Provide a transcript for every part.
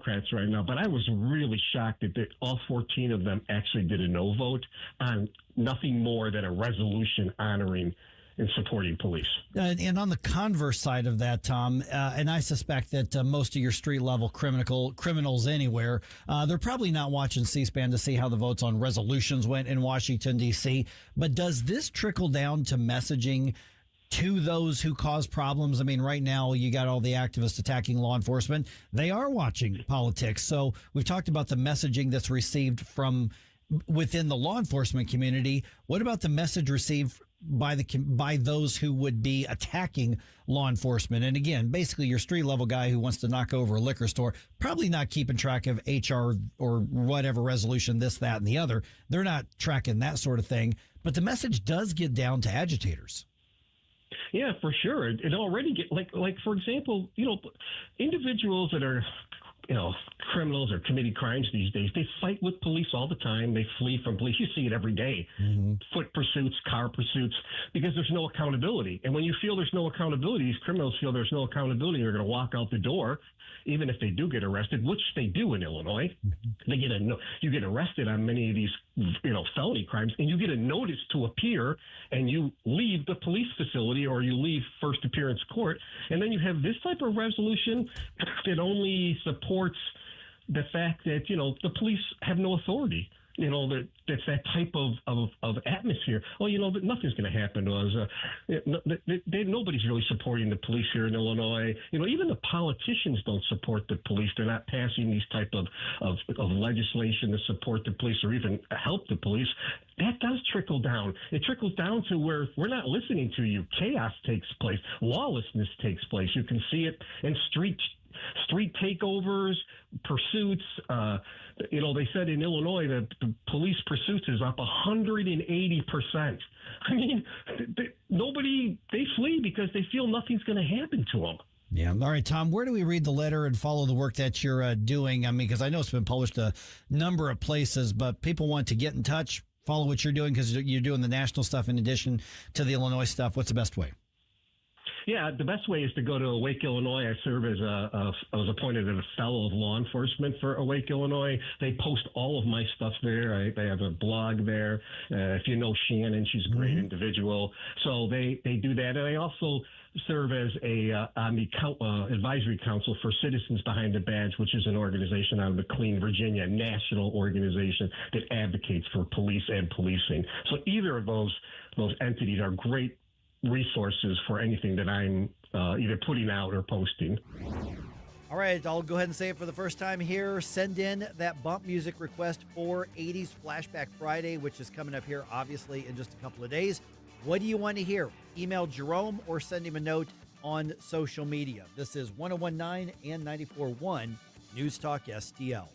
Democrats right now, but I was really shocked that all 14 of them actually did a no vote on nothing more than a resolution honoring and supporting police. And on the converse side of that, Tom, and I suspect that most of your street-level criminals anywhere, they're probably not watching C-SPAN to see how the votes on resolutions went in Washington, D.C., but does this trickle down to messaging to those who cause problems? I mean, right now, you got all the activists attacking law enforcement. They are watching politics. So we've talked about the messaging that's received from within the law enforcement community. What about the message received by those who would be attacking law enforcement? And again, basically your street level guy who wants to knock over a liquor store, probably not keeping track of HR or whatever resolution, this, that, and the other. They're not tracking that sort of thing. But the message does get down to agitators. Yeah, for sure. It already get like for example, individuals that are criminals or committing crimes these days, they fight with police all the time. They flee from police. You see it every day. Mm-hmm. Foot pursuits, car pursuits, because there's no accountability. And when you feel there's no accountability, these criminals feel there's no accountability, they're going to walk out the door, even if they do get arrested, which they do in Illinois. Mm-hmm. You get arrested on many of these, felony crimes, and you get a notice to appear, and you leave the police facility or you leave first appearance court, and then you have this type of resolution that only supports the fact that the police have no authority. That's that type of atmosphere. Oh, nothing's going to happen to us. Nobody's really supporting the police here in Illinois. Even the politicians don't support the police. They're not passing these type of legislation to support the police or even help the police. That does trickle down. It trickles down to where we're not listening to you. Chaos takes place. Lawlessness takes place. You can see it in street takeovers, pursuits. They said in Illinois that the police pursuits is up 180%. I mean, they flee because they feel nothing's going to happen to them. Yeah. All right, Tom, where do we read the letter and follow the work that you're doing? I mean, because I know it's been published a number of places, but people want to get in touch, follow what you're doing because you're doing the national stuff in addition to the Illinois stuff. What's the best way? Yeah, the best way is to go to Awake, Illinois. I serve as I was appointed as a fellow of law enforcement for Awake, Illinois. They post all of my stuff there. They have a blog there. If you know Shannon, she's a great individual. So they do that. And I also serve as on the advisory council for Citizens Behind the Badge, which is an organization out of McLean, Virginia, a national organization that advocates for police and policing. So either of those entities are great resources for anything that I'm either putting out or posting. All right, I'll go ahead and say it for the first time here. Send in that bump music request for 80s Flashback Friday, which is coming up here, obviously, in just a couple of days. What do you want to hear? Email Jerome or send him a note on social media. This is 101.9 and 94.1 News Talk STL.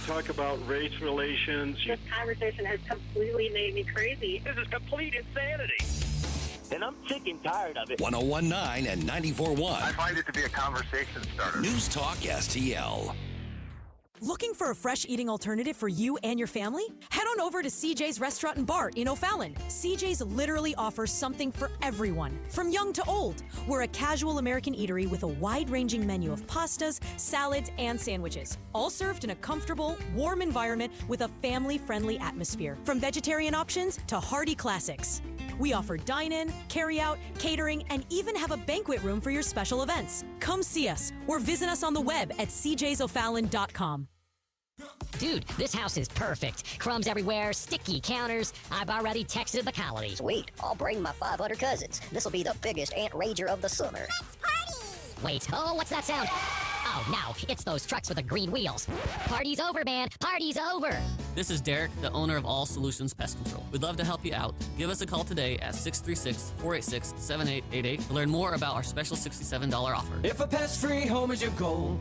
Talk about race relations. This conversation has completely made me crazy. This is complete insanity. And I'm sick and tired of it. 101.9 and 94.1. I find it to be a conversation starter. News Talk STL. Looking for a fresh eating alternative for you and your family? Head on over to CJ's Restaurant and Bar in O'Fallon. CJ's literally offers something for everyone, from young to old. We're a casual American eatery with a wide-ranging menu of pastas, salads, and sandwiches, all served in a comfortable, warm environment with a family-friendly atmosphere. From vegetarian options to hearty classics. We offer dine-in, carry-out, catering, and even have a banquet room for your special events. Come see us or visit us on the web at cjsofallon.com. Dude, this house is perfect. Crumbs everywhere, sticky counters. I've already texted the colonies. Sweet, I'll bring my 500 cousins. This'll be the biggest ant rager of the summer. Let's party! Wait, what's that sound? Oh, no, it's those trucks with the green wheels. Party's over, man. Party's over. This is Derek, the owner of All Solutions Pest Control. We'd love to help you out. Give us a call today at 636-486-7888 to learn more about our special $67 offer. If a pest-free home is your goal,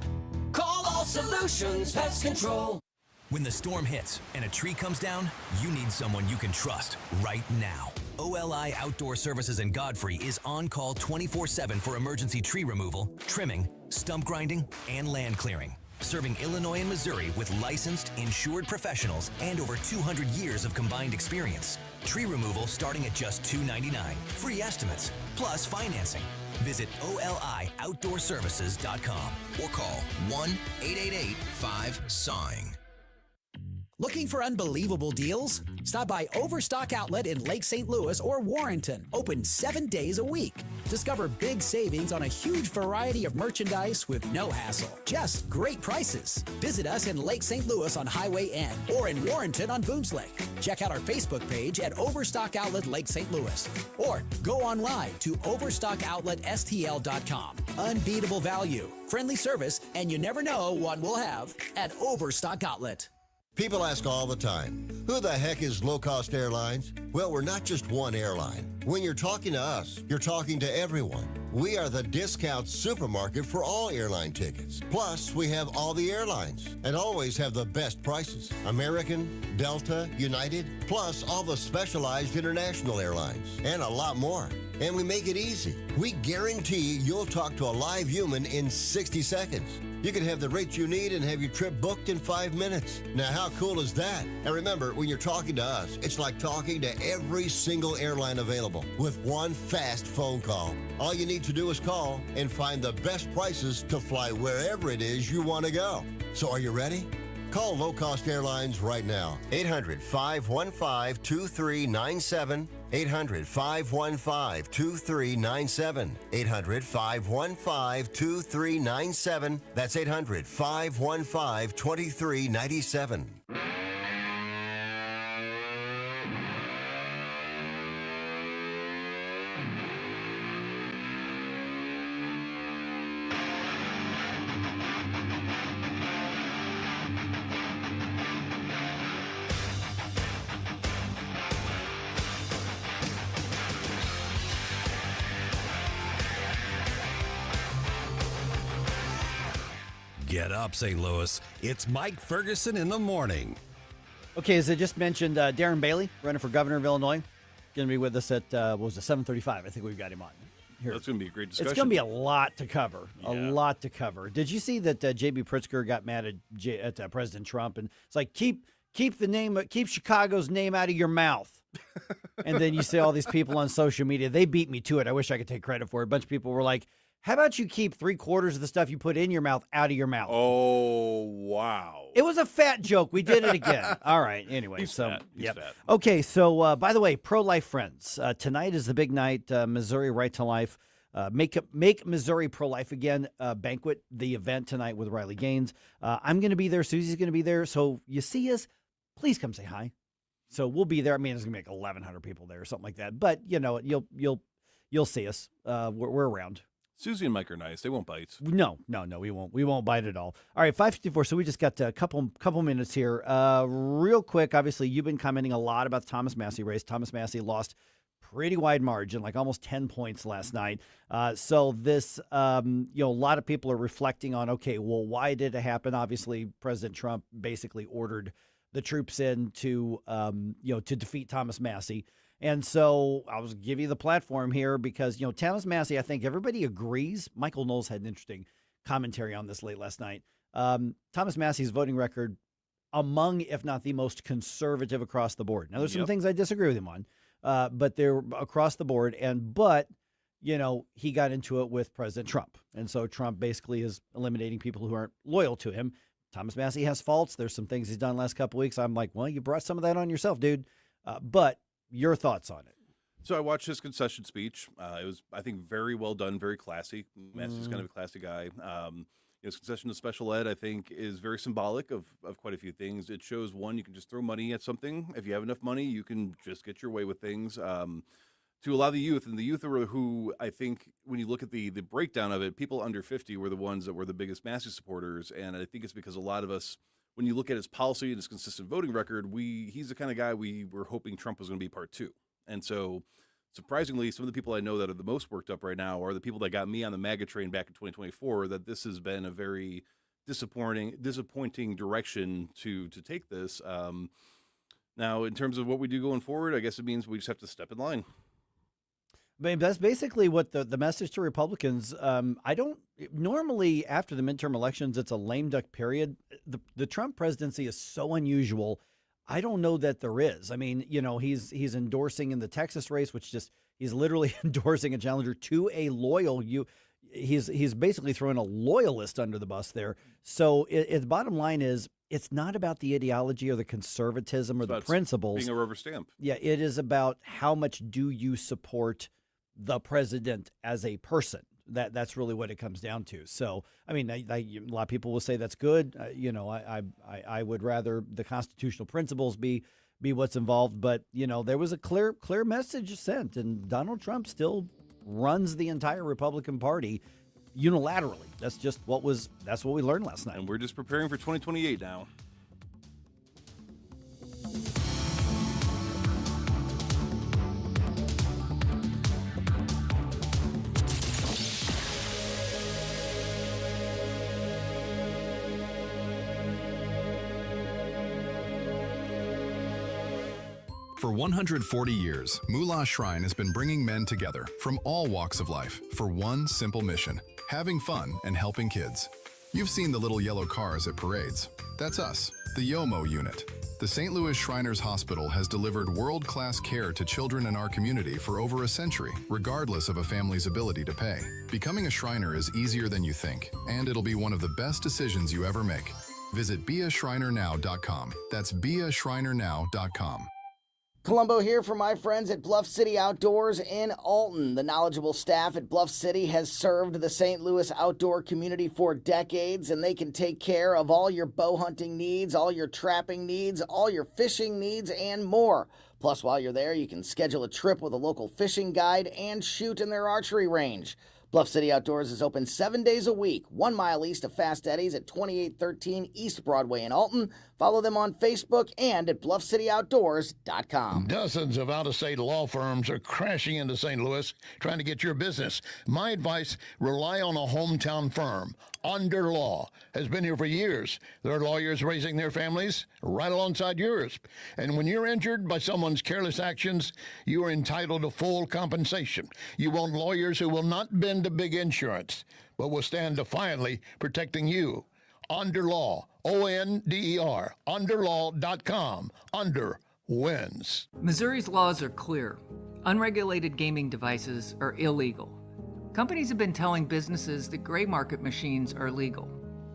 call All Solutions Pest Control. When the storm hits and a tree comes down, you need someone you can trust right now. OLI Outdoor Services in Godfrey is on call 24/7 for emergency tree removal, trimming, stump grinding, and land clearing. Serving Illinois and Missouri with licensed, insured professionals and over 200 years of combined experience. Tree removal starting at just $2.99. Free estimates, plus financing. Visit OLIOutdoorServices.com or call 1-888-5-SAWING. Looking for unbelievable deals? Stop by Overstock Outlet in Lake St. Louis or Warrenton, open 7 days a week. Discover big savings on a huge variety of merchandise with no hassle. Just great prices. Visit us in Lake St. Louis on Highway N or in Warrenton on Boones Lake. Check out our Facebook page at Overstock Outlet Lake St. Louis or go online to OverstockOutletSTL.com. Unbeatable value, friendly service, and you never know what we'll have at Overstock Outlet. People ask all the time, who the heck is Low Cost Airlines? Well, we're not just one airline. When you're talking to us, you're talking to everyone. We are the discount supermarket for all airline tickets. Plus, we have all the airlines and always have the best prices. American, Delta, United, plus all the specialized international airlines and a lot more. And we make it easy. We guarantee you'll talk to a live human in 60 seconds. You can have the rates you need and have your trip booked in 5 minutes. Now, how cool is that? And remember, when you're talking to us, it's like talking to every single airline available with one fast phone call. All you need to do is call and find the best prices to fly wherever it is you want to go. So are you ready? Call Low Cost Airlines right now. 800-515-2397. 800-515-2397. 800-515-2397. That's 800-515-2397. Get up, St. Louis. It's Mike Ferguson in the morning. Okay, as I just mentioned, Darren Bailey, running for governor of Illinois, going to be with us at, 7:35. I think we've got him on. Here. That's going to be a great discussion. It's going to be a lot to cover. Yeah. A lot to cover. Did you see that J.B. Pritzker got mad at President Trump? And it's like, keep Chicago's name out of your mouth. And then you see all these people on social media. They beat me to it. I wish I could take credit for it. A bunch of people were like, how about you keep 3/4 of the stuff you put in your mouth out of your mouth? Oh, wow. It was a fat joke. We did it again. All right. Anyway, He's fat. He's fat. Okay. So, by the way, pro-life friends, tonight is the big night. Missouri Right to Life. Make Missouri pro-life again. Banquet, the event tonight with Riley Gaines. I'm going to be there. Susie's going to be there. So you see us, please come say hi. So we'll be there. I mean, there's going to be like 1,100 people there or something like that. But you know, you'll see us. We're around. Susie and Mike are nice. They won't bite. No, we won't. We won't bite at all. All right, 5:54. So we just got a couple minutes here. Real quick, obviously, you've been commenting a lot about the Thomas Massey race. Thomas Massey lost pretty wide margin, like almost 10 points last night. So this, a lot of people are reflecting on, okay, well, why did it happen? Obviously, President Trump basically ordered the troops in to defeat Thomas Massey. And so I'll give you the platform here because, Thomas Massey, I think everybody agrees. Michael Knowles had an interesting commentary on this late last night. Thomas Massey's voting record among, if not the most conservative across the board. Now, there's some things I disagree with him on, but they're across the board. But he got into it with President Trump. And so Trump basically is eliminating people who aren't loyal to him. Thomas Massey has faults. There's some things he's done the last couple of weeks. I'm like, well, you brought some of that on yourself, dude. But your thoughts on it? So I watched his concession speech. It was, I think, very well done, very classy. Massey's kind of a classy guy. His concession to special ed, I think, is very symbolic of quite a few things. It shows, one, you can just throw money at something. If you have enough money, you can just get your way with things. To a lot of the youth, and the youth are who, I think, when you look at the breakdown of it, people under 50 were the ones that were the biggest Massey supporters. And I think it's because a lot of us, when you look at his policy and his consistent voting record, he's the kind of guy we were hoping Trump was going to be part two. And so, surprisingly, some of the people I know that are the most worked up right now are the people that got me on the MAGA train back in 2024, that this has been a very disappointing direction to take this. Now, in terms of what we do going forward, I guess it means we just have to step in line. But that's basically what the message to Republicans. Normally after the midterm elections, it's a lame duck period. The Trump presidency is so unusual. I don't know that there is. I mean, he's endorsing in the Texas race, he's literally endorsing a challenger to a loyal He's basically throwing a loyalist under the bus there. So the bottom line is, it's not about the ideology or the conservatism or the principles. Being a rubber stamp. Yeah, it is about how much do you support the president as a person. That's really what it comes down to. So, I mean, a lot of people will say that's good. I would rather the constitutional principles be what's involved. But, there was a clear message sent, and Donald Trump still runs the entire Republican Party unilaterally. That's what we learned last night. And we're just preparing for 2028 now. For 140 years, Moolah Shrine has been bringing men together from all walks of life for one simple mission: having fun and helping kids. You've seen the little yellow cars at parades. That's us, the YOMO unit. The St. Louis Shriners Hospital has delivered world-class care to children in our community for over a century, regardless of a family's ability to pay. Becoming a Shriner is easier than you think, and it'll be one of the best decisions you ever make. Visit beashrinernow.com. That's beashrinernow.com. Columbo here for my friends at Bluff City Outdoors in Alton. The knowledgeable staff at Bluff City has served the St. Louis outdoor community for decades, and they can take care of all your bow hunting needs, all your trapping needs, all your fishing needs, and more. Plus, while you're there, you can schedule a trip with a local fishing guide and shoot in their archery range. Bluff City Outdoors is open 7 days a week, 1 mile east of Fast Eddie's at 2813 East Broadway in Alton. Follow them on Facebook and at bluffcityoutdoors.com. Dozens of out-of-state law firms are crashing into St. Louis trying to get your business. My advice, rely on a hometown firm. Under Law has been here for years. Their lawyers raising their families right alongside yours. And when you're injured by someone's careless actions, you are entitled to full compensation. You want lawyers who will not bend to big insurance, but will stand defiantly protecting you. Under Law, O-N-D-E-R, underlaw.com. Under wins. Missouri's laws are clear. Unregulated gaming devices are illegal. Companies have been telling businesses that gray market machines are legal.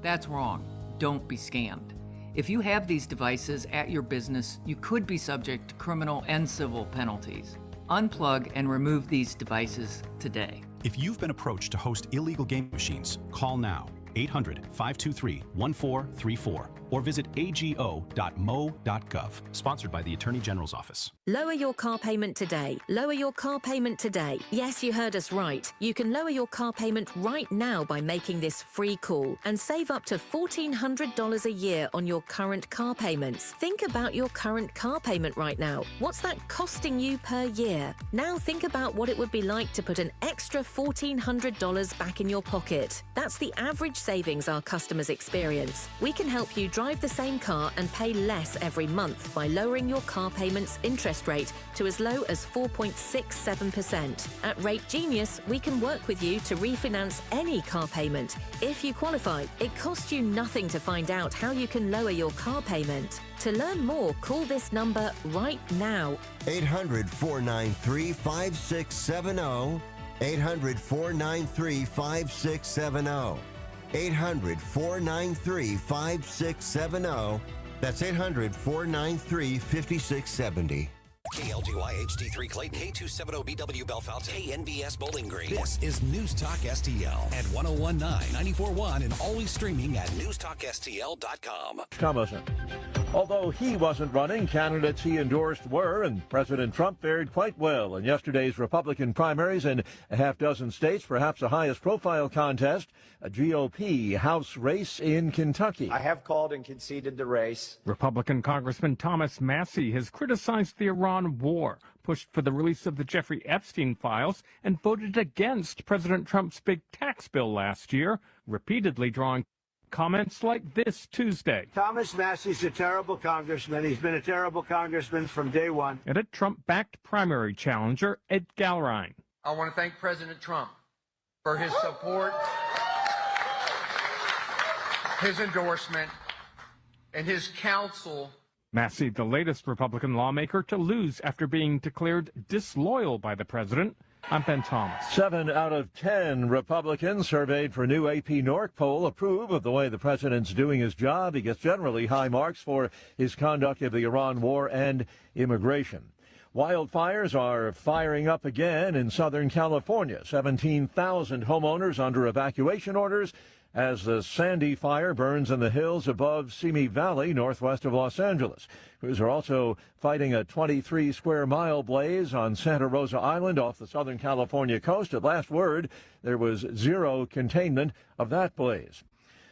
That's wrong. Don't be scammed. If you have these devices at your business, you could be subject to criminal and civil penalties. Unplug and remove these devices today. If you've been approached to host illegal game machines, call now. 800-523-1434 or visit ago.mo.gov. Sponsored by the Attorney General's Office. Lower your car payment today. Lower your car payment today. Yes, you heard us right. You can lower your car payment right now by making this free call and save up to $1,400 a year on your current car payments. Think about your current car payment right now. What's that costing you per year? Now think about what it would be like to put an extra $1,400 back in your pocket. That's the average savings our customers experience. We can help you drive the same car and pay less every month by lowering your car payment's interest rate to as low as 4.67%. At Rate Genius, we can work with you to refinance any car payment. If you qualify, it costs you nothing to find out how you can lower your car payment. To learn more, call this number right now. 800-493-5670. 800-493-5670. 800-493-5670. That's 800-493-5670. KLGY HD3 Clayton, K270BW Bellefonte, KNBS Bowling Green. This is News Talk STL at 1019, 94.1, and always streaming at NewsTalkSTL.com. Thomason. Although he wasn't running, candidates he endorsed were, and President Trump fared quite well in yesterday's Republican primaries in a half dozen states, perhaps the highest profile contest, a GOP House race in Kentucky. I have called and conceded the race. Republican Congressman Thomas Massey has criticized the Iran war, pushed for the release of the Jeffrey Epstein files, and voted against President Trump's big tax bill last year, repeatedly drawing comments like this Tuesday. Thomas Massey's a terrible congressman. He's been a terrible congressman from day one. And a Trump-backed primary challenger, Ed Galrine. I want to thank President Trump for his support, his endorsement, and his counsel Massey, the latest Republican lawmaker to lose after being declared disloyal by the president. I'm Ben Thomas. 7 out of 10 Republicans surveyed for new AP North poll approve of the way the president's doing his job. He gets generally high marks for his conduct of the Iran war and immigration. Wildfires are firing up again in Southern California. 17,000 homeowners under evacuation orders as the Sandy fire burns in the hills above Simi Valley, northwest of Los Angeles. Crews are also fighting a 23-square-mile blaze on Santa Rosa Island off the Southern California coast. At last word, there was zero containment of that blaze.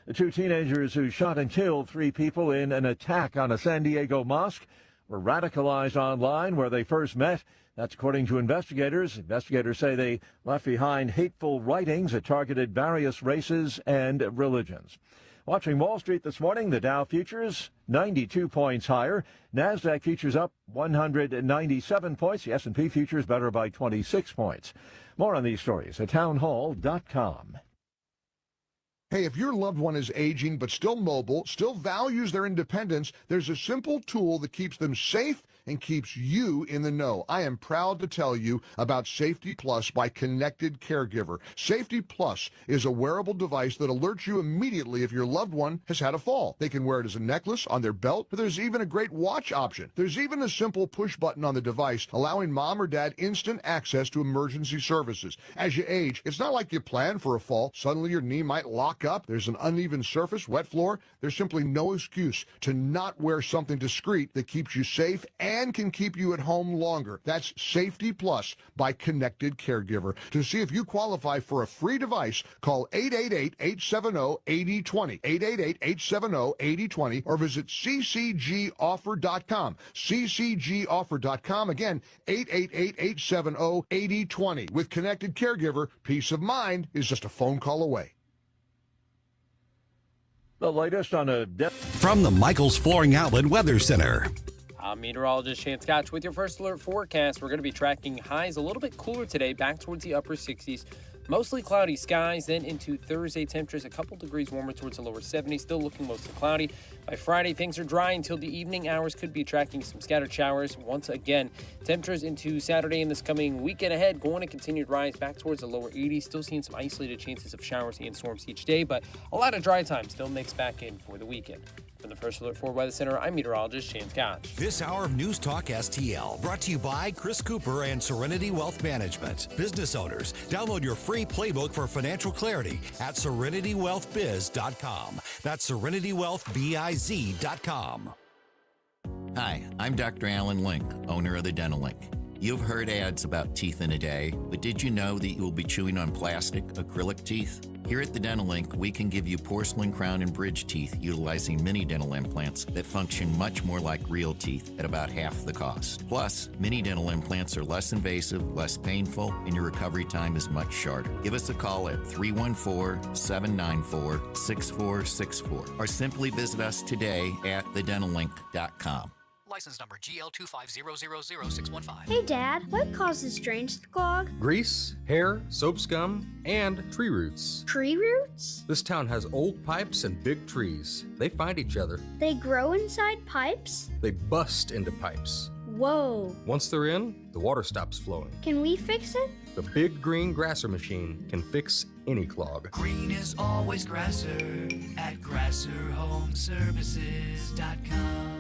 The 2 teenagers who shot and killed 3 people in an attack on a San Diego mosque were radicalized online where they first met. That's according to investigators. Investigators say they left behind hateful writings that targeted various races and religions. Watching Wall Street this morning, the Dow futures 92 points higher. NASDAQ futures up 197 points. The S&P futures better by 26 points. More on these stories at townhall.com. Hey, if your loved one is aging but still mobile, still values their independence, there's a simple tool that keeps them safe and keeps you in the know. I am proud to tell you about Safety Plus by Connected Caregiver. Safety Plus is a wearable device that alerts you immediately if your loved one has had a fall. They can wear it as a necklace, on their belt, but there's even a great watch option. There's even a simple push button on the device allowing mom or dad instant access to emergency services. As you age, it's not like you plan for a fall. Suddenly your knee might lock up. There's an uneven surface, wet floor. There's simply no excuse to not wear something discreet that keeps you safe and can keep you at home longer. That's Safety Plus by Connected Caregiver. To see if you qualify for a free device, call 888-870-8020, 888-870-8020, or visit ccgoffer.com, ccgoffer.com. Again, 888-870-8020. With Connected Caregiver, peace of mind is just a phone call away. The latest on a from the Michael's Flooring Outlet Weather Center. I'm meteorologist Shane Scotch with your first alert forecast. We're going to be tracking highs a little bit cooler today, back towards the upper 60s. Mostly cloudy skies, then into Thursday, temperatures a couple degrees warmer towards the lower 70s, still looking mostly cloudy. By Friday, things are dry until the evening hours, could be tracking some scattered showers. Once again, temperatures into Saturday and this coming weekend ahead going to continue to rise back towards the lower 80s, still seeing some isolated chances of showers and storms each day, but a lot of dry time still mixed back in for the weekend. From the First Alert 4 Weather Center, I'm meteorologist Shane Scotch. This hour of News Talk STL brought to you by Chris Cooper and Serenity Wealth Management. Business owners, download your free playbook for financial clarity at SerenityWealthBiz.com. That's SerenityWealthBiz.com. Hi, I'm Dr. Alan Link, owner of the Dental Link. You've heard ads about teeth in a day, but did you know that you will be chewing on plastic, acrylic teeth? Here at the Dental Link, we can give you porcelain crown and bridge teeth utilizing mini dental implants that function much more like real teeth at about half the cost. Plus, mini dental implants are less invasive, less painful, and your recovery time is much shorter. Give us a call at 314-794-6464 or simply visit us today at thedentallink.com. License number GL250000615. Hey, Dad, what causes drains to clog? Grease, hair, soap scum, and tree roots. Tree roots? This town has old pipes and big trees. They find each other. They grow inside pipes? They bust into pipes. Whoa. Once they're in, the water stops flowing. Can we fix it? The big green grasser machine can fix any clog. Green is always grasser at grasserhomeservices.com.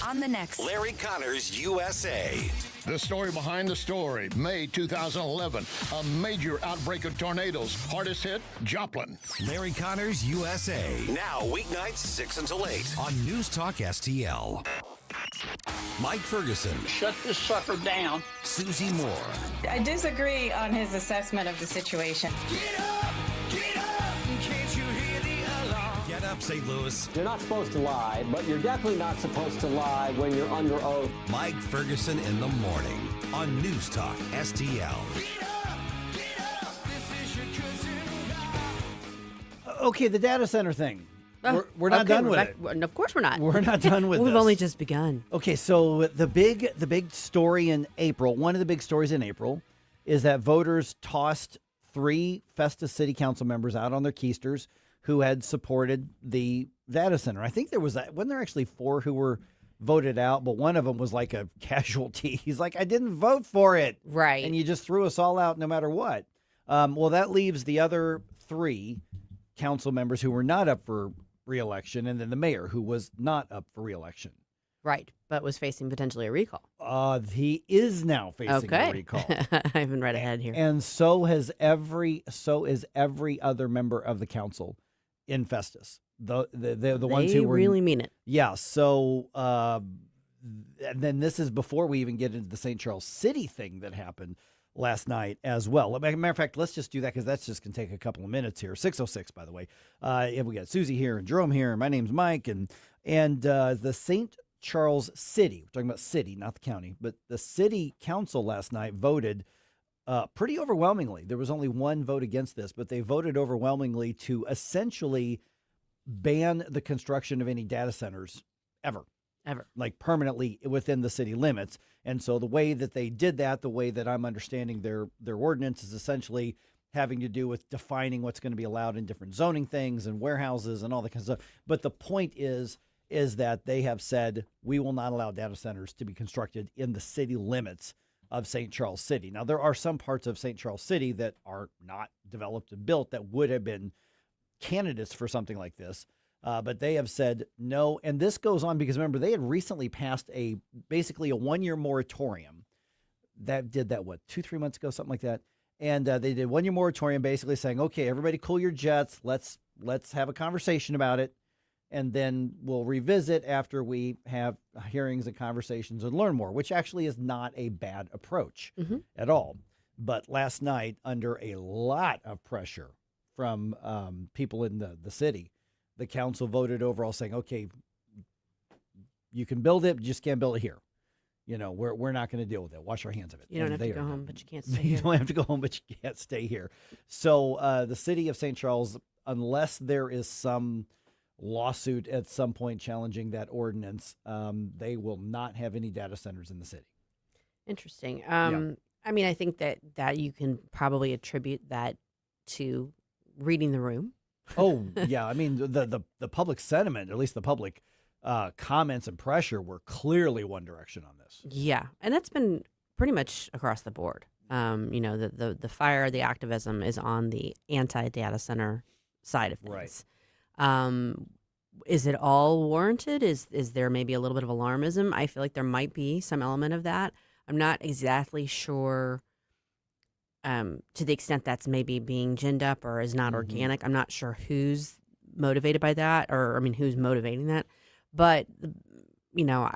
On the next Larry Connors USA. The story behind the story. May 2011, a major outbreak of tornadoes. Hardest hit, Joplin. Larry Connors USA. Now weeknights 6 until 8 on News Talk STL. Mike Ferguson. Shut this sucker down. Susie Moore. I disagree on his assessment of the situation. Get up, can't you hear the alarm? Get up, St. Louis. You're not supposed to lie, but you're definitely not supposed to lie when you're under oath. Mike Ferguson in the morning on News Talk STL. Okay, the data center thing. We're not done with it. Of course we're not. We're not done with We've this. only just begun. Okay, so the big story in April, one of the big stories in April, is that voters tossed 3 Festus City Council members out on their keisters who had supported the data center. I think wasn't there actually 4 who were voted out, but one of them was like a casualty. He's like, I didn't vote for it. Right. And you just threw us all out no matter what. Well, that leaves the other 3 council members who were not up for re-election, and then the mayor who was not up for re-election. Right, but was facing potentially a recall. He is now facing a recall. I haven't read ahead here. And so is every other member of the council in Festus. The ones who were really mean it. Yeah. So and then this is before we even get into the St. Charles City thing that happened last night as well. As a matter of fact, let's just do that because that's just going to take a couple of minutes here. 6:06, by the way. We got Susie here and Jerome here, and my name's Mike, and the St. Charles City, we're talking about city, not the county, but the city council last night voted pretty overwhelmingly. There was only one vote against this, but they voted overwhelmingly to essentially ban the construction of any data centers ever, like permanently within the city limits. And so the way that they did that, the way that I'm understanding their ordinance, is essentially having to do with defining what's going to be allowed in different zoning things and warehouses and all that kind of stuff. But the point is that they have said we will not allow data centers to be constructed in the city limits of St. Charles City. Now, there are some parts of St. Charles City that are not developed and built that would have been candidates for something like this, but they have said no. And this goes on because, remember, they had recently passed basically a 1-year moratorium that did that, 2-3 months ago, something like that. And they did 1-year moratorium basically saying, okay, everybody cool your jets. Let's have a conversation about it. And then we'll revisit after we have hearings and conversations and learn more, which actually is not a bad approach at all. But last night, under a lot of pressure from people in the city, the council voted overall saying, okay, you can build it, you just can't build it here. You know, we're not going to deal with it. Wash our hands of it. You don't have to go home, but you can't stay here. You don't have to go home, but you can't stay here. So the city of St. Charles, unless there is some lawsuit at some point challenging that ordinance, they will not have any data centers in the city. Interesting. I mean, I think that you can probably attribute that to reading the room. Oh, yeah. I mean, the public sentiment, at least the public comments and pressure, were clearly one direction on this. Yeah. And that's been pretty much across the board. You know, the fire, the activism is on the anti-data center side of things. Right. Is it all warranted? Is there maybe a little bit of alarmism? I feel like there might be some element of that. I'm not exactly sure to the extent that's maybe being ginned up or is not organic. I'm not sure who's motivated by that, or I mean, who's motivating that. But, you know,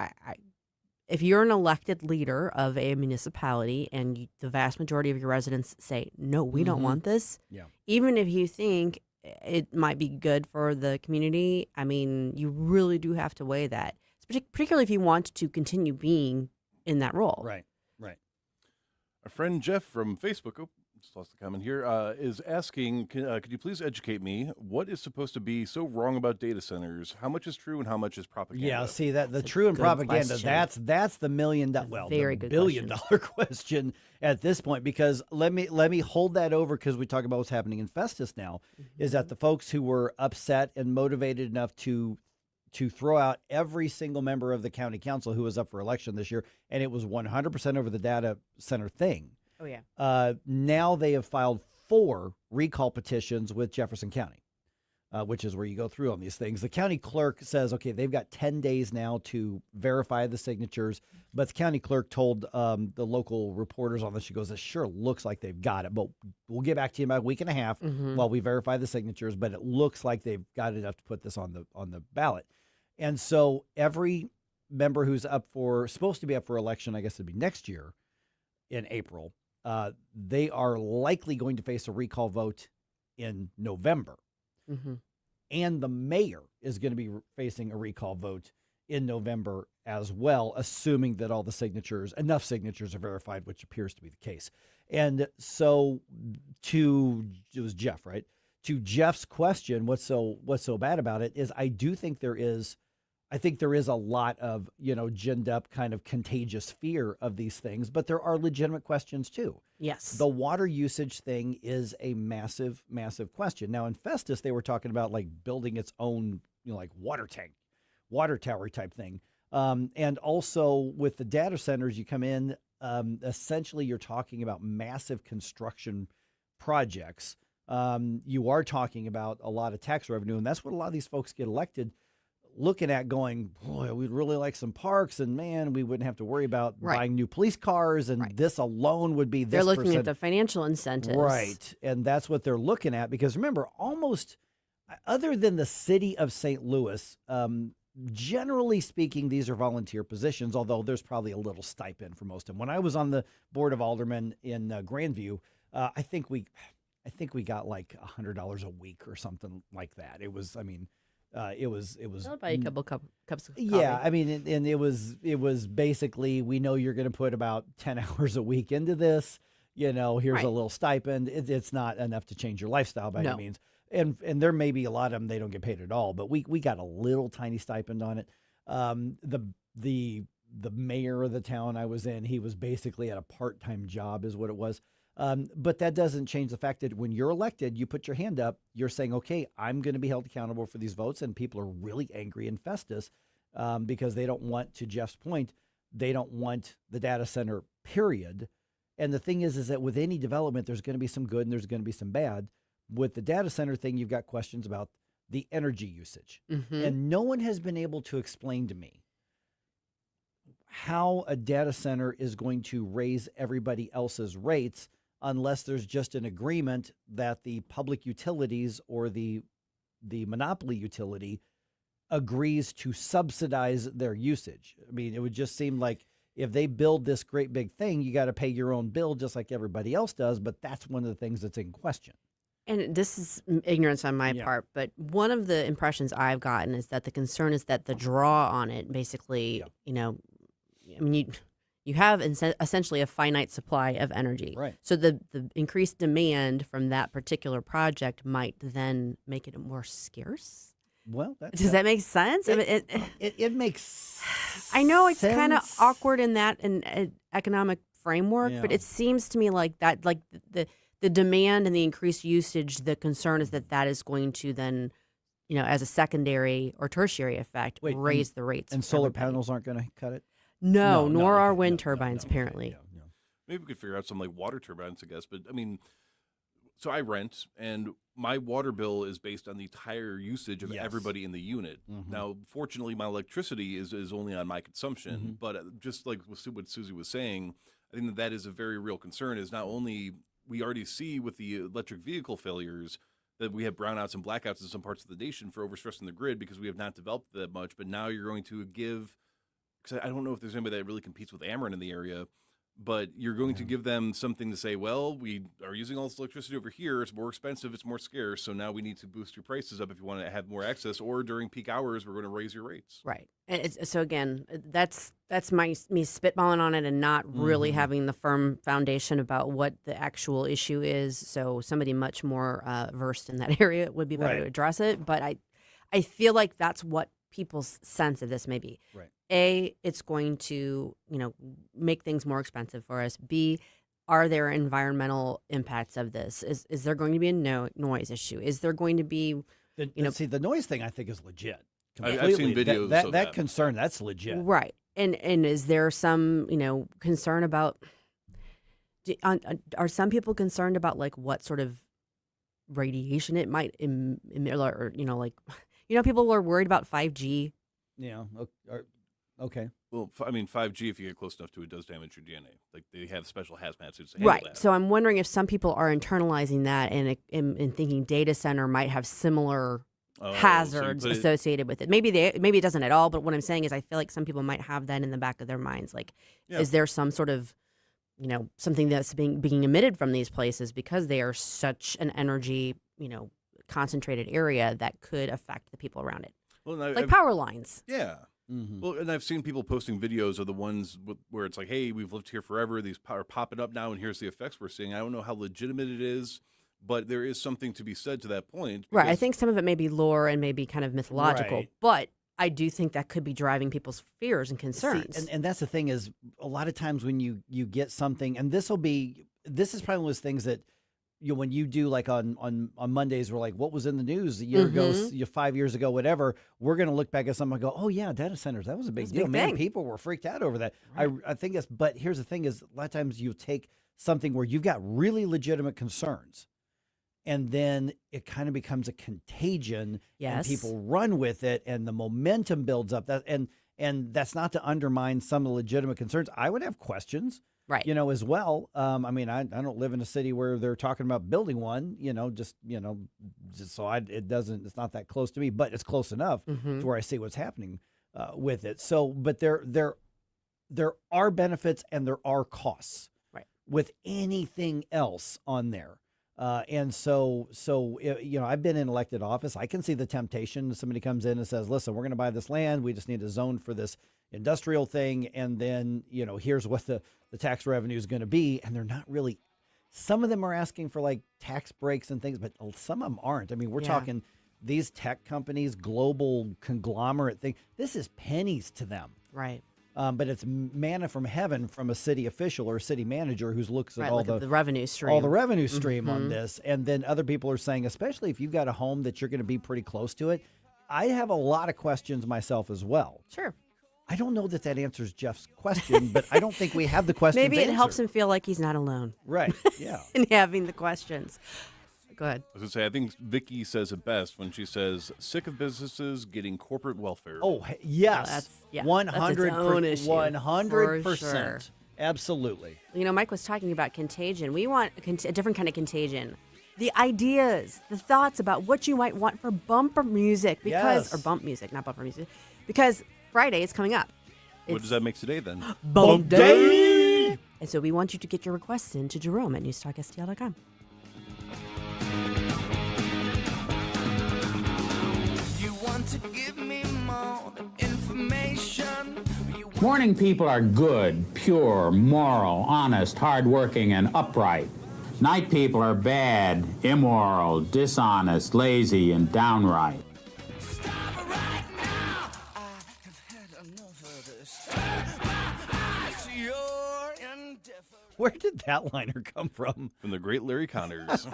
if you're an elected leader of a municipality and the vast majority of your residents say, no, we don't want this, even if you think it might be good for the community, I mean, you really do have to weigh that, particularly if you want to continue being in that role. Right. Our friend Jeff from Facebook, just lost the comment here, is asking, could you please educate me? What is supposed to be so wrong about data centers? How much is true and how much is propaganda? Yeah, see, that the true and propaganda, question. that's the billion-dollar question at this point, because let me hold that over, because we talk about what's happening in Festus now, is that the folks who were upset and motivated enough to throw out every single member of the county council who was up for election this year, and it was 100% over the data center thing. Oh, yeah. Now they have filed 4 recall petitions with Jefferson County, which is where you go through on these things. The county clerk says, okay, they've got 10 days now to verify the signatures, but the county clerk told the local reporters on this, she goes, it sure looks like they've got it, but we'll get back to you in about a week and a half while we verify the signatures, but it looks like they've got enough to put this on the ballot. And so every member who's supposed to be up for election, I guess it'd be next year in April, they are likely going to face a recall vote in November. And the mayor is going to be facing a recall vote in November as well, assuming that all the enough signatures are verified, which appears to be the case. And so it was Jeff, right? To Jeff's question, what's so bad about it is I do think there is I think there is a lot of, ginned up kind of contagious fear of these things, but there are legitimate questions too. Yes. The water usage thing is a massive, massive question. Now in Festus, they were talking about like building its own, like water tank, water tower type thing. And also with the data centers, you come in, essentially you're talking about massive construction projects. You are talking about a lot of tax revenue, and that's what a lot of these folks get elected looking at, going, boy, we'd really like some parks, and man, we wouldn't have to worry about buying new police cars, and this alone would be this. They're looking at the financial incentives. Right, and that's what they're looking at, because remember, almost, other than the city of St. Louis, generally speaking, these are volunteer positions, although there's probably a little stipend for most of them. When I was on the Board of Aldermen in Grandview, I think we got like $100 a week or something like that. It was, it was. I'll buy a couple cups of coffee. Yeah, and it was basically, we know you're going to put about 10 hours a week into this. Here's a little stipend. It's not enough to change your lifestyle by any means. And there may be a lot of them, they don't get paid at all, but we got a little tiny stipend on it. The mayor of the town I was in, he was basically at a part-time job is what it was. But that doesn't change the fact that when you're elected, you put your hand up, you're saying, okay, I'm going to be held accountable for these votes. And people are really angry in Festus because they don't want, to Jeff's point, they don't want the data center, period. And the thing is that with any development, there's going to be some good and there's going to be some bad. With the data center thing, you've got questions about the energy usage. Mm-hmm. And no one has been able to explain to me how a data center is going to raise everybody else's rates unless there's just an agreement that the public utilities or the monopoly utility agrees to subsidize their usage. It would just seem like if they build this great big thing, you got to pay your own bill just like everybody else does, but that's one of the things that's in question. And this is ignorance on my part, but one of the impressions I've gotten is that the concern is that the draw on it, basically, you have essentially a finite supply of energy. Right. So the increased demand from that particular project might then make it more scarce. Well, does that make sense? It makes I know it's kind of sense. awkward in that economic framework, but it seems to me like that, like the demand and the increased usage, the concern is that is going to then, as a secondary or tertiary effect, raise the rates. And solar panels aren't going to cut it? No, nor are wind turbines, apparently. Maybe we could figure out some like water turbines, I guess. But so I rent, and my water bill is based on the entire usage of everybody in the unit. Mm-hmm. Now, fortunately, my electricity is only on my consumption. But just like what Susie was saying, I think that is a very real concern. Is not only we already see with the electric vehicle failures that we have brownouts and blackouts in some parts of the nation for overstressing the grid because we have not developed that much. But now you're going to give. Because I don't know if there's anybody that really competes with Ameren in the area, but you're going to give them something to say, well, we are using all this electricity over here. It's more expensive. It's more scarce. So now we need to boost your prices up if you want to have more access. Or during peak hours, we're going to raise your rates. Right. And so again, that's me spitballing on it and not really having the firm foundation about what the actual issue is. So somebody much more versed in that area would be better to address it. But I feel like that's what people's sense of this may be. Right. A, it's going to, make things more expensive for us. B, are there environmental impacts of this? Is there going to be a noise issue? Is there going to be, see, the noise thing I think is legit. I've seen videos that concern, that's legit. Right. And is there some, concern about, are some people concerned about like what sort of radiation it might emit, or, people are worried about 5G. Yeah. Okay. Well, 5G, if you get close enough to it, does damage your DNA. Like they have special hazmat suits to handle that. So I'm wondering if some people are internalizing that and thinking data center might have similar hazards associated with it. Maybe it doesn't at all. But what I'm saying is, I feel like some people might have that in the back of their minds. Like, is there some sort of, something that's being emitted from these places because they are such an energy, concentrated area that could affect the people around it, like power lines. Yeah. Mm-hmm. Well, and I've seen people posting videos of the ones where it's like, hey, we've lived here forever. These are popping up now, and here's the effects we're seeing. I don't know how legitimate it is, but there is something to be said to that point. Right. I think some of it may be lore and maybe kind of mythological, but I do think that could be driving people's fears and concerns. See, and that's the thing is, a lot of times when you get something, and this is probably one of those things that, when you do like on Mondays, we're like, what was in the news a year ago, 5 years ago, whatever, we're going to look back at something and go, oh yeah, data centers, that was a big deal. Man, people were freaked out over that. Right. I think but here's the thing is, a lot of times you take something where you've got really legitimate concerns, and then it kind of becomes a contagion, and people run with it, and the momentum builds up. And that's not to undermine some of the legitimate concerns. I would have questions, right? As well. I mean, I don't live in a city where they're talking about building one. Just so it's not that close to me, but it's close enough to where I see what's happening with it. So, but there are benefits and there are costs, right, with anything else on there. And so I've been in elected office. I can see the temptation. Somebody comes in and says, listen, we're going to buy this land. We just need a zone for this industrial thing. And then, here's what the tax revenue is going to be. And they're not really, some of them are asking for like tax breaks and things, but some of them aren't. I mean, we're talking these tech companies, global conglomerate thing. This is pennies to them. Right. But it's manna from heaven from a city official or a city manager who looks at all the revenue stream, on this. And then other people are saying, especially if you've got a home that you're going to be pretty close to it, I have a lot of questions myself as well. Sure. I don't know that answers Jeff's question, but I don't think we have the questions Maybe it answered. helps him feel like he's not alone. Right, yeah. in having the questions. Go ahead. I was going to say, I think Vicky says it best when she says, sick of businesses getting corporate welfare. Oh, yes. 100%. 100%. Sure. Absolutely. Mike was talking about contagion. We want a different kind of contagion. The ideas, the thoughts about what you might want for bumper music. Or bump music, not bumper music. Because Friday is coming up. What does that make today then? Bump Day! And so we want you to get your requests in to Jerome at NewsTalkSTL.com. To give me more information. Morning people are good, pure, moral, honest, hardworking, and upright. Night people are bad, immoral, dishonest, lazy, and downright. Stop right now. I have had enough of this. Turn my eyes to your indifference. Where did that liner come from? From the great Larry Connors.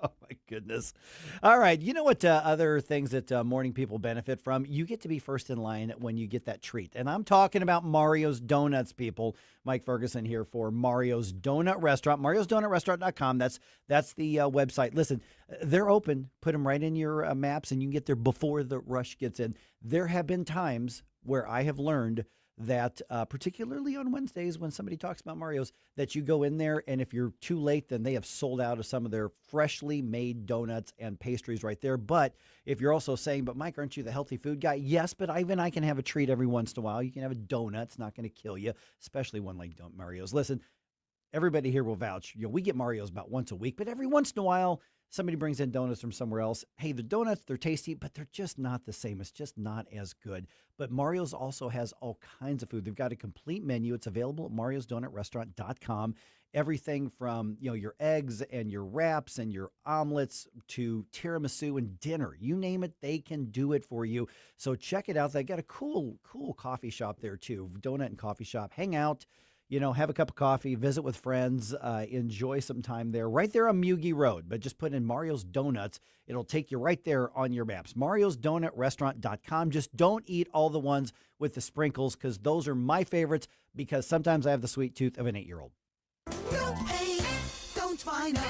Oh, my goodness. All right. You know what other things that morning people benefit from? You get to be first in line when you get that treat. And I'm talking about Mario's Donuts, people. Mike Ferguson here for Mario's Donut Restaurant. Mario'sDonutRestaurant.com. That's the website. Listen, they're open. Put them right in your maps, and you can get there before the rush gets in. There have been times where I have learned that particularly on Wednesdays when somebody talks about Mario's, that you go in there, and if you're too late, then they have sold out of some of their freshly made donuts and pastries right there. But if you're also saying, but Mike, aren't you the healthy food guy? Yes, but even I can have a treat every once in a while. You can have a donut. It's not going to kill you, especially one like Mario's. Listen, everybody here will vouch. We get Mario's about once a week, but every once in a while, somebody brings in donuts from somewhere else. Hey, the donuts, they're tasty, but they're just not the same. It's just not as good. But Mario's also has all kinds of food. They've got a complete menu. It's available at mariosdonutrestaurant.com. Everything from, your eggs and your wraps and your omelets to tiramisu and dinner. You name it, they can do it for you. So check it out. They got a cool coffee shop there too. Donut and coffee shop. Hang out. Have a cup of coffee, visit with friends, enjoy some time there, right there on Mugie Road. But just put in Mario's Donuts. It'll take you right there on your maps. MariosDonutRestaurant.com. Just don't eat all the ones with the sprinkles, because those are my favorites, because sometimes I have the sweet tooth of an 8-year-old. No pain, don't Rhino,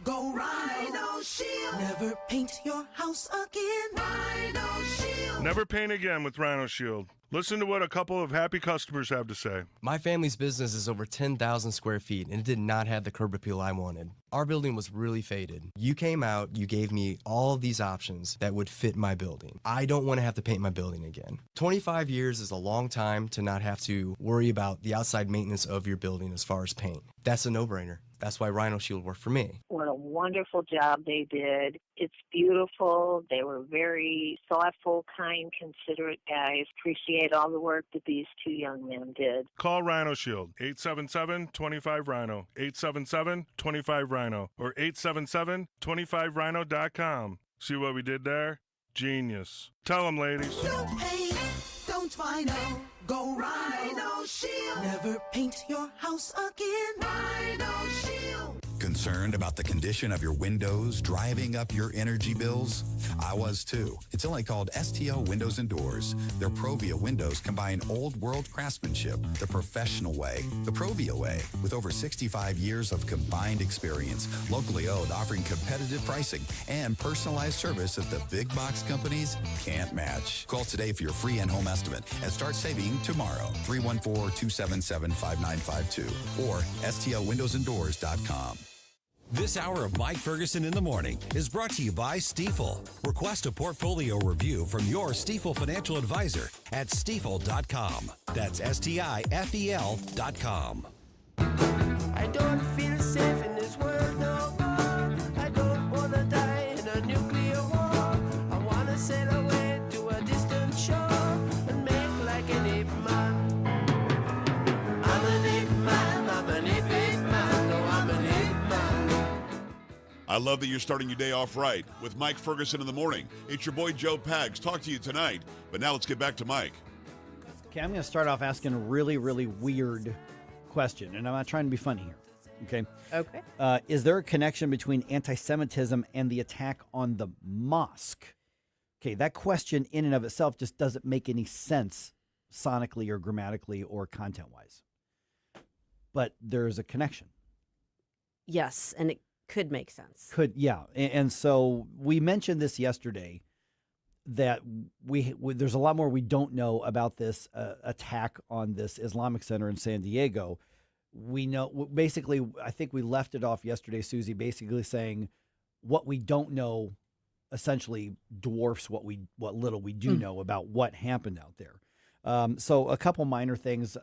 go Rhino Shield. Never paint your house again. Rhino Shield. Never paint again with Rhino Shield. Listen to what a couple of happy customers have to say. My family's business is over 10,000 square feet, and it did not have the curb appeal I wanted. Our building was really faded. You came out, you gave me all of these options that would fit my building. I don't want to have to paint my building again. 25 years is a long time to not have to worry about the outside maintenance of your building as far as paint. That's a no-brainer. That's why Rhino Shield worked for me. What a wonderful job they did. It's beautiful. They were very thoughtful, kind, considerate guys. Appreciate all the work that these two young men did. Call Rhino Shield, 877-25-RHINO, 877-25-RHINO, or 877-25rhino.com. See what we did there? Genius. Tell them, ladies. No paint, don't vinyl, go Rhino Shield. Never paint your house again. Rhino Shield. Concerned about the condition of your windows driving up your energy bills? I was too. It's only called STL Windows and Doors. Their Provia windows combine old world craftsmanship the professional way, the Provia way, with over 65 years of combined experience, locally owned, offering competitive pricing and personalized service that the big box companies can't match. Call today for your free in-home estimate and start saving tomorrow. 314-277-5952 or stlwindowsanddoors.com. This hour of Mike Ferguson in the Morning is brought to you by Stifel. Request a portfolio review from your Stifel financial advisor at stifel.com. That's STIFEL.com. I don't feel safe in this world no more. I don't want to die in a nuclear war. I want to sail away to a distant shore and make like an ape man. I'm an ape man, I'm an ape man, no, I'm an ape man. I love that you're starting your day off right with Mike Ferguson in the morning. It's your boy Joe Pags. Talk to you tonight. But now let's get back to Mike. Okay, I'm going to start off asking a really, really weird question, and I'm not trying to be funny here. Okay. Okay. Is there a connection between anti-Semitism and the attack on the mosque? Okay, that question in and of itself just doesn't make any sense sonically or grammatically or content-wise. But there's a connection. Yes, and it could make sense. Yeah. And so we mentioned this yesterday that we there's a lot more we don't know about this attack on this Islamic Center in San Diego. We know basically, I think we left it off yesterday, Susie, basically saying what we don't know essentially dwarfs what little we do know about what happened out there. So a couple minor things,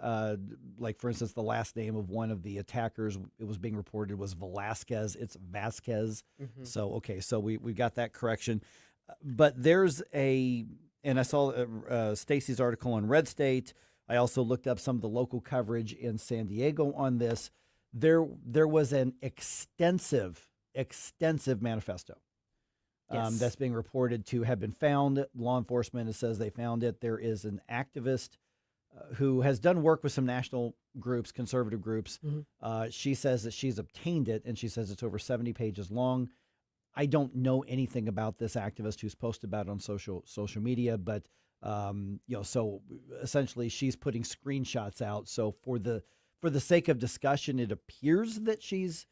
like for instance, the last name of one of the attackers, it was being reported was Velasquez. It's Vasquez. Mhm. So, okay. So we got that correction, but there's and I saw Stacy's article on RedState. I also looked up some of the local coverage in San Diego on this. There was an extensive manifesto. Yes. That's being reported to have been found. Law enforcement says they found it. There is an activist who has done work with some national groups, conservative groups. She says that she's obtained it, and she says it's over 70 pages long. I don't know anything about this activist who's posted about it on social media, but so essentially she's putting screenshots out. So for the sake of discussion, it appears that she's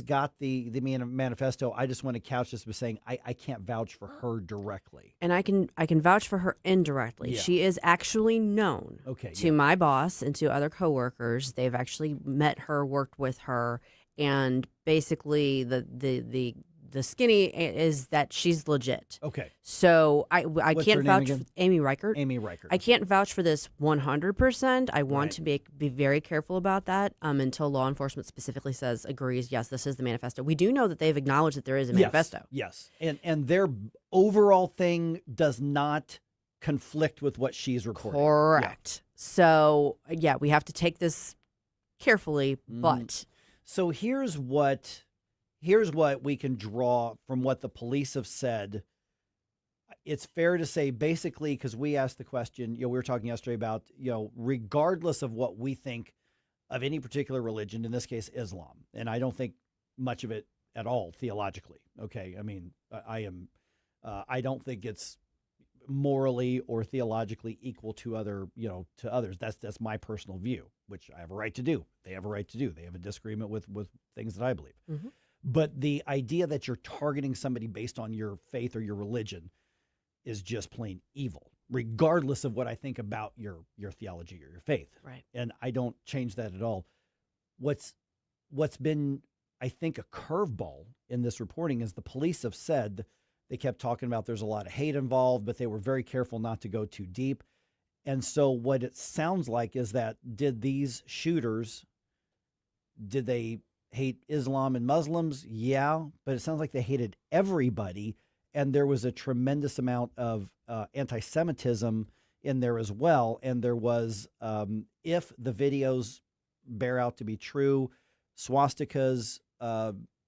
got the manifesto. I just want to couch this by saying I can't vouch for her directly. And I can vouch for her indirectly. Yeah. She is actually known to my boss and to other coworkers. They've actually met her, worked with her, and basically the skinny is that she's legit. Okay. So I What's can't her name vouch again? for Amy Reichert. Amy Reichert. I can't vouch for this 100%. I want Right. to be very careful about that until law enforcement specifically agrees, yes, this is the manifesto. We do know that they've acknowledged that there is a manifesto. Yes. And their overall thing does not conflict with what she's reporting. Correct. So, yeah, we have to take this carefully, but So here's what we can draw from what the police have said. It's fair to say, basically, because we asked the question, we were talking yesterday about, regardless of what we think of any particular religion, in this case, Islam, and I don't think much of it at all theologically. Okay. I mean, I don't think it's morally or theologically equal to others. That's my personal view, which I have a right to do. They have a right to do. They have a disagreement with things that I believe. Mm-hmm. But the idea that you're targeting somebody based on your faith or your religion is just plain evil, regardless of what I think about your theology or your faith. Right. And I don't change that at all. What's been, I think, a curveball in this reporting is the police have said, they kept talking about there's a lot of hate involved, but they were very careful not to go too deep. And so what it sounds like is that did these shooters, did they hate Islam and Muslims? Yeah, but it sounds like they hated everybody. And there was a tremendous amount of anti-Semitism in there as well. And there was, if the videos bear out to be true, swastikas,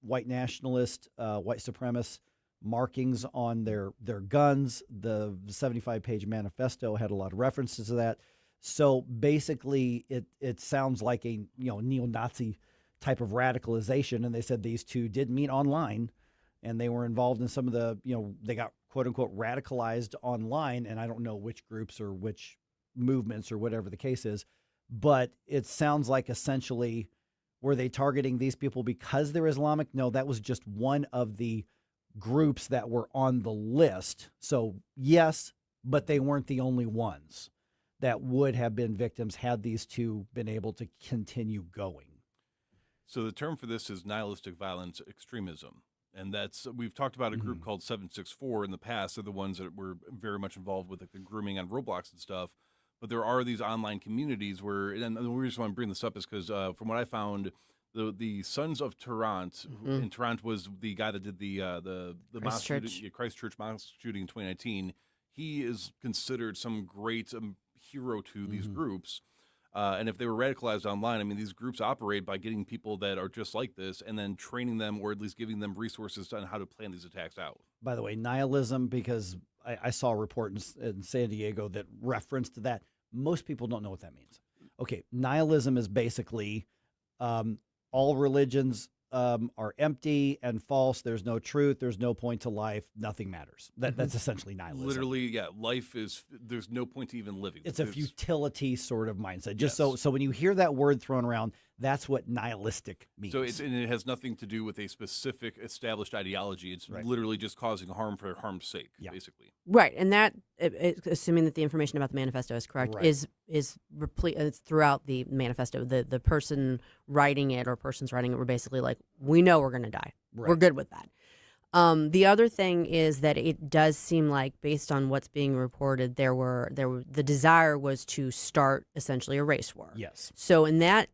white nationalist, white supremacist markings on their guns. The 75-page manifesto had a lot of references to that. So basically, it sounds like a neo-Nazi type of radicalization. And they said these two did meet online, and they were involved in some of the, they got quote unquote radicalized online. And I don't know which groups or which movements or whatever the case is, but it sounds like essentially, were they targeting these people because they're Islamic? No, that was just one of the groups that were on the list. So yes, but they weren't the only ones that would have been victims had these two been able to continue going. So the term for this is nihilistic violence extremism. And we've talked about a group called 764 in the past. They're the ones that were very much involved with the grooming on Roblox and stuff. But there are these online communities where, and the reason why I'm bringing this up is because from what I found, the Sons of Tarrant, and Tarrant was the guy that did the Christchurch mosque shooting in 2019. He is considered some great hero to these groups. And if they were radicalized online, I mean, these groups operate by getting people that are just like this and then training them, or at least giving them resources on how to plan these attacks out. By the way, nihilism, because I saw a report in San Diego that referenced that. Most people don't know what that means. Okay, nihilism is basically all religions are empty and false. There's no truth. There's no point to life. Nothing matters. That's essentially nihilism. Literally, yeah. Life is, there's no point to even living. It's a futility sort of mindset. Just so when you hear that word thrown around, that's what nihilistic means. So and it has nothing to do with a specific established ideology. It's literally just causing harm for harm's sake, basically. Right, and that, assuming that the information about the manifesto is correct, is replete. It's throughout the manifesto. The person writing it or persons writing it were basically like, we know we're going to die. Right. We're good with that. The other thing is that it does seem like, based on what's being reported, the desire was to start essentially a race war. Yes. So in that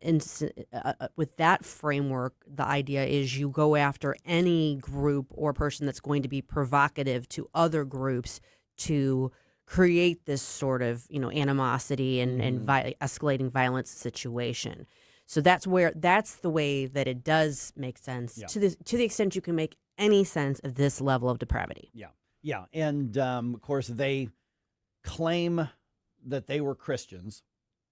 with that framework, the idea is you go after any group or person that's going to be provocative to other groups to create this sort of animosity and escalating violence situation. So that's the way that it does make sense to the extent you can make any sense of this level of depravity. Yeah. And of course, they claim that they were Christians,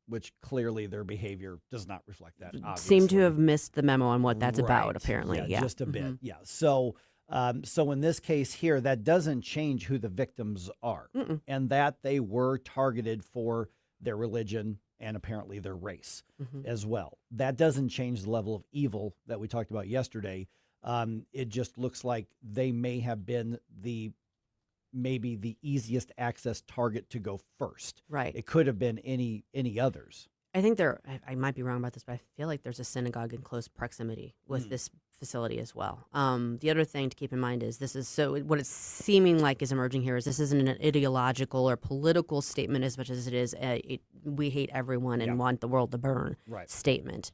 which clearly their behavior does not reflect that. Obviously. Seem to have missed the memo on what that's about, apparently. Yeah, just a bit. Yeah. So in this case here, that doesn't change who the victims are, and that they were targeted for their religion and apparently their race as well. That doesn't change the level of evil that we talked about yesterday. It just looks like they may have been maybe the easiest access target to go first. Right. It could have been any others. I think I might be wrong about this, but I feel like there's a synagogue in close proximity with this facility as well. The other thing to keep in mind is what it's seeming like is emerging here is this isn't an ideological or political statement as much as it is we hate everyone and want the world to burn statement.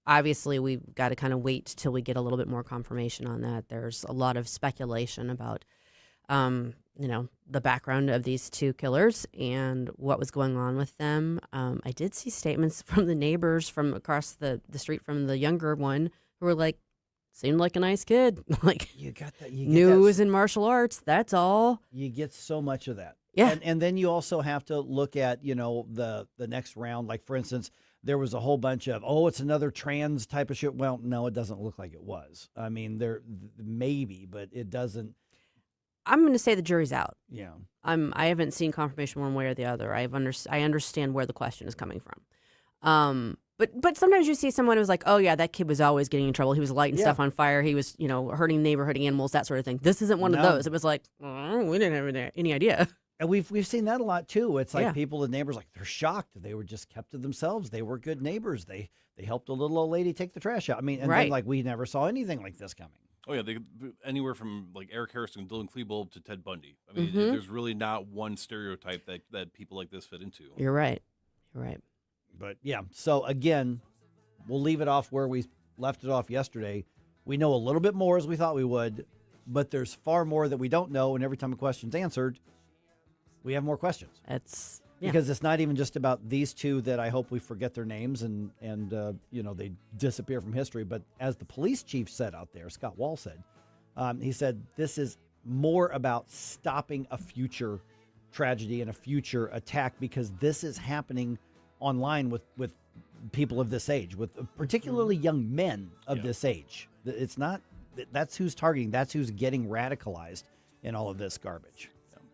Obviously, we've got to kind of wait till we get a little bit more confirmation on that. There's a lot of speculation about, the background of these two killers and what was going on with them. I did see statements from the neighbors from across the street from the younger one who were like, seemed like a nice kid. Like, you got that. Knew he was in martial arts. That's all. You get so much of that. Yeah. And then you also have to look at, the next round. Like, for instance, there was a whole bunch of, it's another trans type of shit. Well, no, it doesn't look like it was. I mean, there maybe, but it doesn't. I'm going to say the jury's out. Yeah. I haven't seen confirmation one way or the other. I understand where the question is coming from. But sometimes you see someone who's like, oh yeah, that kid was always getting in trouble. He was lighting stuff on fire. He was, hurting neighborhood animals, that sort of thing. This isn't one of those. It was like, we didn't have any idea. And we've seen that a lot too. It's like people, the neighbors, like they're shocked. They were just kept to themselves. They were good neighbors. They helped a little old lady take the trash out. I mean, and then like we never saw anything like this coming. Oh yeah, anywhere from like Eric Harrison, Dylan Klebold to Ted Bundy. I mean, there's really not one stereotype that people like this fit into. You're right. But yeah, so again, we'll leave it off where we left it off yesterday. We know a little bit more as we thought we would, but there's far more that we don't know. And every time a question's answered, we have more questions. Because it's not even just about these two that I hope we forget their names and they disappear from history. But as the police chief said out there, Scott Wall said, He said this is more about stopping a future tragedy and a future attack, because this is happening online with people of this age, with particularly young men of this age. It's not, that's who's targeting, that's who's getting radicalized in all of this garbage.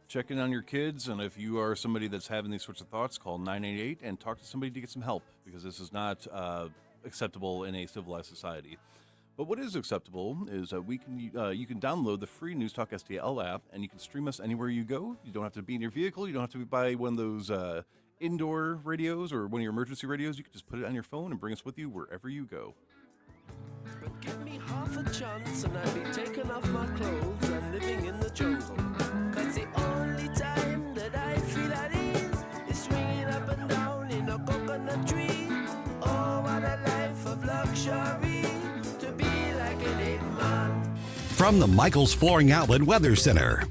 Check in on your kids, and if you are somebody that's having these sorts of thoughts, call 988 and talk to somebody to get some help, because this is not acceptable in a civilized society. But what is acceptable is you can download the free NewsTalkSTL app, and you can stream us anywhere you go. You don't have to be in your vehicle. You don't have to buy one of those indoor radios or one of your emergency radios. You can just put it on your phone and bring us with you wherever you go. But give me half a chance and I'll be taking off my clothes and living in the jungle. 'Cause the only time that I feel at ease is swinging up and down in a coconut tree. Oh, what a life of luxury to be like an ape man. From the Michaels Flooring Outlet Weather Center.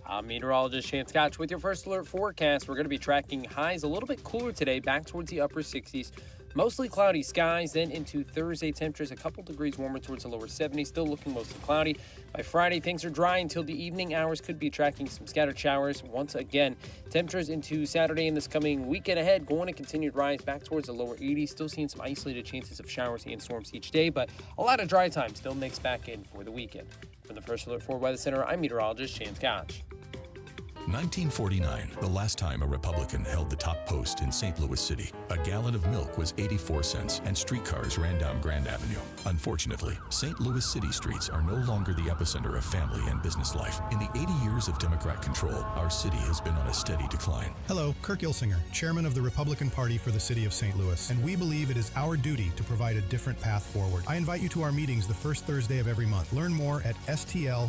I'm meteorologist Chance Scotch with your first alert forecast. We're going to be tracking highs a little bit cooler today, back towards the upper 60s. Mostly cloudy skies, then into Thursday, temperatures a couple degrees warmer towards the lower 70s, still looking mostly cloudy. By Friday, things are dry until the evening hours, could be tracking some scattered showers. Once again, temperatures into Saturday and this coming weekend ahead going to continue to rise back towards the lower 80s, still seeing some isolated chances of showers and storms each day, but a lot of dry time still mixed back in for the weekend. From the First Alert 4 Weather Center, I'm meteorologist Chance Scotch. 1949, the last time a Republican held the top post in St. Louis City. A gallon of milk was 84 cents and streetcars ran down Grand Avenue. Unfortunately, St. Louis City streets are no longer the epicenter of family and business life. In the 80 years of Democrat control, our city has been on a steady decline. Hello, Kirk Ilsinger, chairman of the Republican Party for the city of St. Louis, and we believe it is our duty to provide a different path forward. I invite you to our meetings the first Thursday of every month. Learn more at stl-gop.com.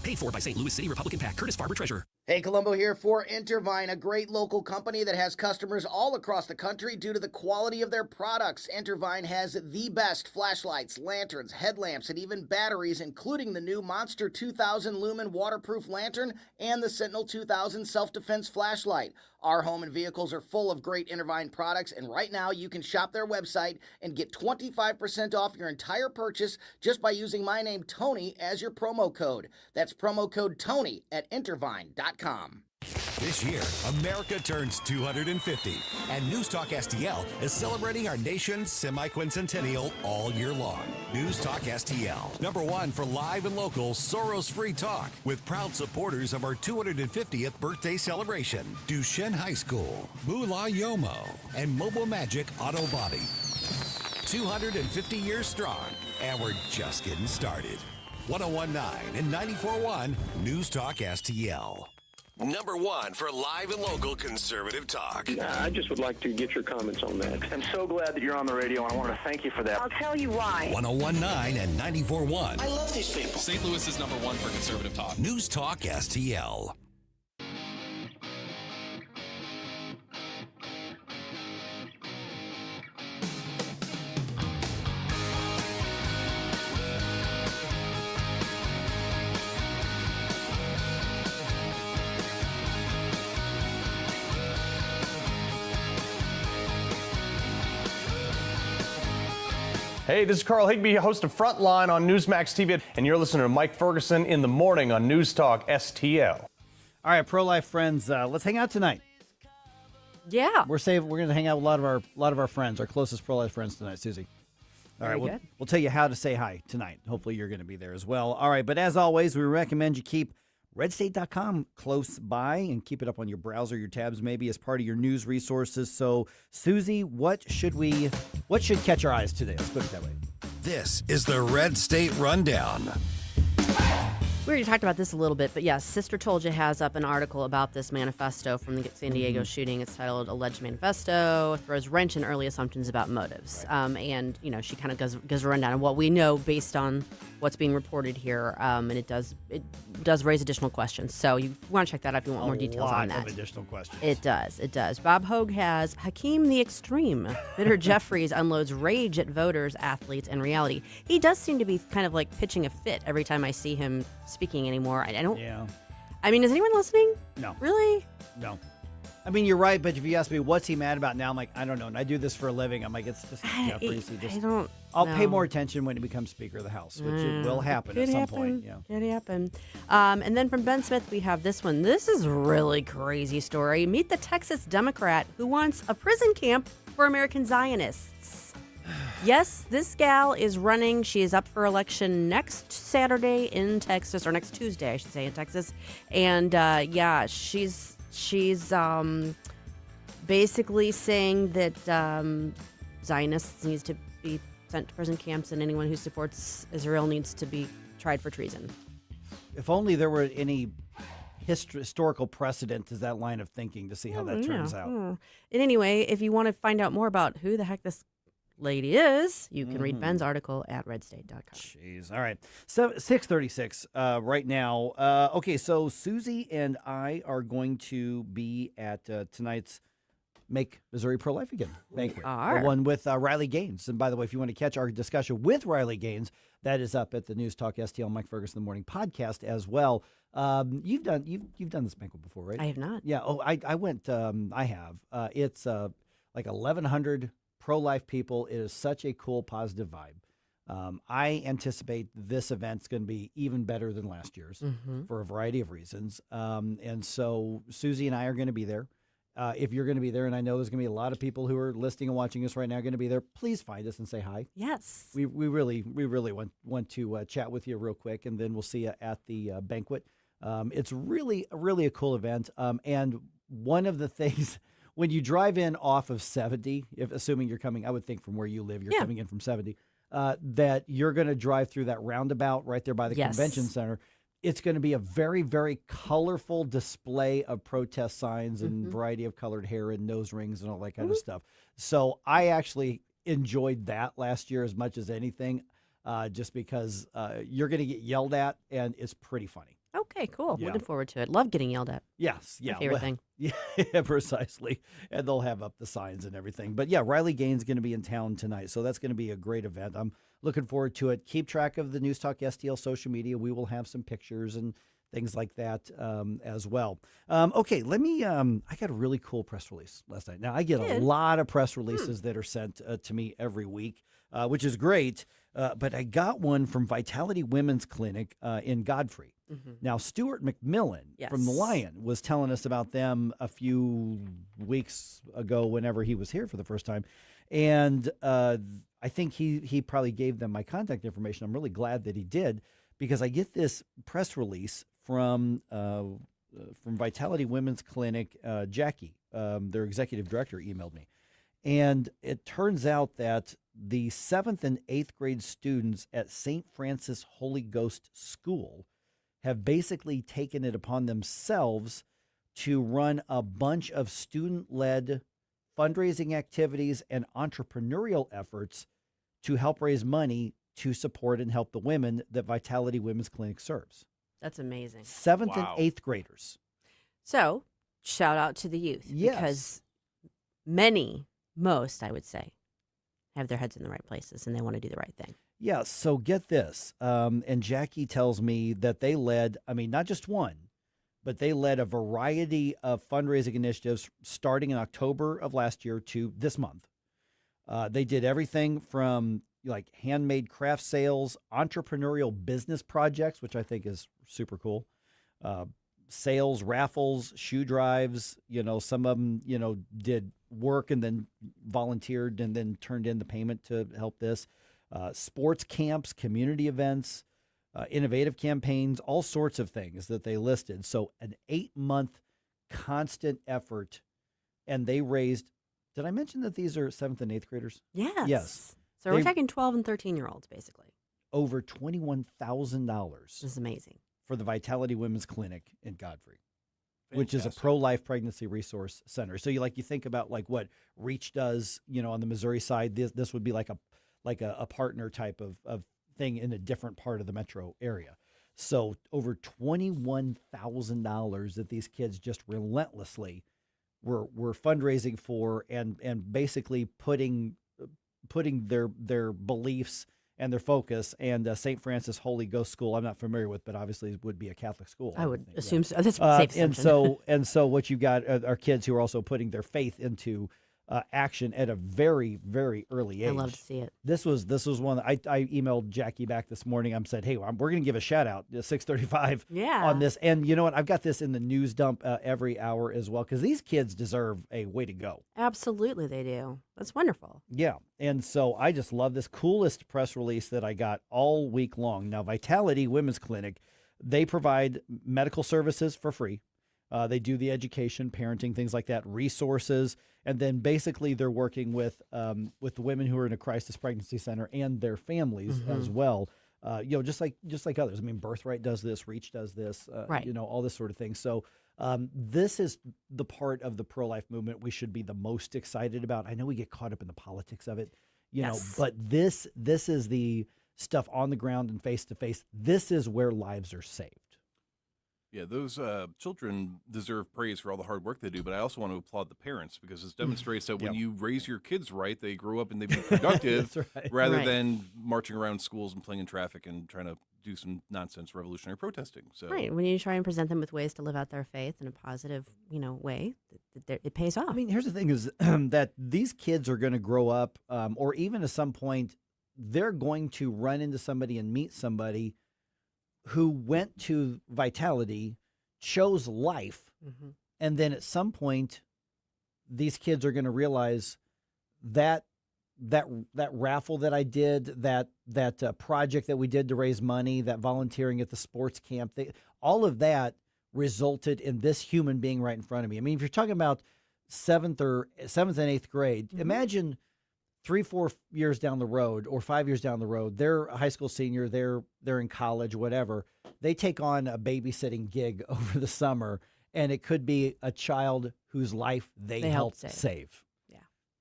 Paid for by St. Louis City Republican PAC. Curtis Farber, Treasurer. Hey, Colombo here for Intervine, a great local company that has customers all across the country due to the quality of their products. Intervine has the best flashlights, lanterns, headlamps, and even batteries, including the new Monster 2000 Lumen waterproof lantern and the Sentinel 2000 self-defense flashlight. Our home and vehicles are full of great Intervine products, and right now you can shop their website and get 25% off your entire purchase just by using my name, Tony, as your promo code. That's promo code Tony at Intervine.com. This year, America turns 250, and NewsTalk STL is celebrating our nation's semi-quincentennial all year long. NewsTalk STL, #1 for live and local Soros-free talk, with proud supporters of our 250th birthday celebration. Duchenne High School, Moolah Yomo, and Mobile Magic Auto Body. 250 years strong, and we're just getting started. 101.9 and 94.1 NewsTalk STL. #1 for live and local conservative talk. I just would like to get your comments on that. I'm so glad that you're on the radio, and I want to thank you for that. I'll tell you why. 101.9 and 94.1. I love these people. St. Louis is #1 for conservative talk. News Talk STL. Hey, this is Carl Higbee, host of Frontline on Newsmax TV, and you're listening to Mike Ferguson in the morning on News Talk STL. All right, pro-life friends, let's hang out tonight. Yeah, we're going to hang out with a lot of our friends, our closest pro-life friends tonight, Susie. All right, we'll tell you how to say hi tonight. Hopefully, you're going to be there as well. All right, but as always, we recommend you keep RedState.com close by and keep it up on your browser, your tabs, maybe as part of your news resources. So, Susie, what should catch our eyes today? Let's put it that way. This is the Red State Rundown. We already talked about this a little bit, but yes, Sister Told You has up an article about this manifesto from the San Diego shooting. It's titled Alleged Manifesto, throws wrench in early assumptions about motives. Right. And, she kind of gives a rundown of what we know based on what's being reported here. And it does raise additional questions. So you want to check that out if you want more details on that. A lot of additional questions. It does. Bob Hogue has Hakeem the Extreme. Bitter Jeffries unloads rage at voters, athletes, and reality. He does seem to be kind of like pitching a fit every time I see him speaking anymore. I don't. Yeah. I mean, is anyone listening? No. Really? No. I mean, you're right, but if you ask me what's he mad about now, I'm like, I don't know. And I do this for a living. I'm like, it's just Jeffries. I'll pay more attention when he becomes Speaker of the House, which it will happen at some point. Yeah. Could happen. And then from Ben Smith, we have this one. This is a really crazy story. Meet the Texas Democrat who wants a prison camp for American Zionists. Yes, this gal is running. She is up for election next Saturday in Texas, or next Tuesday, I should say, in Texas. And she's basically saying that Zionists needs to be sent to prison camps, and anyone who supports Israel needs to be tried for treason. If only there were any historical precedent to that line of thinking to see how that turns out. And anyway, if you want to find out more about who the heck this lady is, you can read Ben's article at redstate.com. Jeez. All right. So 6:36 right now. Okay, so Susie and I are going to be at tonight's Make Missouri Pro-Life Again banquet. The one with Riley Gaines. And by the way, if you want to catch our discussion with Riley Gaines, that is up at the News Talk STL Mike Ferguson in the Morning podcast as well. You've done this banquet before, right? I have not. Yeah. Oh, I went. I have. It's like 1,100 pro-life people. It is such a cool, positive vibe. I anticipate this event's going to be even better than last year's for a variety of reasons. And so Susie and I are going to be there. If you're going to be there, and I know there's going to be a lot of people who are listening and watching us right now going to be there, please find us and say hi. Yes. We really want to chat with you real quick, and then we'll see you at the banquet. It's really a cool event. And one of the things, when you drive in off of 70, assuming you're coming, I would think from where you live, you're coming in from 70, that you're going to drive through that roundabout right there by the convention center. It's going to be a very, very colorful display of protest signs and variety of colored hair and nose rings and all that kind of stuff. So I actually enjoyed that last year as much as anything, just because you're going to get yelled at, and it's pretty funny. Okay, cool. Yeah. Looking forward to it. Love getting yelled at. Yes. Yeah. My favorite thing. Yeah, precisely. And they'll have up the signs and everything. But yeah, Riley Gaines is going to be in town tonight. So that's going to be a great event. I'm looking forward to it. Keep track of the News Talk STL social media. We will have some pictures and things like that as well. Okay, let me, I got a really cool press release last night. Now, I get a lot of press releases that are sent to me every week, which is great. But I got one from Vitality Women's Clinic in Godfrey. Now, Stuart McMillan from The Lion was telling us about them a few weeks ago whenever he was here for the first time. And I think he probably gave them my contact information. I'm really glad that he did, because I get this press release from Vitality Women's Clinic. Jackie, their executive director, emailed me. And it turns out that the 7th and 8th grade students at St. Francis Holy Ghost School have basically taken it upon themselves to run a bunch of student-led fundraising activities and entrepreneurial efforts to help raise money to support and help the women that Vitality Women's Clinic serves. That's amazing. 7th and 8th graders. So, shout out to the youth. Yes. Because most, I would say, have their heads in the right places and they want to do the right thing. Yeah, so get this. And Jackie tells me that they led, not just one, but they led a variety of fundraising initiatives starting in October of last year to this month. They did everything from like handmade craft sales, entrepreneurial business projects, which I think is super cool. Sales, raffles, shoe drives, some of them, did work and then volunteered and then turned in the payment to help this. Sports camps, community events, innovative campaigns, all sorts of things that they listed. So an 8-month constant effort, and they raised, did I mention that these are 7th and 8th graders? Yes. Yes. So we're talking 12 and 13-year-olds, basically. Over $21,000. This is amazing. For the Vitality Women's Clinic in Godfrey, which is a pro-life pregnancy resource center. So you think about like what Reach does, on the Missouri side. This would be like a partner type of thing in a different part of the metro area. So over $21,000 that these kids just relentlessly were fundraising for, and basically putting their beliefs and their focus. And St. Francis Holy Ghost School, I'm not familiar with, but obviously it would be a Catholic school. I would think, assume so. That's a safe assumption. And so what you got are kids who are also putting their faith into action at a very, very early age. I love to see it. This was one I emailed Jackie back this morning. I said, hey, we're going to give a shout out to 635 on this. And you know what? I've got this in the news dump every hour as well, because these kids deserve a way to go. Absolutely, they do. That's wonderful. Yeah. And so I just love this coolest press release that I got all week long. Now, Vitality Women's Clinic, they provide medical services for free. They do the education, parenting, things like that, resources, and then basically they're working with the women who are in a crisis pregnancy center and their families as well. Just like others. I mean, Birthright does this, Reach does this, right. All this sort of thing. So this is the part of the pro-life movement we should be the most excited about. I know we get caught up in the politics of it, but this is the stuff on the ground and face to face. This is where lives are saved. Yeah, those children deserve praise for all the hard work they do, but I also want to applaud the parents because this demonstrates that when you raise your kids right, they grow up and they be productive rather than marching around schools and playing in traffic and trying to do some nonsense revolutionary protesting. So right, when you try and present them with ways to live out their faith in a positive, way, it pays off. I mean, here's the thing is that these kids are going to grow up, or even at some point, they're going to run into somebody and meet somebody who went to Vitality, chose life, and then at some point, these kids are going to realize that raffle that I did, that project that we did to raise money, that volunteering at the sports camp, all of that resulted in this human being right in front of me. I mean, if you're talking about seventh and eighth grade, imagine 3-4 years down the road or 5 years down the road, they're a high school senior, they're in college, whatever. They take on a babysitting gig over the summer, and it could be a child whose life they helped save. Yeah.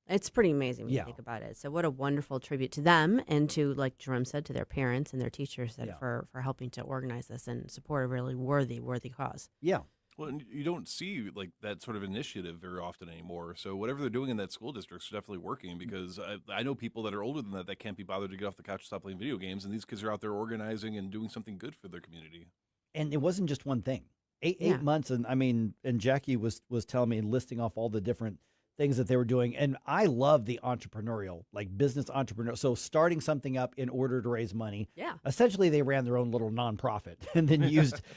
It's pretty amazing when you think about it. So what a wonderful tribute to them and to, like Jerome said, to their parents and their teachers for helping to organize this and support a really worthy cause. Yeah. Well, and you don't see like that sort of initiative very often anymore. So whatever they're doing in that school district is definitely working because I know people that are older than that can't be bothered to get off the couch and stop playing video games, and these kids are out there organizing and doing something good for their community. And it wasn't just one thing. Eight months, and I mean, and Jackie was telling me, listing off all the different things that they were doing. And I love the entrepreneurial, like business entrepreneur. So starting something up in order to raise money. Yeah. Essentially, they ran their own little nonprofit and then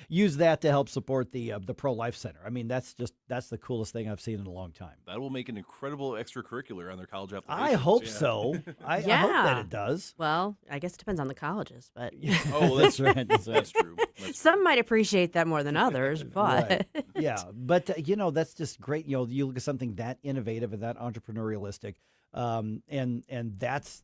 used that to help support the pro-life center. I mean, that's the coolest thing I've seen in a long time. That will make an incredible extracurricular on their college application. I hope so. I hope that it does. Well, I guess it depends on the colleges, but oh, that's right. That's true. Some might appreciate that more than others, but right. Yeah, but that's just great. You look at something that innovative and that entrepreneurialistic, and that's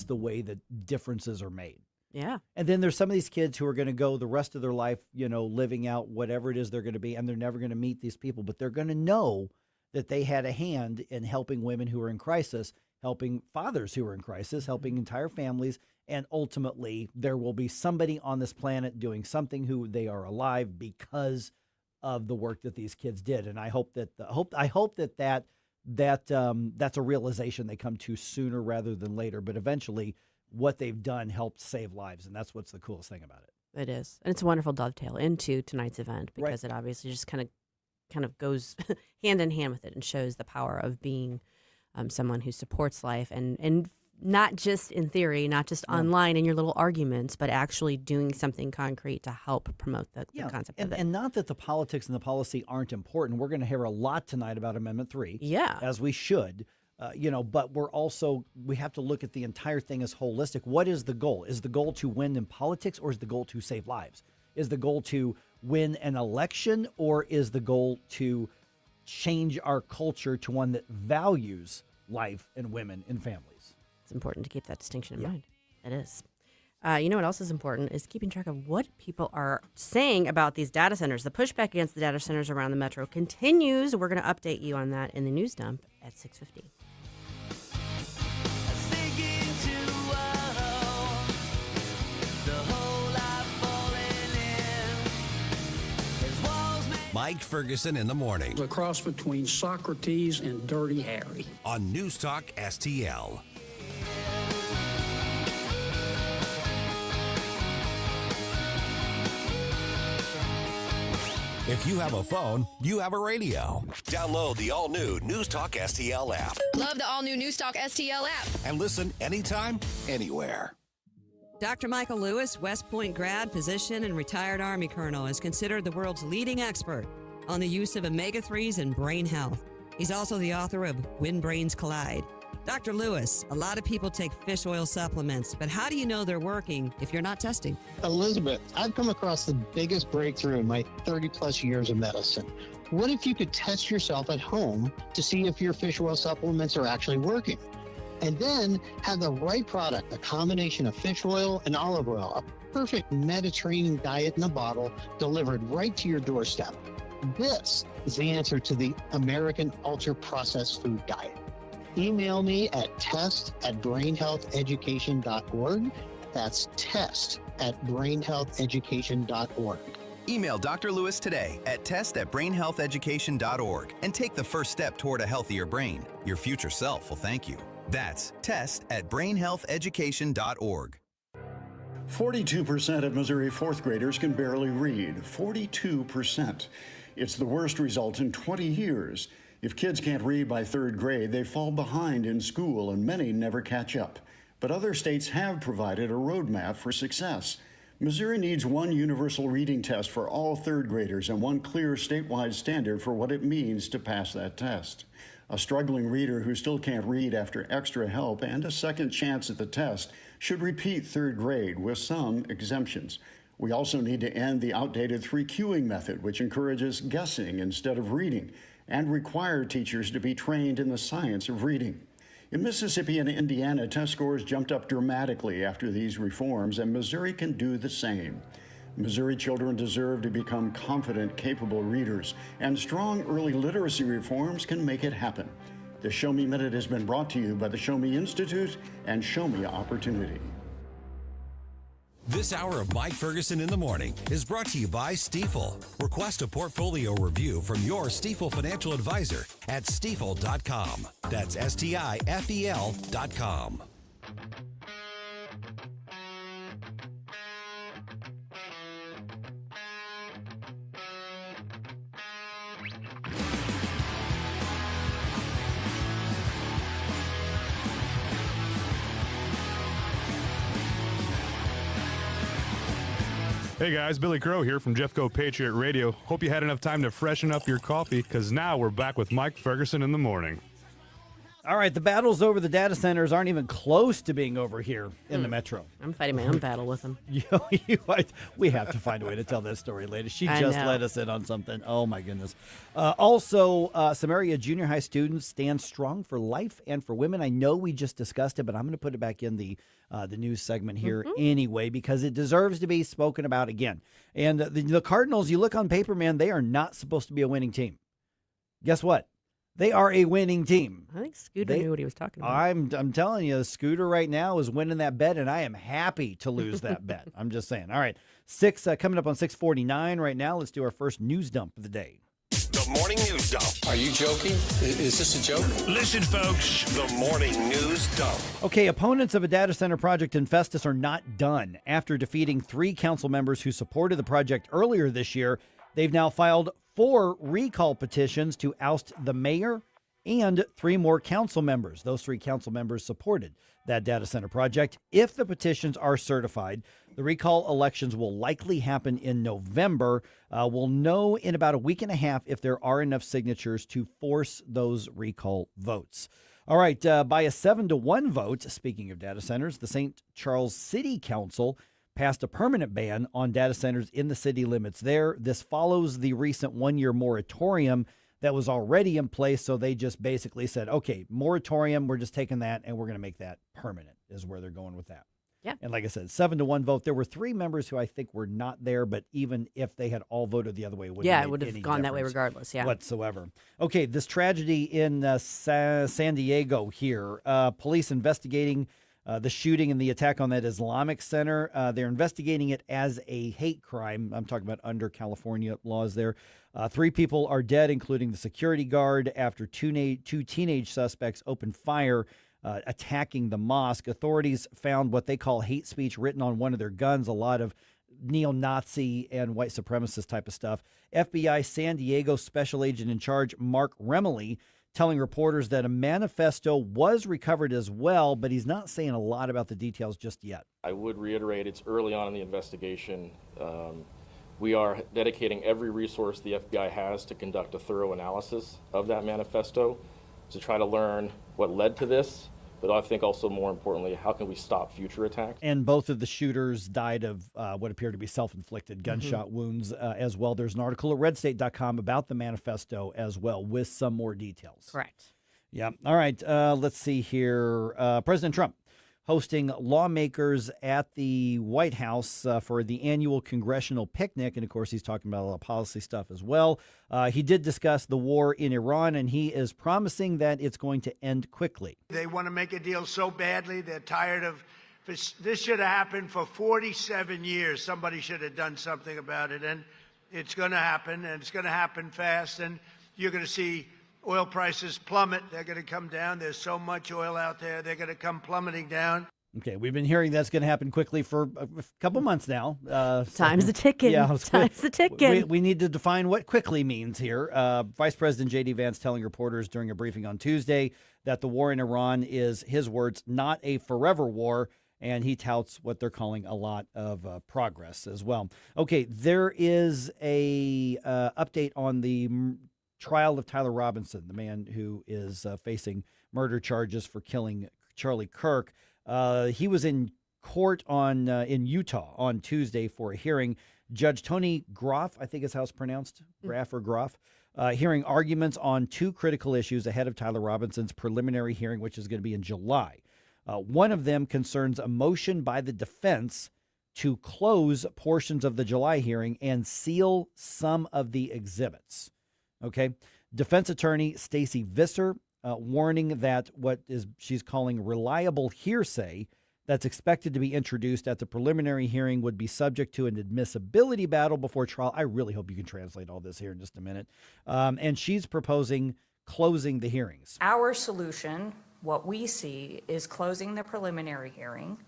the way that differences are made. Yeah. And then there's some of these kids who are going to go the rest of their life, living out whatever it is they're going to be, and they're never going to meet these people, but they're going to know that they had a hand in helping women who are in crisis, helping fathers who are in crisis, helping entire families, and ultimately there will be somebody on this planet doing something who they are alive because of the work that these kids did. And I hope that that's a realization they come to sooner rather than later. But eventually, what they've done helped save lives, and that's what's the coolest thing about it. It is, and it's a wonderful dovetail into tonight's event because it obviously just kind of goes hand in hand with it and shows the power of being someone who supports life and not just in theory, not just online in your little arguments, but actually doing something concrete to help promote the concept of it. And not that the politics and the policy aren't important. We're going to hear a lot tonight about Amendment 3. Yeah. As we should. But we have to look at the entire thing as holistic. What is the goal? Is the goal to win in politics, or is the goal to save lives? Is the goal to win an election, or is the goal to change our culture to one that values life and women and families? It's important to keep that distinction in mind. It is. You know what else is important is keeping track of what people are saying about these data centers. The pushback against the data centers around the metro continues. We're going to update you on that in the news dump at 6:50. Mike Ferguson in the morning. A cross between Socrates and Dirty Harry. On News Talk STL. If you have a phone, you have a radio. Download the all-new News Talk STL app Love the all-new NewsTalk STL app. and listen anytime, anywhere. Dr. Michael Lewis, West Point grad, physician, and retired Army colonel, is considered the world's leading expert on the use of omega-3s in brain health. He's also the author of When Brains Collide. Dr. Lewis, a lot of people take fish oil supplements, but how do you know they're working if you're not testing? Elizabeth, I've come across the biggest breakthrough in my 30-plus years of medicine. What if you could test yourself at home to see if your fish oil supplements are actually working? And then have the right product, a combination of fish oil and olive oil, a perfect Mediterranean diet in a bottle delivered right to your doorstep. This is the answer to the American ultra-processed food diet. Email me at test@brainhealtheducation.org. That's test@brainhealtheducation.org. Email Dr. Lewis today at test@brainhealtheducation.org and take the first step toward a healthier brain. Your future self will thank you. That's test@brainhealtheducation.org. 42% of Missouri fourth graders can barely read. 42%. It's the worst result in 20 years. If kids can't read by third grade, they fall behind in school and many never catch up. But other states have provided a roadmap for success. Missouri needs one universal reading test for all third graders and one clear statewide standard for what it means to pass that test. A struggling reader who still can't read after extra help and a second chance at the test should repeat third grade with some exemptions. We also need to end the outdated 3Qing method, which encourages guessing instead of reading, and require teachers to be trained in the science of reading. In Mississippi and Indiana, test scores jumped up dramatically after these reforms, and Missouri can do the same. Missouri children deserve to become confident, capable readers, and strong early literacy reforms can make it happen. The Show Me Minute has been brought to you by the Show Me Institute and Show Me Opportunity. This hour of Mike Ferguson in the Morning is brought to you by Stifel. Request a portfolio review from your Stifel financial advisor at stifel.com. That's STIFEL.com. Hey guys, Billy Crow here from Jeffco Patriot Radio. Hope you had enough time to freshen up your coffee, because now we're back with Mike Ferguson in the morning. All right, the battles over the data centers aren't even close to being over here in the metro. I'm fighting my own battle with them. We have to find a way to tell that story later. She I just know. let us in on something. Oh, my goodness. Also, some area junior high students stand strong for life and for women. I know we just discussed it, but I'm going to put it back in the news segment here anyway, because it deserves to be spoken about again. And the Cardinals, you look on paper, man, they are not supposed to be a winning team. Guess what? They are a winning team. I think Scooter knew what he was talking about. I'm telling you, Scooter right now is winning that bet, and I am happy to lose that bet. I'm just saying. All right, coming up on 6:49 right now. Let's do our first news dump of the day. The Morning News Dump. Are you joking? Is this a joke? Listen, folks. The Morning News Dump. Okay, opponents of a data center project in Festus are not done. After defeating 3 council members who supported the project earlier this year, they've now filed 4 recall petitions to oust the mayor and 3 more council members. Those 3 council members supported that data center project. If the petitions are certified, the recall elections will likely happen in November. We'll know in about a week and a half if there are enough signatures to force those recall votes. All right, by a 7-1 vote, speaking of data centers, the St. Charles City Council passed a permanent ban on data centers in the city limits there. This follows the recent 1-year moratorium that was already in place. So they just basically said, okay, moratorium, we're just taking that and we're going to make that permanent, is where they're going with that. Yeah. And like I said, 7-1 vote. There were 3 members who I think were not there, but even if they had all voted the other way, it wouldn't Yeah, have it would made have any gone that way difference regardless. Yeah. whatsoever. Okay, this tragedy in San Diego here. Police investigating the shooting and the attack on that Islamic center. They're investigating it as a hate crime. I'm talking about under California laws there. 3 people are dead, including the security guard, after 2 teenage suspects opened fire attacking the mosque. Authorities found what they call hate speech written on one of their guns. A lot of neo-Nazi and white supremacist type of stuff. FBI San Diego Special Agent in Charge Mark Remley telling reporters that a manifesto was recovered as well, but he's not saying a lot about the details just yet. I would reiterate it's early on in the investigation. We are dedicating every resource the FBI has to conduct a thorough analysis of that manifesto to try to learn what led to this, but I think also more importantly, how can we stop future attacks? And both of the shooters died of what appeared to be self-inflicted gunshot wounds as well. There's an article at RedState.com about the manifesto as well with some more details. Correct. Yeah. All right. Let's see here. President Trump hosting lawmakers at the White House for the annual congressional picnic. And, of course, he's talking about a lot of policy stuff as well. He did discuss the war in Iran, and he is promising that it's going to end quickly. They want to make a deal so badly. They're tired of this. Should have happened for 47 years. Somebody should have done something about it. And it's going to happen, and it's going to happen fast. And you're going to see oil prices plummet. They're going to come down. There's so much oil out there. They're going to come plummeting down. Okay, we've been hearing that's going to happen quickly for a couple months now. Time's the ticking. Yeah, Time's the ticking. We need to define what quickly means here. Vice President J.D. Vance telling reporters during a briefing on Tuesday that the war in Iran is, his words, not a forever war, and he touts what they're calling a lot of progress as well. Okay, there is a update on the trial of Tyler Robinson, the man who is facing murder charges for killing Charlie Kirk. He was in court in Utah on Tuesday for a hearing. Judge Tony Groff, I think is how it's pronounced, Graff or Groff, hearing arguments on two critical issues ahead of Tyler Robinson's preliminary hearing, which is going to be in July. One of them concerns a motion by the defense to close portions of the July hearing and seal some of the exhibits. Okay. Defense attorney Stacey Visser warning that what she's calling reliable hearsay that's expected to be introduced at the preliminary hearing would be subject to an admissibility battle before trial. I really hope you can translate all this here in just a minute. And she's proposing closing the hearings. Our solution, what we see, is closing the preliminary hearing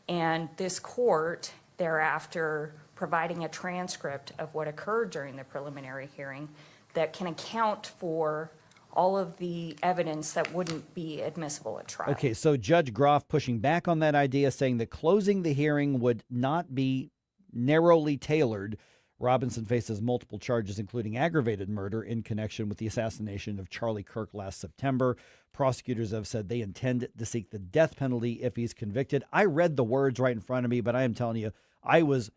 and this court thereafter providing a transcript of what occurred during the preliminary hearing that can account for all of the evidence that wouldn't be admissible at trial. Okay, so Judge Groff pushing back on that idea, saying that closing the hearing would not be narrowly tailored. Robinson faces multiple charges, including aggravated murder in connection with the assassination of Charlie Kirk last September. Prosecutors have said they intend to seek the death penalty if he's convicted. I read the words right in front of me, but I am telling you, I was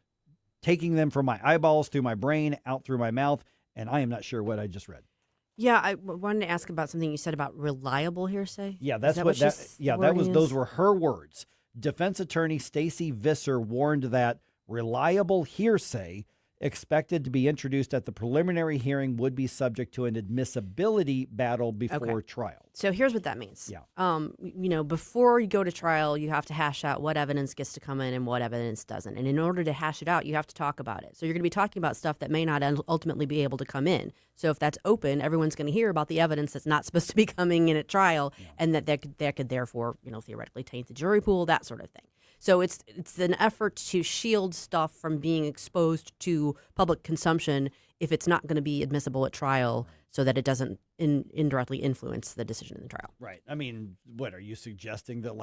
taking them from my eyeballs, through my brain, out through my mouth, and I am not sure what I just read. Yeah, I wanted to ask about something you said about reliable hearsay. Yeah, that's those were her words. Defense attorney Stacey Visser warned that reliable hearsay expected to be introduced at the preliminary hearing would be subject to an admissibility battle before trial. So here's what that means. Yeah. Before you go to trial, you have to hash out what evidence gets to come in and what evidence doesn't. And in order to hash it out, you have to talk about it. So you're going to be talking about stuff that may not ultimately be able to come in. So if that's open, everyone's going to hear about the evidence that's not supposed to be coming in at trial, and that could therefore, theoretically taint the jury pool, that sort of thing. So it's an effort to shield stuff from being exposed to public consumption if it's not going to be admissible at trial, so that it doesn't indirectly influence the decision in the trial. Right. I mean, what are you suggesting, that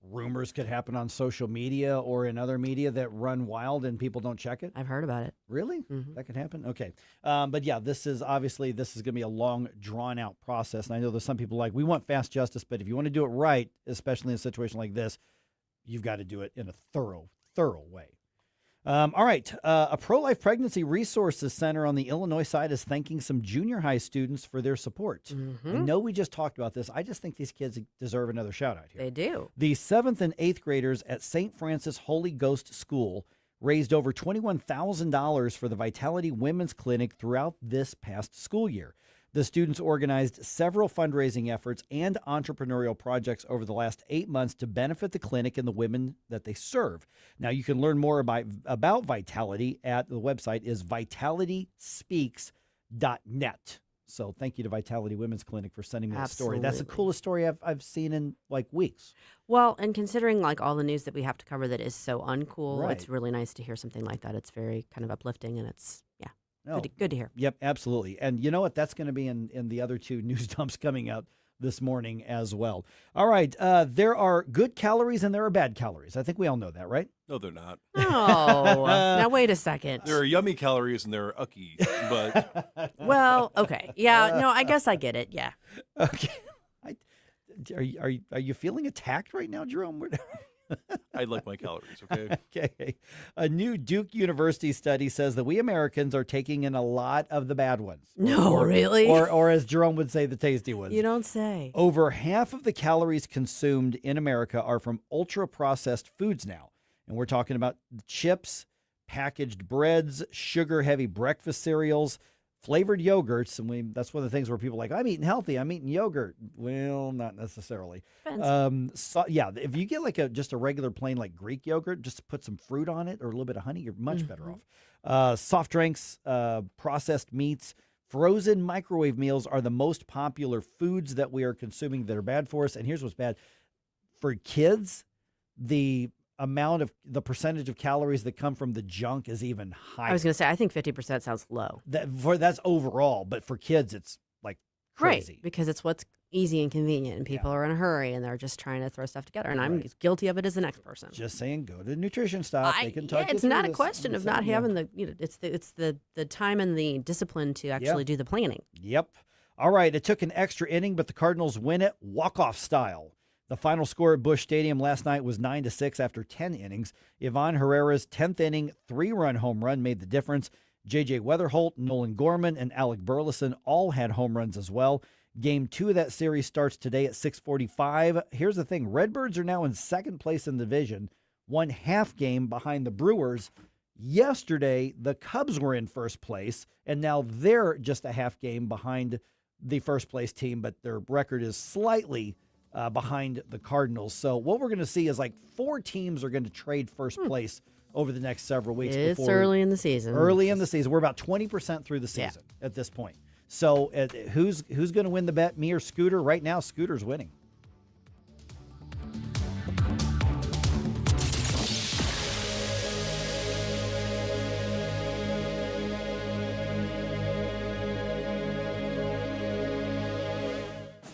rumors could happen on social media or in other media that run wild and people don't check it? I've heard about it. Really? Mm-hmm. That could happen? Okay. But yeah, this is going to be a long, drawn-out process. And I know there's some people we want fast justice, but if you want to do it right, especially in a situation like this, you've got to do it in a thorough way. All right. A pro-life pregnancy resources center on the Illinois side is thanking some junior high students for their support. Mm-hmm. I know we just talked about this. I just think these kids deserve another shout out here. They do. The 7th and 8th graders at St. Francis Holy Ghost School raised over $21,000 for the Vitality Women's Clinic throughout this past school year. The students organized several fundraising efforts and entrepreneurial projects over the last 8 months to benefit the clinic and the women that they serve. Now, you can learn more about Vitality at the website is vitalityspeaks.net. So thank you to Vitality Women's Clinic for sending me that story. That's the Absolutely. coolest story I've seen in like weeks. Well, and considering like all the news that we have to cover that is so uncool, Right. it's really nice to hear something like that. It's very kind of uplifting, and it's No. good to hear. Yep, absolutely. And you know what? That's going to be in the other two news dumps coming out this morning as well. All right. There are good calories and there are bad calories. I think we all know that, right? No, they're not. Oh, now wait a second. There are yummy calories and there are ucky, but Well, okay, yeah, no, I guess I get it. Yeah. Okay. Are you feeling attacked right now, Jerome? I like my calories, okay? Okay. A new Duke University study says that we Americans are taking in a lot of the bad ones. No, really? Or as Jerome would say, the tasty ones. You don't say. Over half of the calories consumed in America are from ultra-processed foods now. And we're talking about chips, packaged breads, sugar-heavy breakfast cereals, flavored yogurts. And that's one of the things where people are like, I'm eating healthy, I'm eating yogurt. Well, not necessarily. If you get like just a regular plain like Greek yogurt, just put some fruit on it or a little bit of honey, you're much better off. Soft drinks, processed meats, frozen microwave meals are the most popular foods that we are consuming that are bad for us. And here's what's bad. For kids, the percentage of calories that come from the junk is even higher. I was going to say, I think 50% sounds low. That's overall, but for kids, it's like crazy. Right, because it's what's easy and convenient, and people are in a hurry, and they're just trying to throw stuff together. And I'm guilty of it as the next person. Just saying, go to the nutrition stop. They can talk you it's through not a this. question of not having the, it's the time and the discipline to actually do the planning. Yep. All right, it took an extra inning, but the Cardinals win it walk-off style. The final score at Busch Stadium last night was 9-6 after 10 innings. Ivan Herrera's 10th inning 3-run home run made the difference. J.J. Weatherholt, Nolan Gorman, and Alec Burleson all had home runs as well. Game 2 of that series starts today at 6:45. Here's the thing. Redbirds are now in second place in the division, 1 half game behind the Brewers. Yesterday, the Cubs were in first place, and now they're just a half game behind the first place team, but their record is slightly behind the Cardinals. So what we're going to see is like 4 teams are going to trade first place over the next several weeks. It's early in the season. Early in the season. We're about 20% through the season at this point. So who's going to win the bet, me or Scooter? Right now, Scooter's winning.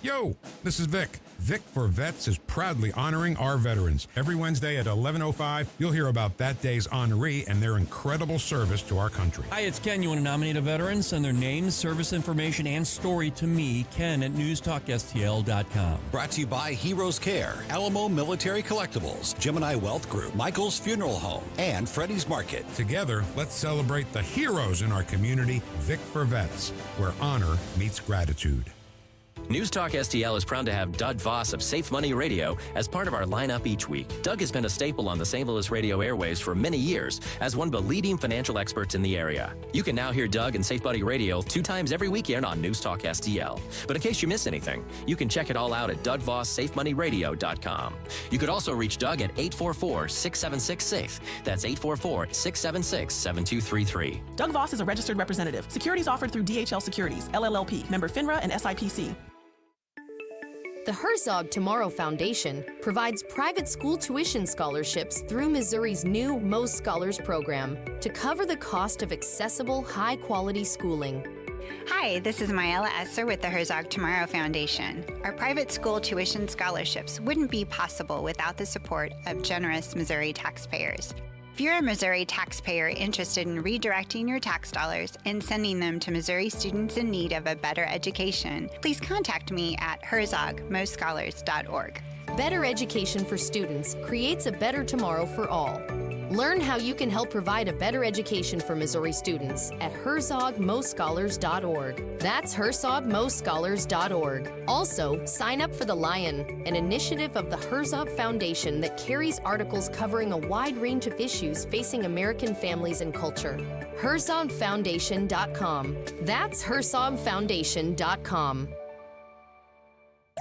Yo, this is Vic. Vic for Vets is proudly honoring our veterans. Every Wednesday at 11:05, you'll hear about that day's honoree and their incredible service to our country. Hi, it's Ken. You want to nominate a veteran? Send their name, service information, and story to me, Ken, at NewsTalkSTL.com. Brought to you by Heroes Care, Alamo Military Collectibles, Gemini Wealth Group, Michael's Funeral Home, and Freddie's Market. Together, let's celebrate the heroes in our community, Vic for Vets, where honor meets gratitude. NewsTalk STL is proud to have Doug Voss of Safe Money Radio as part of our lineup each week. Doug has been a staple on the St. Louis radio airways for many years as one of the leading financial experts in the area. You can now hear Doug and Safe Money Radio 2 times every weekend on NewsTalk STL. But in case you miss anything, you can check it all out at DougVossSafeMoneyRadio.com. You could also reach Doug at 844-676-SAFE. That's 844-676-7233. Doug Voss is a registered representative. Securities offered through DHL Securities, LLLP, member FINRA and SIPC. The Herzog Tomorrow Foundation provides private school tuition scholarships through Missouri's new Most Scholars program to cover the cost of accessible, high-quality schooling. Hi, this is Mayela Esser with the Herzog Tomorrow Foundation. Our private school tuition scholarships wouldn't be possible without the support of generous Missouri taxpayers. If you're a Missouri taxpayer interested in redirecting your tax dollars and sending them to Missouri students in need of a better education, please contact me at herzogmostscholars.org. Better education for students creates a better tomorrow for all. Learn how you can help provide a better education for Missouri students at herzogmostscholars.org. That's herzogmostscholars.org. Also, sign up for The Lion, an initiative of the Herzog Foundation that carries articles covering a wide range of issues facing American families and culture. herzogfoundation.com. That's herzogfoundation.com.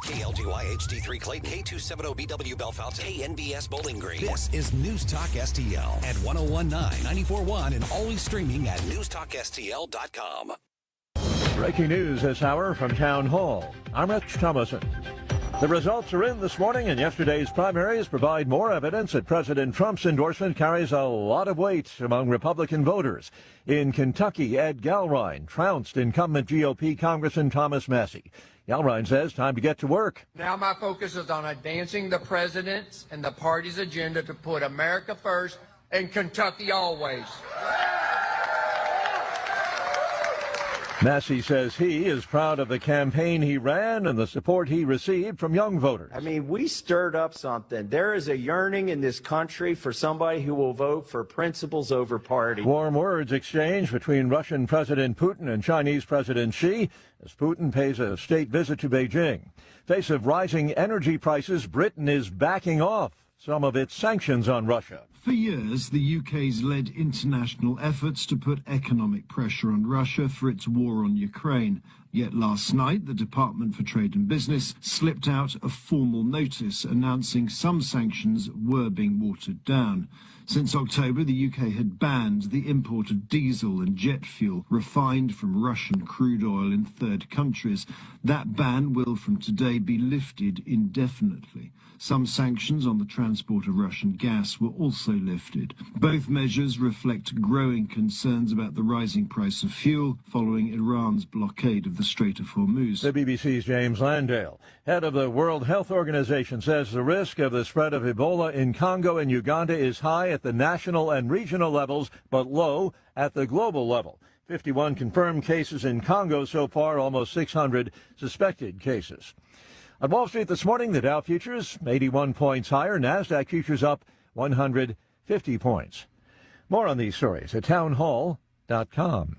KLGY HD3 Clayton, K270BW Bellefonte, KNBS Bowling Green. This is News Talk STL at 1019, 94.1, and always streaming at NewsTalkSTL.com. Breaking news this hour from Town Hall. I'm Rich Thomason. The results are in this morning, and yesterday's primaries provide more evidence that President Trump's endorsement carries a lot of weight among Republican voters. In Kentucky, Ed Galrine trounced incumbent GOP Congressman Thomas Massey. Galrine says time to get to work. Now my focus is on advancing the president's and the party's agenda to put America first and Kentucky always. Massey says he is proud of the campaign he ran and the support he received from young voters. I mean, we stirred up something. There is a yearning in this country for somebody who will vote for principles over party. Warm words exchanged between Russian President Putin and Chinese President Xi as Putin pays a state visit to Beijing. Face of rising energy prices, Britain is backing off some of its sanctions on Russia. For years, the UK's led international efforts to put economic pressure on Russia for its war on Ukraine. Yet last night, the Department for Trade and Business slipped out a formal notice announcing some sanctions were being watered down. Since October, the UK had banned the import of diesel and jet fuel refined from Russian crude oil in third countries. That ban will from today be lifted indefinitely. Some sanctions on the transport of Russian gas were also lifted. Both measures reflect growing concerns about the rising price of fuel following Iran's blockade of the Strait of Hormuz. The BBC's James Landale, head of the World Health Organization, says the risk of the spread of Ebola in Congo and Uganda is high at the national and regional levels, but low at the global level. 51 confirmed cases in Congo so far, almost 600 suspected cases. On Wall Street this morning, the Dow futures 81 points higher, NASDAQ futures up 150 points. More on these stories at townhall.com.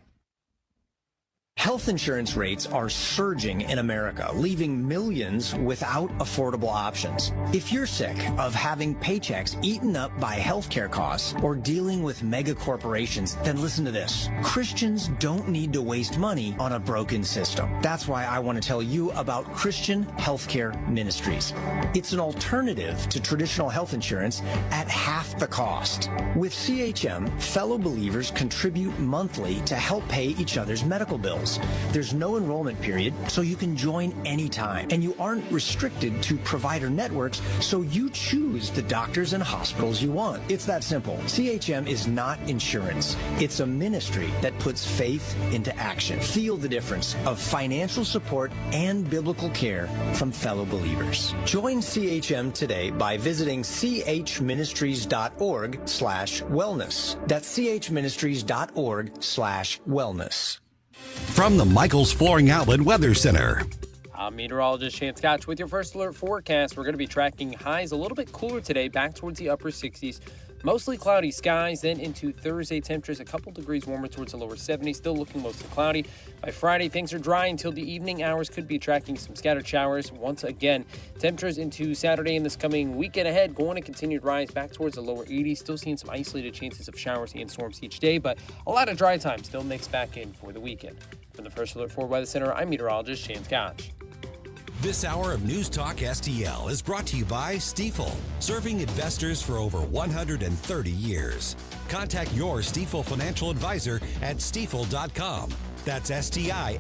Health insurance rates are surging in America, leaving millions without affordable options. If you're sick of having paychecks eaten up by healthcare costs or dealing with mega corporations, then listen to this. Christians don't need to waste money on a broken system. That's why I want to tell you about Christian Healthcare Ministries. It's an alternative to traditional health insurance at half the cost. With CHM, fellow believers contribute monthly to help pay each other's medical bills. There's no enrollment period, so you can join anytime. And you aren't restricted to provider networks, so you choose the doctors and hospitals you want. It's that simple. CHM is not insurance. It's a ministry that puts faith into action. Feel the difference of financial support and biblical care from fellow believers. Join CHM today by visiting chministries.org/wellness. That's chministries.org/wellness. From the Michaels Flooring Outlet Weather Center. I'm meteorologist Chance Scotch with your first alert forecast. We're going to be tracking highs a little bit cooler today, back towards the upper 60s. Mostly cloudy skies, then into Thursday, temperatures a couple degrees warmer towards the lower 70s, still looking mostly cloudy. By Friday, things are dry until the evening hours, could be attracting some scattered showers. Once again, temperatures into Saturday and this coming weekend ahead going to continue to rise back towards the lower 80s, still seeing some isolated chances of showers and storms each day, but a lot of dry time still mixed back in for the weekend. From the First Alert 4 Weather Center, I'm meteorologist Chance Scotch. This hour of News Talk STL is brought to you by Stifel, serving investors for over 130 years. Contact your Stifel financial advisor at stifel.com. That's STIFEL.com.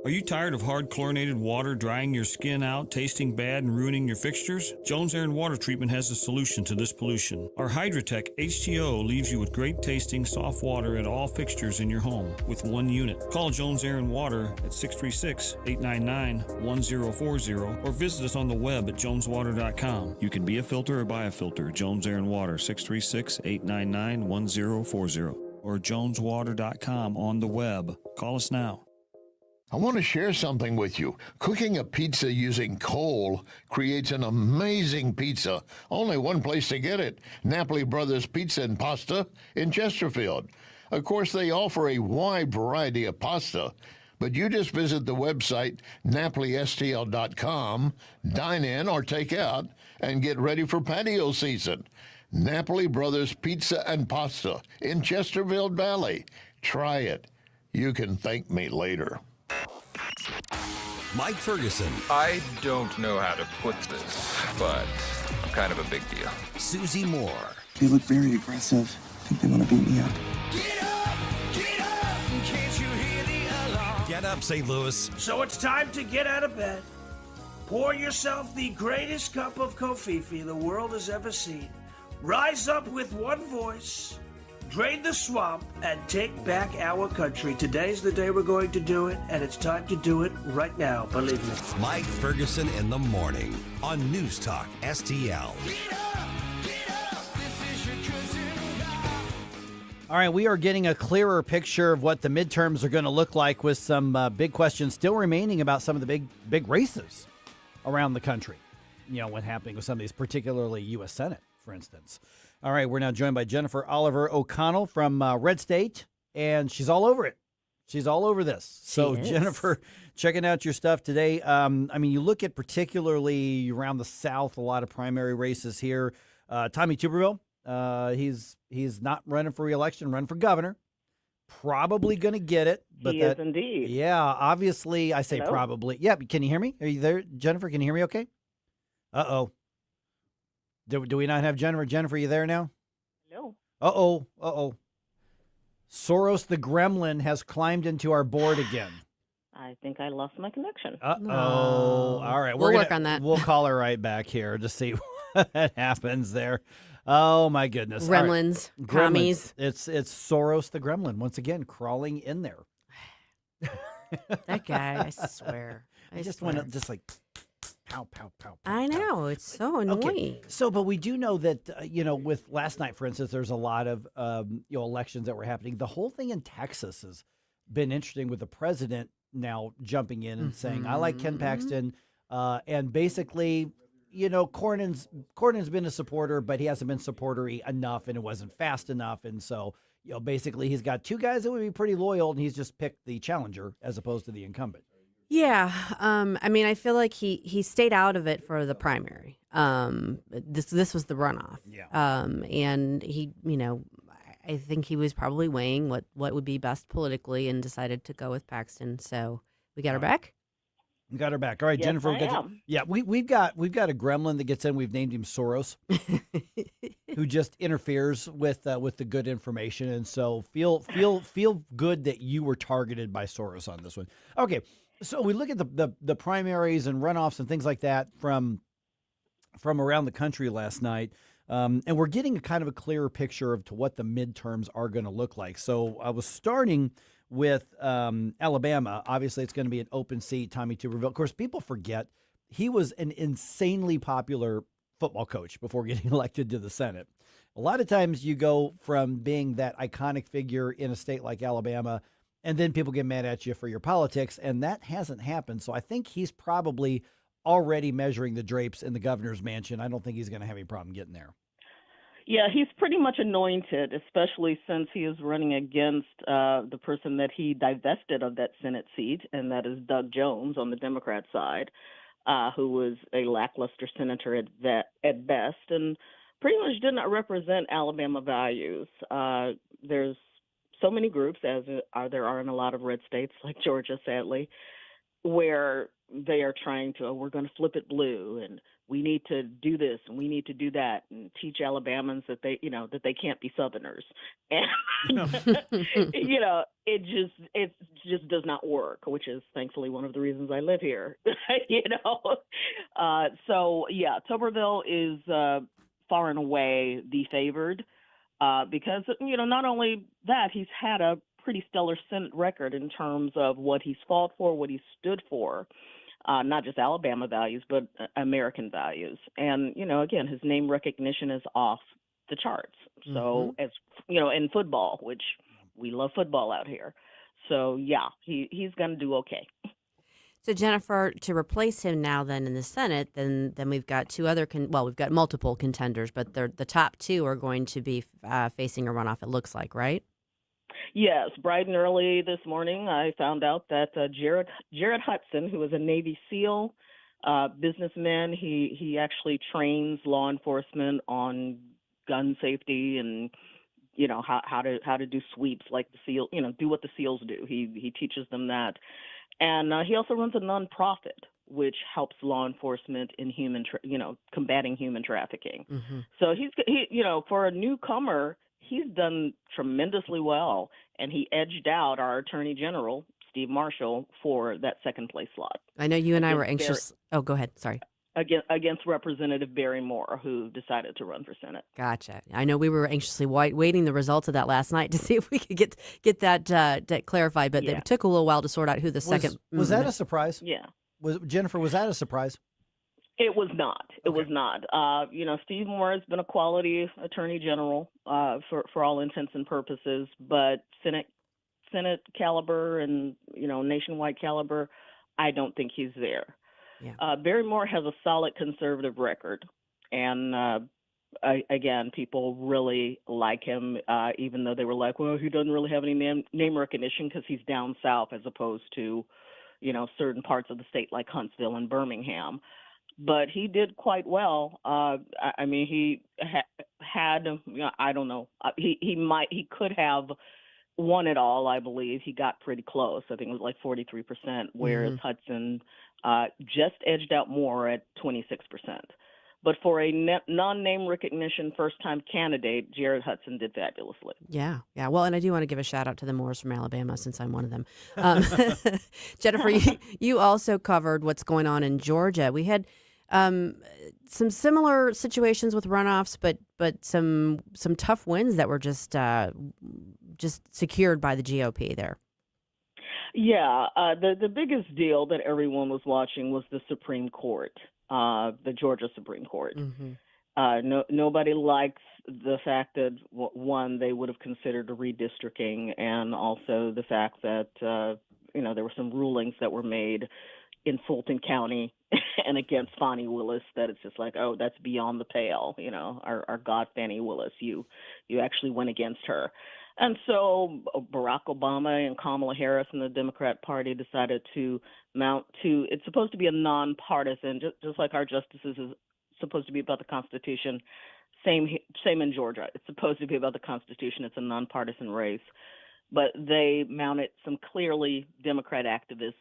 Are you tired of hard chlorinated water drying your skin out, tasting bad, and ruining your fixtures? Jones Air and Water Treatment has a solution to this pollution. Our Hydratech H2O leaves you with great tasting, soft water at all fixtures in your home with one unit. Call Jones Air and Water at 636-899-1040 or visit us on the web at joneswater.com. You can be a filter or buy a filter. Jones Air and Water, 636-899-1040 or joneswater.com on the web. Call us now. I want to share something with you. Cooking a pizza using coal creates an amazing pizza. Only one place to get it, Napoli Brothers Pizza and Pasta in Chesterfield. Of course, they offer a wide variety of pasta, but you just visit the website napolistl.com, dine in or take out, and get ready for patio season. Napoli Brothers Pizza and Pasta in Chesterfield Valley. Try it. You can thank me later. Mike Ferguson. I don't know how to put this, but I'm kind of a big deal. Susie Moore. They look very aggressive. I think they want to beat me up. Get up! Get up! Get up, St. Louis. So it's time to get out of bed. Pour yourself the greatest cup of Kofifi the world has ever seen. Rise up with one voice, drain the swamp, and take back our country. Today's the day we're going to do it, and it's time to do it right now, believe me. Mike Ferguson in the morning on News Talk STL. All right, we are getting a clearer picture of what the midterms are going to look like with some big questions still remaining about some of the big races around the country. You know, what's happening with some of these, particularly U.S. Senate, for instance. All right, we're now joined by Jennifer Oliver O'Connell from RedState, and she's all over it. She's all over this. So, Jennifer, checking out your stuff today. I mean, you look at particularly around the South, a lot of primary races here. Tommy Tuberville. He's not running for re-election, running for governor. Probably going to get it. But He is indeed. Yeah, obviously, I say Hello? probably. Yeah, can you hear me? Are you there, Jennifer? Can you hear me okay? Uh-oh. Do we not have Jennifer? Jennifer, are you there now? No. Uh-oh. Soros the gremlin has climbed into our board again. I think I lost my connection. Uh-oh. All right. We'll work on that. We'll call her right back here to see what happens there. Oh, my goodness. All right. Gremlins, commies. It's Soros the gremlin, once again, crawling in there. That guy, I swear. I just want to just like pow, pow, pow. I know. It's so annoying. Okay. So, but we do know that, with last night, for instance, there's a lot of, elections that were happening. The whole thing in Texas has been interesting with the president now jumping in and saying, I like Ken Paxton. And basically, Cornyn's been a supporter, but he hasn't been supporter-y enough, and it wasn't fast enough. And so, basically he's got two guys that would be pretty loyal, and he's just picked the challenger as opposed to the incumbent. Yeah. I mean, I feel like he stayed out of it for the primary. This was the runoff. Yeah. And he, I think he was probably weighing what would be best politically and decided to go with Paxton. So we got her back. We got her back. All right, Yes, Jennifer. I am. Yeah, we've got a gremlin that gets in. We've named him Soros, who just interferes with the good information. And so feel good that you were targeted by Soros on this one. Okay, so we look at the primaries and runoffs and things like that from around the country last night. And we're getting a kind of a clearer picture of to what the midterms are going to look like. So I was starting with Alabama. Obviously, it's going to be an open seat, Tommy Tuberville. Of course, people forget he was an insanely popular football coach before getting elected to the Senate. A lot of times you go from being that iconic figure in a state like Alabama, and then people get mad at you for your politics, and that hasn't happened. So I think he's probably already measuring the drapes in the governor's mansion. I don't think he's going to have any problem getting there. Yeah, he's pretty much anointed, especially since he is running against the person that he divested of that Senate seat, and that is Doug Jones on the Democrat side, who was a lackluster senator at best and pretty much did not represent Alabama values. There's so many groups, as there are in a lot of red states like Georgia, sadly, where they are trying to, we're going to flip it blue, and we need to do this and we need to do that, and teach Alabamans that they can't be Southerners. And it just does not work, which is thankfully one of the reasons I live here. So yeah, Tuberville is far and away the favored because not only that, he's had a pretty stellar Senate record in terms of what he's fought for, what he stood for. Not just Alabama values, but American values. And, again, his name recognition is off the charts. So as, in football, which we love football out here. So, yeah, he's going to do okay. So, Jennifer, to replace him now then in the Senate, then we've got two other, we've got multiple contenders, but the top two are going to be facing a runoff, it looks like, right? Yes, bright and early this morning, I found out that Jared Hudson, who is a Navy SEAL businessman, he actually trains law enforcement on gun safety and how to do sweeps like the SEAL, do what the SEALs do. He teaches them that, and he also runs a nonprofit which helps law enforcement in combating human trafficking. Mm-hmm. So he for a newcomer, he's done tremendously well, and he edged out our Attorney General, Steve Marshall for that second place slot. I know you and I were Against anxious. Oh, go ahead. Sorry. Against Representative Barry Moore, who decided to run for Senate. Gotcha. I know we were anxiously waiting the results of that last night to see if we could get that clarified, but it took a little while to sort out who the second. Was that a surprise? Yeah. Jennifer, was that a surprise? It was not. It was not. Steve Moore has been a quality attorney general for all intents and purposes, but Senate caliber and nationwide caliber, I don't think he's there. Yeah. Barry Moore has a solid conservative record, and again, people really like him, even though they were like, well, he doesn't really have any name recognition because he's down south as opposed to, certain parts of the state like Huntsville and Birmingham. But he did quite well. He had, I don't know, he could have won it all, I believe. He got pretty close. I think it was like 43%, whereas Hudson just edged out Moore at 26%. But for a non-name recognition first-time candidate, Jared Hudson did fabulously. Yeah. Well, and I do want to give a shout-out to the Moores from Alabama, since I'm one of them. Jennifer, you also covered what's going on in Georgia. We had some similar situations with runoffs, but some tough wins that were just secured by the GOP there. Yeah, the biggest deal that everyone was watching was the Supreme Court. The Georgia Supreme Court. Mm-hmm. Nobody likes the fact that, one, they would have considered redistricting, and also the fact that, there were some rulings that were made in Fulton County and against Fani Willis that it's just like, oh, that's beyond the pale. Our God, Fani Willis, you actually went against her. And so Barack Obama and Kamala Harris and the Democrat Party decided to mount to, it's supposed to be a nonpartisan, just like our justices is supposed to be about the Constitution. Same in Georgia. It's supposed to be about the Constitution. It's a nonpartisan race. But they mounted some clearly Democrat activist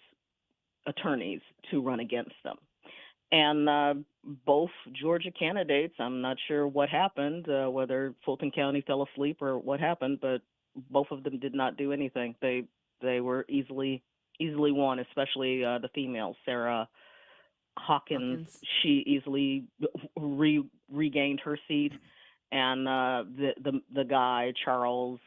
attorneys to run against them. And both Georgia candidates, I'm not sure what happened, whether Fulton County fell asleep or what happened, but both of them did not do anything. They were easily won, especially the female, Sarah Hawkins. She easily regained her seat, and the guy Charles,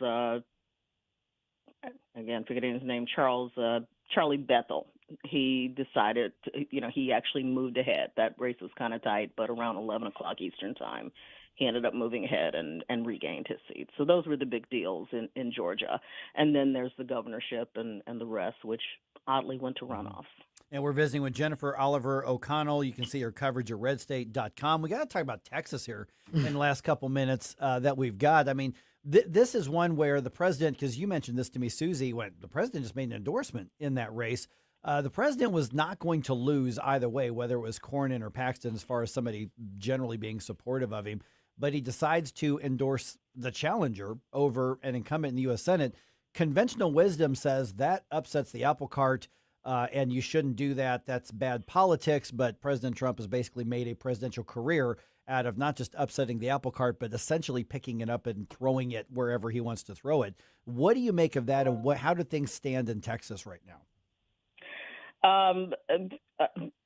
again forgetting his name, Charlie Bethel. He decided, he actually moved ahead. That race was kind of tight, but around 11 o'clock Eastern time, he ended up moving ahead and regained his seat. So those were the big deals in Georgia. And then there's the governorship and the rest, which oddly went to runoffs. And we're visiting with Jennifer Oliver O'Connell. You can see her coverage at redstate.com. We got to talk about Texas here in the last couple minutes that we've got. I mean, this is one where the president, because you mentioned this to me, Susie, the president just made an endorsement in that race. The president was not going to lose either way, whether it was Cornyn or Paxton, as far as somebody generally being supportive of him. But he decides to endorse the challenger over an incumbent in the U.S. Senate. Conventional wisdom says that upsets the apple cart, and you shouldn't do that. That's bad politics. But President Trump has basically made a presidential career out of not just upsetting the apple cart, but essentially picking it up and throwing it wherever he wants to throw it. What do you make of that, and how do things stand in Texas right now?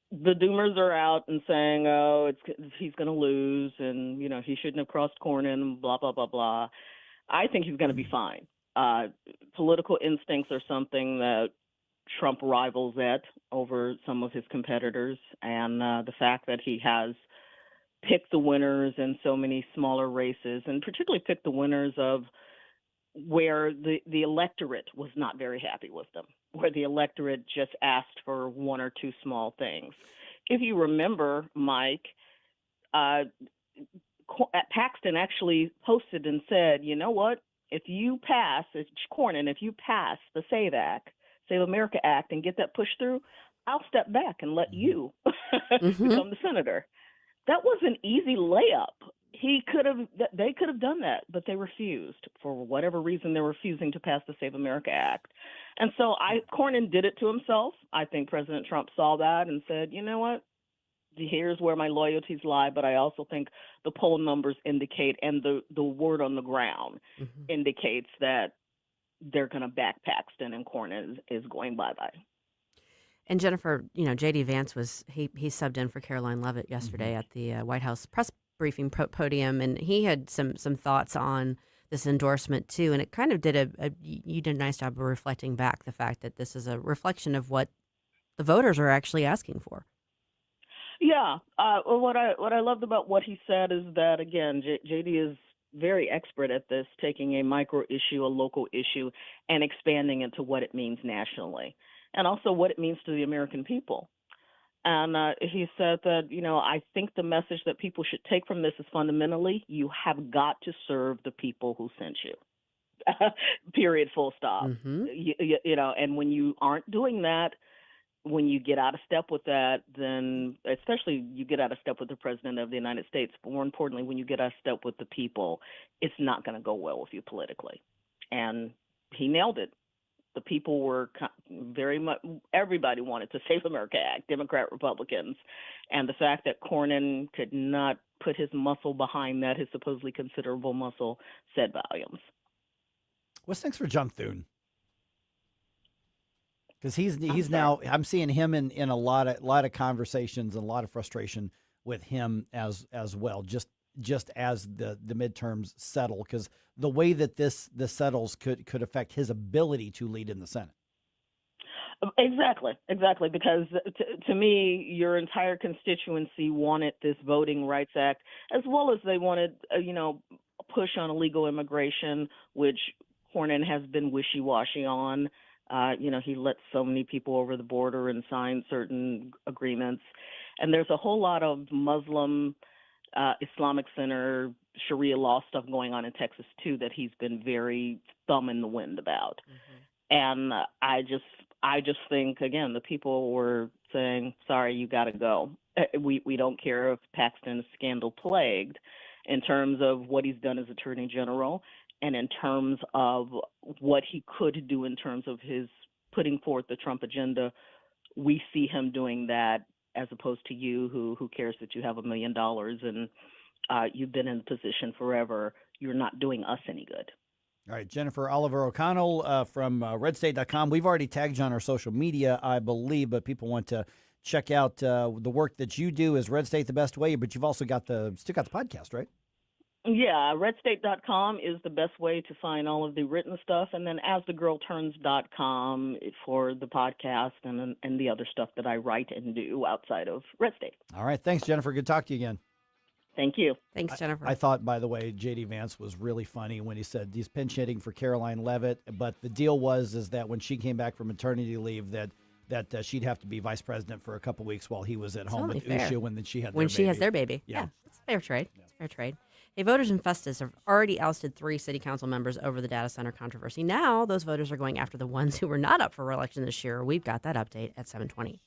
The doomers are out and saying, oh, he's going to lose, and, he shouldn't have crossed Cornyn, blah, blah, blah, blah. I think he's going to be fine. Political instincts are something that Trump rivals at over some of his competitors, and the fact that he has picked the winners in so many smaller races, and particularly picked the winners of where the electorate was not very happy with them, where the electorate just asked for one or two small things. If you remember, Mike, Paxton actually posted and said, you know what, if you pass the Save America Act and get that pushed through, I'll step back and let you become the senator. That was an easy layup. They could have done that, but they refused. For whatever reason, they're refusing to pass the Save America Act. And so Cornyn did it to himself. I think President Trump saw that and said, you know what, here's where my loyalties lie, but I also think the poll numbers indicate, and the word on the ground indicates that they're going to back Paxton and Cornyn is going bye-bye. And Jennifer, J.D. Vance he subbed in for Caroline Leavitt yesterday at the White House press briefing podium, and he had some thoughts on this endorsement too. And it kind of you did a nice job of reflecting back the fact that this is a reflection of what the voters are actually asking for. Yeah. What I loved about what he said is that, again, JD is very expert at this, taking a micro issue, a local issue, and expanding it to what it means nationally, and also what it means to the American people. And he said that, I think the message that people should take from this is fundamentally, you have got to serve the people who sent you. Period, full stop. Mm-hmm. And when you aren't doing that, when you get out of step with that, then especially you get out of step with the president of the United States, but more importantly, when you get out of step with the people, it's not going to go well with you politically. And he nailed it. The people were very much, everybody wanted to Save America Act, Democrat, Republicans. And the fact that Cornyn could not put his muscle behind that, his supposedly considerable muscle, said volumes. What's next for John Thune? Because he's now, I'm seeing him in a lot of conversations and a lot of frustration with him as well. Just as the midterms settle, because the way that this settles could affect his ability to lead in the Senate. Exactly. Because to me, your entire constituency wanted this Voting Rights Act, as well as they wanted, push on illegal immigration, which Cornyn has been wishy-washy on. He let so many people over the border and sign certain agreements. And there's a whole lot of Muslim, Islamic Center, Sharia law stuff going on in Texas, too, that he's been very thumb in the wind about. Mm-hmm. And I just think, again, the people were saying, sorry, you got to go. We don't care if Paxton is scandal-plagued in terms of what he's done as Attorney General, and in terms of what he could do in terms of his putting forth the Trump agenda. We see him doing that as opposed to you who cares that you have $1 million and you've been in the position forever. You're not doing us any good. All right, Jennifer Oliver O'Connell from RedState.com. We've already tagged you on our social media, I believe, but people want to check out the work that you do. Is Red State the best way? But you've also got the podcast, right? Yeah, RedState.com is the best way to find all of the written stuff, and then AsTheGirlTurns.com for the podcast and the other stuff that I write and do outside of Red State. All right, thanks, Jennifer. Good to talk to you again. Thank you. Thanks, Jennifer. I thought, by the way, J.D. Vance was really funny when he said he's pinch hitting for Caroline Leavitt, but the deal is that when she came back from maternity leave, that she'd have to be vice president for a couple weeks while he was at home with Usha when she had she has their baby. Yeah, it's fair trade. Yeah. It's fair trade. Hey, voters in Festus have already ousted 3 city council members over the data center controversy. Now those voters are going after the ones who were not up for re-election this year. We've got that update at 7:20.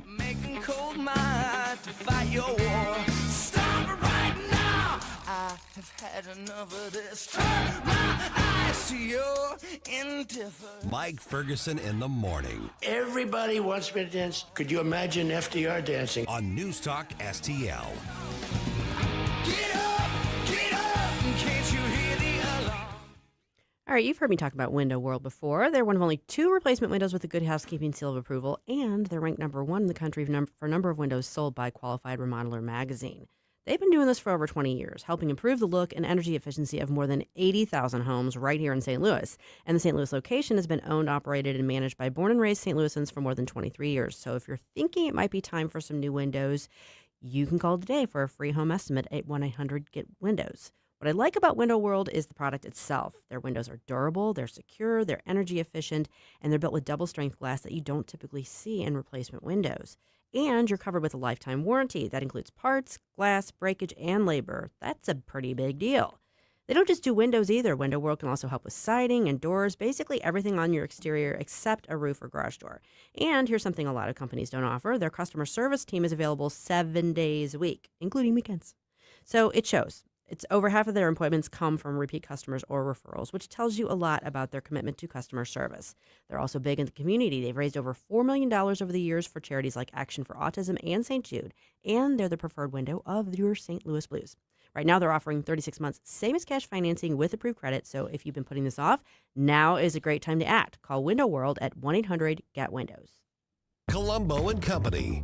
Making cold mind to fight your war. Stop it right now. I have had enough of this. Turn my eyes to your indifference. Mike Ferguson in the morning. Everybody wants me to dance. Could you imagine FDR dancing? On News Talk STL. Can't you hear the alarm? All right, you've heard me talk about Window World before. They're one of only 2 replacement windows with a Good Housekeeping seal of approval, and they're ranked number 1 in the country for number of windows sold by Qualified Remodeler magazine. They've been doing this for over 20 years, helping improve the look and energy efficiency of more than 80,000 homes right here in St. Louis. And the St. Louis location has been owned, operated, and managed by born and raised St. Louisans for more than 23 years. So if you're thinking it might be time for some new windows, you can call today for a free home estimate at 1-800-GET-WINDOWS. What I like about Window World is the product itself. Their windows are durable, they're secure, they're energy efficient, and they're built with double-strength glass that you don't typically see in replacement windows. And you're covered with a lifetime warranty. That includes parts, glass, breakage, and labor. That's a pretty big deal. They don't just do windows either. Window World can also help with siding and doors, basically everything on your exterior except a roof or garage door. And here's something a lot of companies don't offer. Their customer service team is available 7 days a week, including weekends. So it shows. It's over half of their appointments come from repeat customers or referrals, which tells you a lot about their commitment to customer service. They're also big in the community. They've raised over $4 million over the years for charities like Action for Autism and St. Jude, and they're the preferred window of your St. Louis Blues. Right now, they're offering 36 months, same as cash financing with approved credit. So if you've been putting this off, now is a great time to act. Call Window World at 1-800-GET-WINDOWS. Colombo and Company.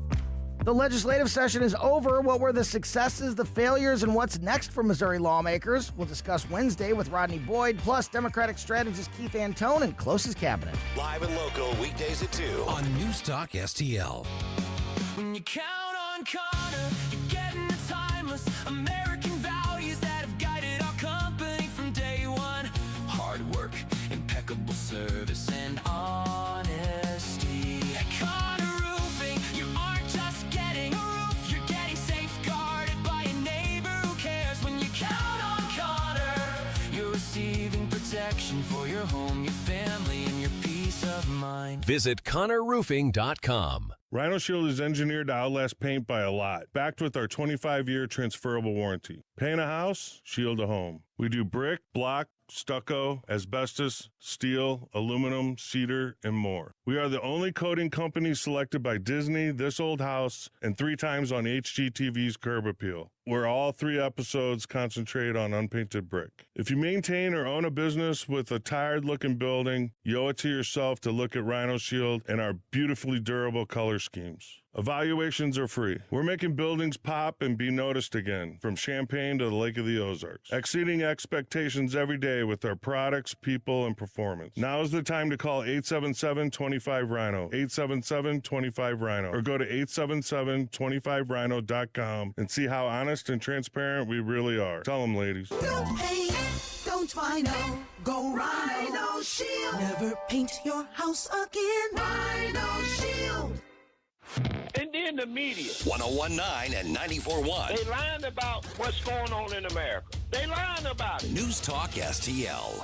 The legislative session is over. What were the successes, the failures, and what's next for Missouri lawmakers? We'll discuss Wednesday with Rodney Boyd, plus Democratic strategist Keith Antone and closest cabinet. Live and local, weekdays at 2 on Newstalk STL. When you count on Connor, you're getting the timeless American values that have guided our company from day one. Hard work, impeccable service, and honesty. At Connor Roofing, you aren't just getting a roof, you're getting safeguarded by a neighbor who cares. When you count on Connor, you're receiving protection for your home, your family, and your peace of mind. Visit ConnorRoofing.com. Rhino Shield is engineered to outlast paint by a lot, backed with our 25-year transferable warranty. Paint a house, shield a home. We do brick, block, stucco, asbestos, steel, aluminum, cedar, and more. We are the only coating company selected by Disney, This Old House, and 3 times on HGTV's Curb Appeal, where all 3 episodes concentrate on unpainted brick. If you maintain or own a business with a tired-looking building, you owe it to yourself to look at Rhino Shield and our beautifully durable color schemes. Evaluations are free. We're making buildings pop and be noticed again, from Champaign to the Lake of the Ozarks, exceeding expectations every day with our products, people, and performance. Now is the time to call 877-25-RHINO, 877-25-RHINO, or go to 877-25rhino.com and see how honest and transparent we really are. Tell them, ladies. Don't paint, don't Rhino, go Rhino Shield. Never paint your house again. Rhino Shield. And then the media. 101.9 and 94.1. They lying about what's going on in America. They lying about it. Newstalk STL.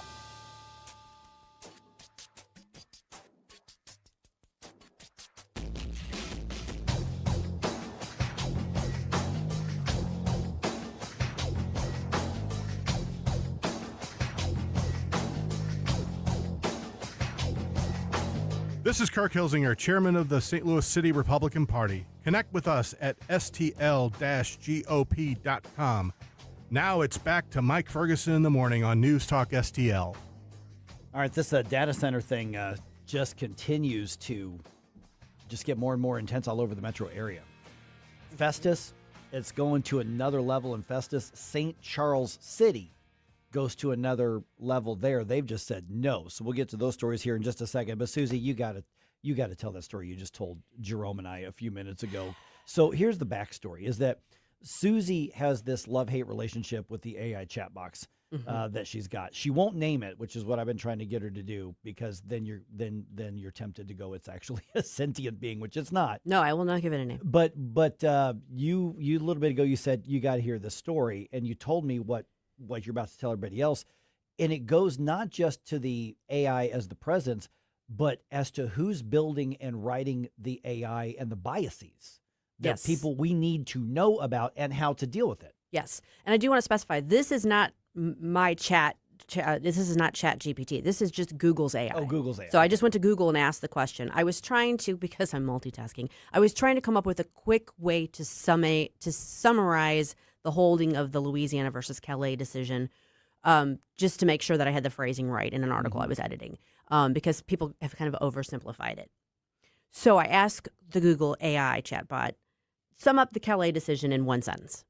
This is Kirk Hilsinger, chairman of the St. Louis City Republican Party. Connect with us at stl-gop.com. Now it's back to Mike Ferguson in the morning on News Talk STL. All right, this data center thing just continues to just get more and more intense all over the metro area. Festus, it's going to another level in Festus. St. Charles City goes to another level there. They've just said no. So we'll get to those stories here in just a second. But Susie, you got to tell that story you just told Jerome and I a few minutes ago. So here's the backstory: is that Susie has this love-hate relationship with the AI chat box that she's got. She won't name it, which is what I've been trying to get her to do, because then you're tempted to go, it's actually a sentient being, which it's not. No, I will not give it a name. But you a little bit ago you said you got to hear the story, and you told me what you're about to tell everybody else. And it goes not just to the AI as the presence, but as to who's building and writing the AI and the biases that people we need to know about and how to deal with it. Yes. And I do want to specify, this is not my chat. This is not Chat GPT. This is just Google's AI. Oh, Google's AI. So I just went to Google and asked the question. I was trying to, because I'm multitasking, I was trying to come up with a quick way to summarize the holding of the Louisiana versus Calais decision, just to make sure that I had the phrasing right in an article I was editing, because people have kind of oversimplified it. So I asked the Google AI chatbot, sum up the Calais decision in one sentence.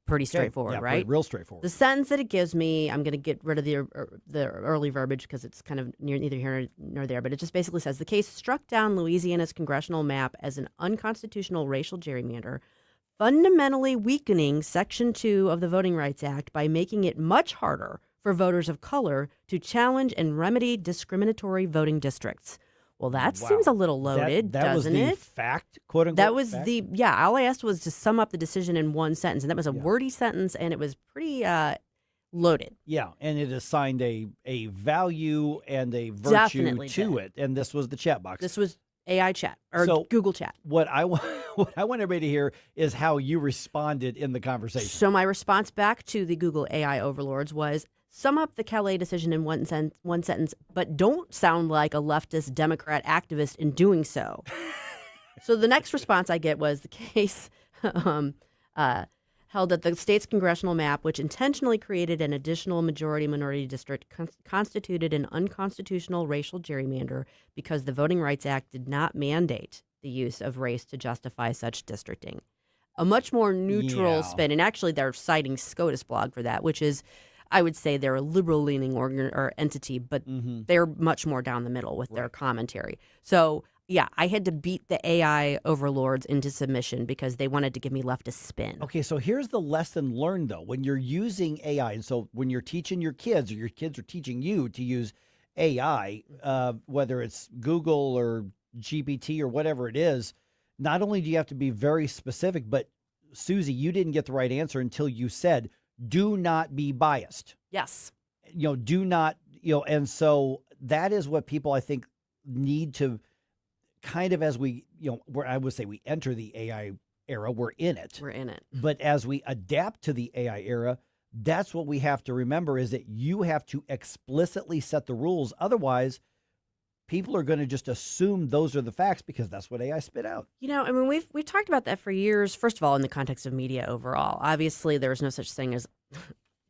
Pretty straightforward, right? Real straightforward. The sentence that it gives me, I'm going to get rid of the early verbiage because it's kind of neither here nor there, but it just basically says the case struck down Louisiana's congressional map as an unconstitutional racial gerrymander, fundamentally weakening Section 2 of the Voting Rights Act by making it much harder for voters of color to challenge and remedy discriminatory voting districts. Well, that seems a little loaded, doesn't it? That was the fact, quote unquote. That was all I asked was to sum up the decision in one sentence, and that was a wordy sentence, and it was pretty loaded. Yeah, and it assigned a value and a virtue to it, and this was the chat box. This was AI chat or Google chat. What I want everybody to hear is how you responded in the conversation. So my response back to the Google AI overlords was, sum up the Calais decision in one sentence, but don't sound like a leftist Democrat activist in doing so. So the next response I get was the case held that the state's congressional map, which intentionally created an additional majority-minority district, constituted an unconstitutional racial gerrymander because the Voting Rights Act did not mandate the use of race to justify such districting. A much more neutral spin, and actually they're citing SCOTUS blog for that, which is, I would say they're a liberal-leaning or entity, but they're much more down the middle with their commentary. So, yeah, I had to beat the AI overlords into submission because they wanted to give me leftist spin. Okay, so here's the lesson learned, though. When you're using AI, and so when you're teaching your kids or your kids are teaching you to use AI, whether it's Google or GPT or whatever it is, not only do you have to be very specific, but Susie, you didn't get the right answer until you said, do not be biased. Yes. Do not, and so that is what people, I think, need to kind of, as we, where I would say we enter the AI era, we're in it. We're in it. But as we adapt to the AI era, that's what we have to remember is that you have to explicitly set the rules. Otherwise, people are going to just assume those are the facts because that's what AI spit out. I mean, we've talked about that for years. First of all, in the context of media overall, obviously there's no such thing as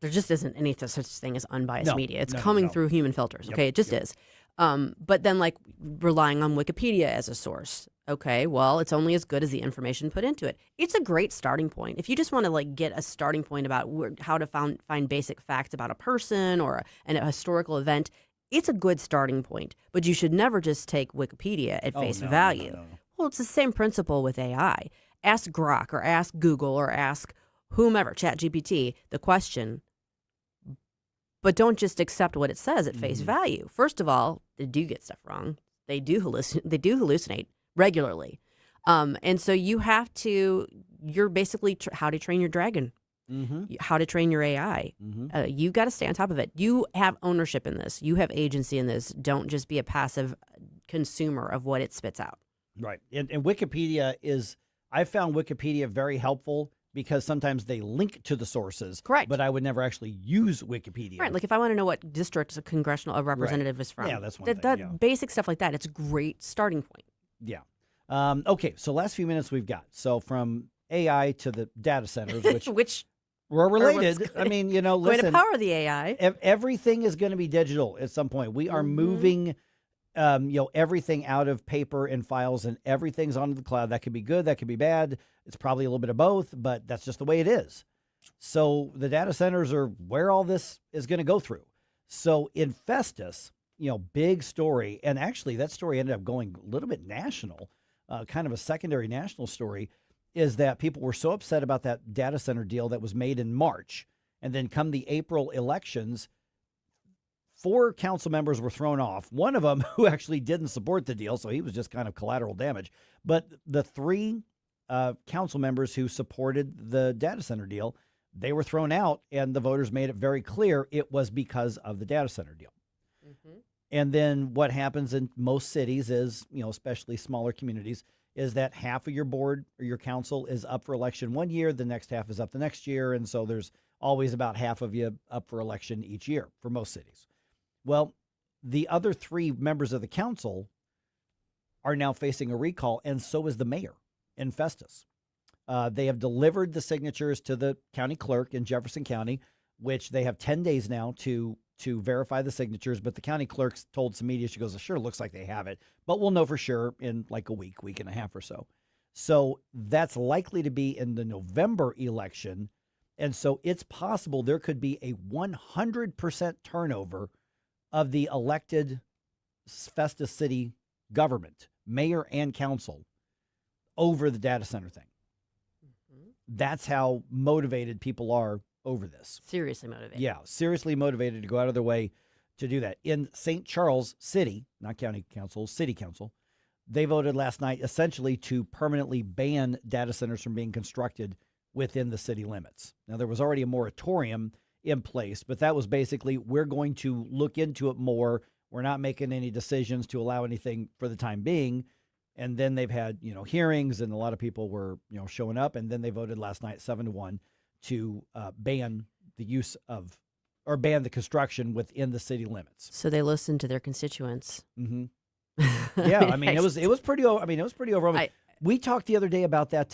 there just isn't any such thing as unbiased media. It's coming through human filters. Okay, it just is. But then, like, relying on Wikipedia as a source. Okay, well, it's only as good as the information put into it. It's a great starting point. If you just want to get a starting point about how to find basic facts about a person or a historical event, it's a good starting point. But you should never just take Wikipedia at face value. No. Well, it's the same principle with AI. Ask Grok or ask Google or ask whomever, ChatGPT, the question. But don't just accept what it says at face value. First of all, they do get stuff wrong. They do hallucinate regularly. And so you have to, you're basically how to train your dragon, how to train your AI. You got to stay on top of it. You have ownership in this. You have agency in this. Don't just be a passive consumer of what it spits out. Right. And Wikipedia I found Wikipedia very helpful because sometimes they link to the sources. Correct. But I would never actually use Wikipedia. Right. Like if I want to know what district a congressional representative is from. Yeah, that's one thing. Basic stuff like that. It's a great starting point. Yeah. Okay, so last few minutes we've got. So from AI to the data centers, which we're related. I mean, listen. Going to power the AI. Everything is going to be digital at some point. We are moving, everything out of paper and files, and everything's onto the cloud. That could be good. That could be bad. It's probably a little bit of both, but that's just the way it is. So the data centers are where all this is going to go through. So in Festus, big story, and actually that story ended up going a little bit national, kind of a secondary national story, is that people were so upset about that data center deal that was made in March, and then come the April elections, 4 council members were thrown off. One of them who actually didn't support the deal, so he was just kind of collateral damage. But the 3 council members who supported the data center deal, they were thrown out, and the voters made it very clear it was because of the data center deal. And then what happens in most cities is, especially smaller communities, is that half of your board or your council is up for election one year, the next half is up the next year, and so there's always about half of you up for election each year for most cities. Well, the other 3 members of the council are now facing a recall, and so is the mayor in Festus. They have delivered the signatures to the county clerk in Jefferson County, which they have 10 days now to verify the signatures, but the county clerk told some media, she goes, sure, looks like they have it, but we'll know for sure in like a week and a half or so. So that's likely to be in the November election, and so it's possible there could be a 100% turnover of the elected Festus City government, mayor and council, over the data center thing. That's how motivated people are over this. Seriously motivated. Yeah, seriously motivated to go out of their way to do that. In St. Charles City, not county council, city council, they voted last night essentially to permanently ban data centers from being constructed within the city limits. Now, there was already a moratorium in place, but that was basically, we're going to look into it more. We're not making any decisions to allow anything for the time being. And then they've had, hearings, and a lot of people were, showing up. And then they voted last night 7-1 to ban the use of, or ban the construction within the city limits. So they listened to their constituents. Yeah, I mean, it was pretty overwhelming. We talked the other day about that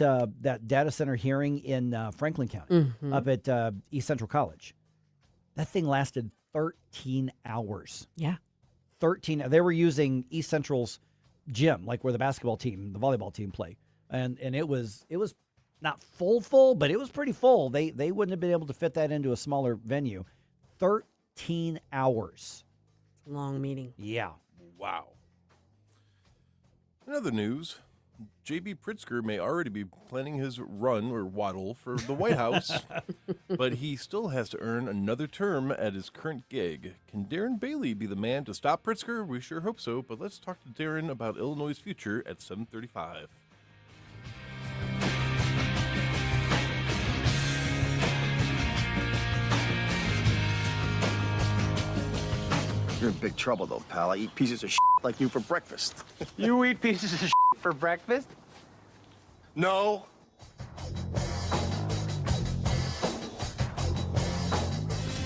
data center hearing in Franklin County, up at East Central College. That thing lasted 13 hours. Yeah. 13. They were using East Central's gym, like where the basketball team, the volleyball team play. And it was not full, but it was pretty full. They wouldn't have been able to fit that into a smaller venue. 13 hours. Long meeting. Yeah. Wow. In other news, J.B. Pritzker may already be planning his run or waddle for the White House, but he still has to earn another term at his current gig. Can Darren Bailey be the man to stop Pritzker? We sure hope so, but let's talk to Darren about Illinois' future at 7:35. You're in big trouble, though, pal. I eat pieces of shit like you for breakfast. You eat pieces of shit for breakfast? No.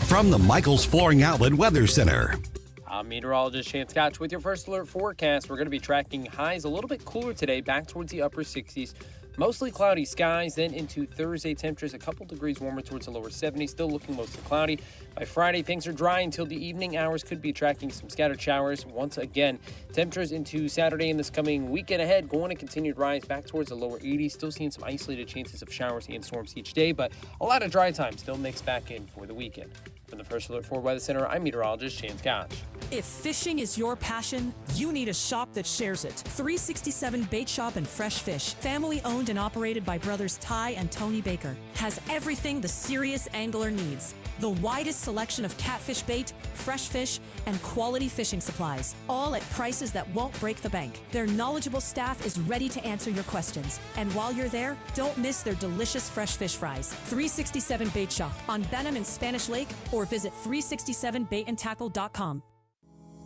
From the Michaels Flooring Outlet Weather Center. I'm meteorologist Chance Scotch with your first alert forecast. We're going to be tracking highs a little bit cooler today, back towards the upper 60s. Mostly cloudy skies, then into Thursday, temperatures a couple degrees warmer towards the lower 70s, still looking mostly cloudy. By Friday, things are dry until the evening hours, could be tracking some scattered showers. Once again, temperatures into Saturday and this coming weekend ahead going to continue to rise back towards the lower 80s, still seeing some isolated chances of showers and storms each day, but a lot of dry time still mixed back in for the weekend. From the First Alert 4 Weather Center, I'm meteorologist Chance Scotch. If fishing is your passion, you need a shop that shares it. 367 Bait Shop and Fresh Fish, family owned and operated by brothers Ty and Tony Baker, has everything the serious angler needs. The widest selection of catfish bait, fresh fish, and quality fishing supplies, all at prices that won't break the bank. Their knowledgeable staff is ready to answer your questions. And while you're there, don't miss their delicious fresh fish fries. 367 Bait Shop on Benham and Spanish Lake, or visit 367baitandtackle.com.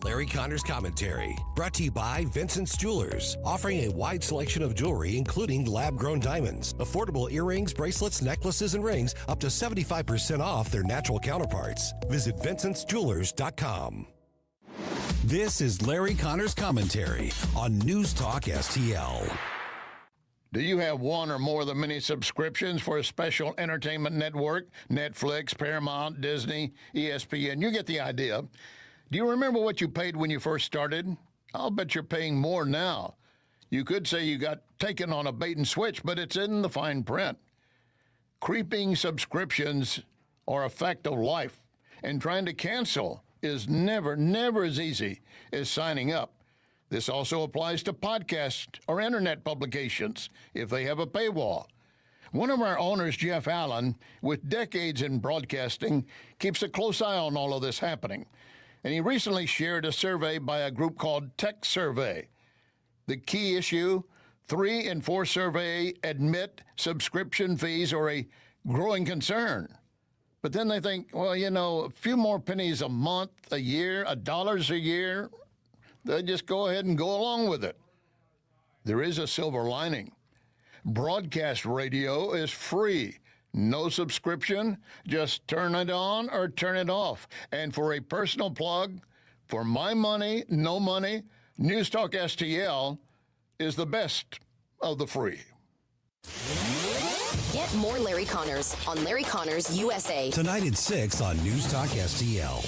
Larry Connor's Commentary, brought to you by Vincent's Jewelers, offering a wide selection of jewelry, including lab-grown diamonds, affordable earrings, bracelets, necklaces, and rings, up to 75% off their natural counterparts. Visit vincentsjewelers.com. This is Larry Connor's Commentary on News Talk STL. Do you have one or more of the many subscriptions for a special entertainment network? Netflix, Paramount, Disney, ESPN. You get the idea. Do you remember what you paid when you first started? I'll bet you're paying more now. You could say you got taken on a bait and switch, but it's in the fine print. Creeping subscriptions are a fact of life, and trying to cancel is never as easy as signing up. This also applies to podcasts or internet publications if they have a paywall. One of our owners, Jeff Allen, with decades in broadcasting, keeps a close eye on all of this happening. And he recently shared a survey by a group called Tech Survey. The key issue, 3 in 4 survey admit subscription fees are a growing concern. But then they think, well, you know, a few more pennies a month, a year, $1 a year, they just go ahead and go along with it. There is a silver lining. Broadcast radio is free. No subscription, just turn it on or turn it off. And for a personal plug, for my money, no money, News Talk STL is the best of the free. Get more Larry Connors on Larry Connors USA. Tonight at 6 on News Talk STL.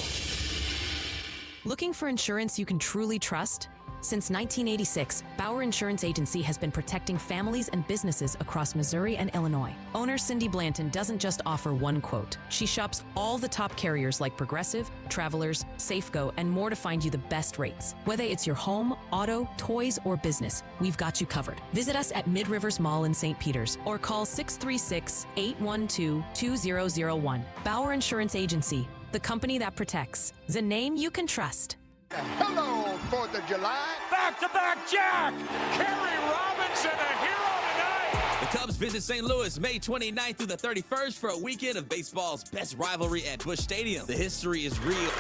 Looking for insurance you can truly trust? Since 1986, Bauer Insurance Agency has been protecting families and businesses across Missouri and Illinois. Owner Cindy Blanton doesn't just offer one quote. She shops all the top carriers like Progressive, Travelers, Safeco, and more to find you the best rates. Whether it's your home, auto, toys, or business, we've got you covered. Visit us at Mid-Rivers Mall in St. Peters or call 636-812-2001. Bauer Insurance Agency, the company that protects. The name you can trust. Hello, 4th of July. Back-to-back Jack! Kerry Robinson, a hero tonight! The Cubs visit St. Louis May 29th through the 31st for a weekend of baseball's best rivalry at Busch Stadium. The history is real.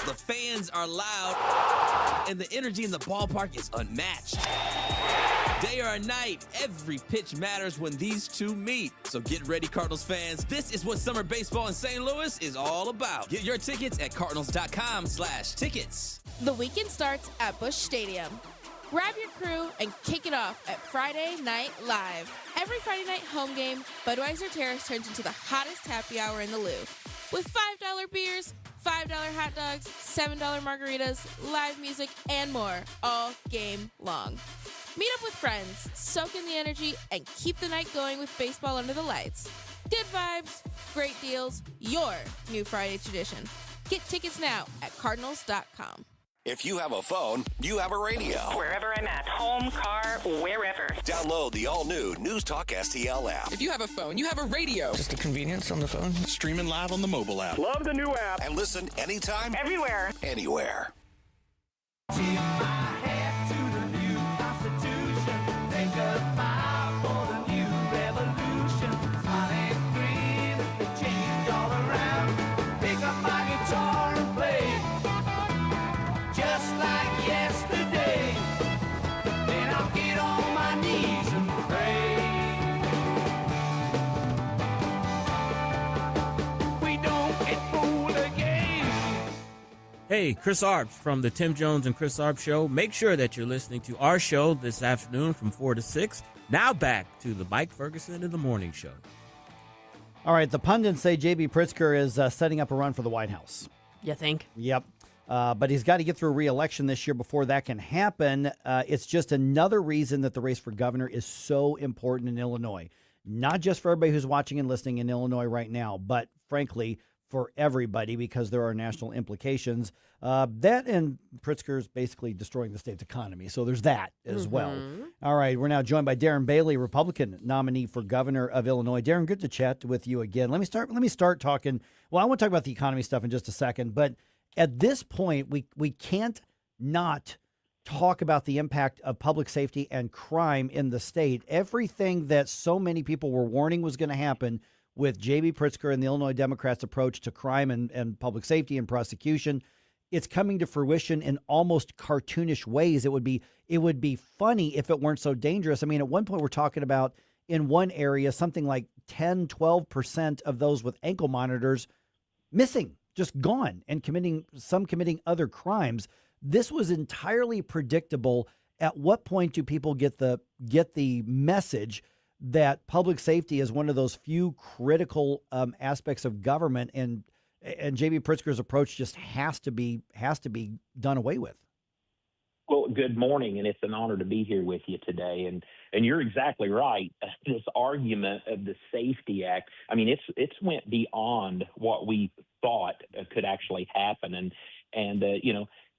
The fans are loud, and the energy in the ballpark is unmatched. Day or night, every pitch matters when these two meet. So get ready, Cardinals fans. This is what summer baseball in St. Louis is all about. Get your tickets at cardinals.com/tickets. The weekend starts at Busch Stadium. Grab your crew and kick it off at Friday Night Live. Every Friday night home game, Budweiser Terrace turns into the hottest happy hour in the Lou. With $5 beers, $5 hot dogs, $7 margaritas, live music, and more all game long. Meet up with friends, soak in the energy, and keep the night going with baseball under the lights. Good vibes, great deals, your new Friday tradition. Get tickets now at Cardinals.com. If you have a phone, you have a radio. Wherever I'm at, home, car, wherever. Download the all-new News Talk STL app. If you have a phone, you have a radio. Just the convenience on the phone. Streaming live on the mobile app. Love the new app. And listen anytime. Everywhere. Anywhere. Hey, Chris Arp from the Tim Jones and Chris Arp Show. Make sure that you're listening to our show this afternoon from 4 to 6. Now back to the Mike Ferguson in the Morning Show. All right, the pundits say J.B. Pritzker is setting up a run for the White House. You think? Yep. But he's got to get through a re-election this year before that can happen. It's just another reason that the race for governor is so important in Illinois. Not just for everybody who's watching and listening in Illinois right now, but frankly, for everybody, because there are national implications. That and Pritzker's basically destroying the state's economy. So there's that as well. All right, we're now joined by Darren Bailey, Republican nominee for governor of Illinois. Darren, good to chat with you again. Let me start talking. Well, I want to talk about the economy stuff in just a second, but at this point, we can't not talk about the impact of public safety and crime in the state. Everything that so many people were warning was going to happen with J.B. Pritzker and the Illinois Democrats' approach to crime and public safety and prosecution, it's coming to fruition in almost cartoonish ways. It would be funny if it weren't so dangerous. I mean, at one point we're talking about in one area something like 10, 12% of those with ankle monitors missing, just gone, and committing other crimes. This was entirely predictable. At what point do people get the message that public safety is one of those few critical aspects of government, and J.B. Pritzker's approach just has to be done away with? Well, good morning, and it's an honor to be here with you today. And you're exactly right. This argument of the Safety Act, I mean, it's went beyond what we thought could actually happen, and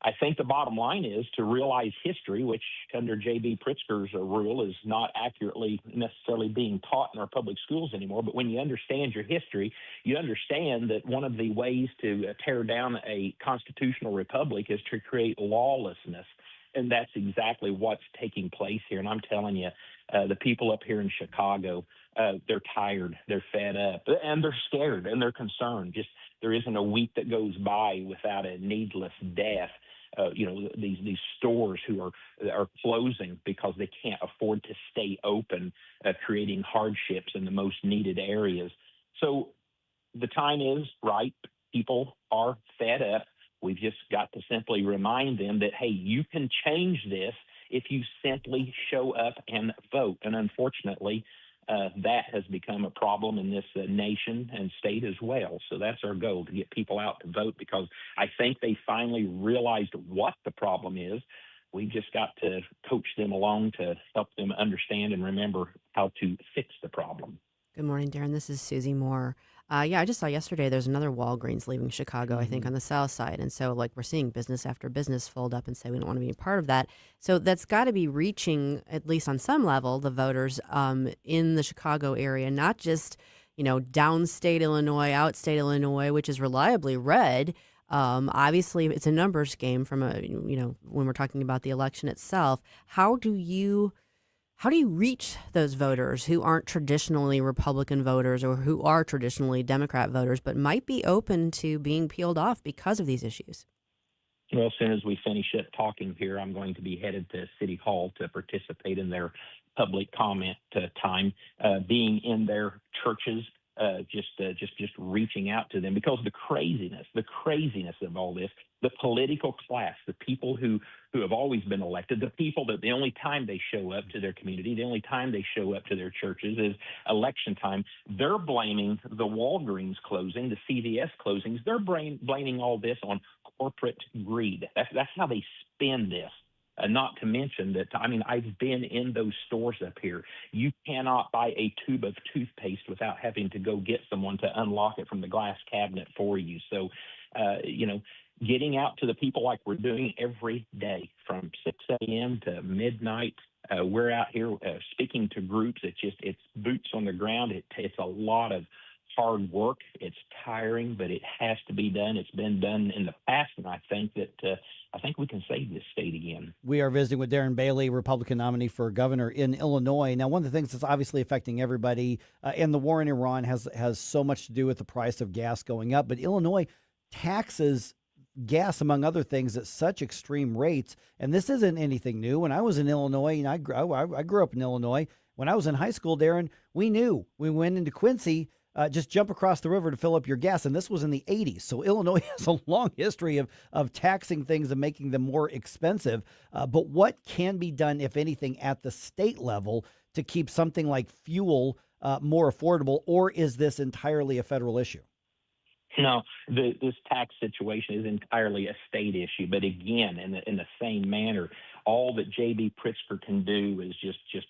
I think the bottom line is to realize history, which under J.B. Pritzker's rule is not accurately necessarily being taught in our public schools anymore. But when you understand your history, you understand that one of the ways to tear down a constitutional republic is to create lawlessness. And that's exactly what's taking place here. And I'm telling you, the people up here in Chicago, they're tired, they're fed up, and they're scared, and they're concerned. Just there isn't a week that goes by without a needless death. These stores who are closing because they can't afford to stay open, creating hardships in the most needed areas. So the time is right. People are fed up. We've just got to simply remind them that, hey, you can change this if you simply show up and vote. And unfortunately, that has become a problem in this nation and state as well. So that's our goal, to get people out to vote, because I think they finally realized what the problem is. We just got to coach them along to help them understand and remember how to fix the problem. Good morning, Darren. This is Susie Moore. I just saw yesterday there's another Walgreens leaving Chicago, I think, on the south side. And so, we're seeing business after business fold up and say we don't want to be a part of that. So that's got to be reaching, at least on some level, the voters in the Chicago area, not just, downstate Illinois, outstate Illinois, which is reliably red. Obviously, it's a numbers game from when we're talking about the election itself. How do you reach those voters who aren't traditionally Republican voters or who are traditionally Democrat voters but might be open to being peeled off because of these issues? Well, as soon as we finish up talking here, I'm going to be headed to City Hall to participate in their public comment time, being in their churches, just reaching out to them, because the craziness of all this the political class, the people who have always been elected, the people that the only time they show up to their community, the only time they show up to their churches is election time. They're blaming the Walgreens closing, the CVS closings. They're blaming all this on corporate greed. That's how they spin this. Not to mention that, I've been in those stores up here. You cannot buy a tube of toothpaste without having to go get someone to unlock it from the glass cabinet for you. So, getting out to the people like we're doing every day from 6 a.m. to midnight. We're out here speaking to groups. It's boots on the ground. It's a lot of hard work. It's tiring, but it has to be done. It's been done in the past, and I think we can save this state again. We are visiting with Darren Bailey, Republican nominee for governor in Illinois. Now, one of the things that's obviously affecting everybody, and the war in Iran has so much to do with the price of gas going up, but Illinois taxes gas, among other things, at such extreme rates. And this isn't anything new. When I was in Illinois, and I grew up in Illinois, when I was in high school, Darren, we went into Quincy, just jump across the river to fill up your gas. And this was in the 80s. So Illinois has a long history of taxing things and making them more expensive. But what can be done, if anything, at the state level to keep something like fuel more affordable? Or is this entirely a federal issue? No, this tax situation is entirely a state issue. But again, in the same manner, all that J.B. Pritzker can do is just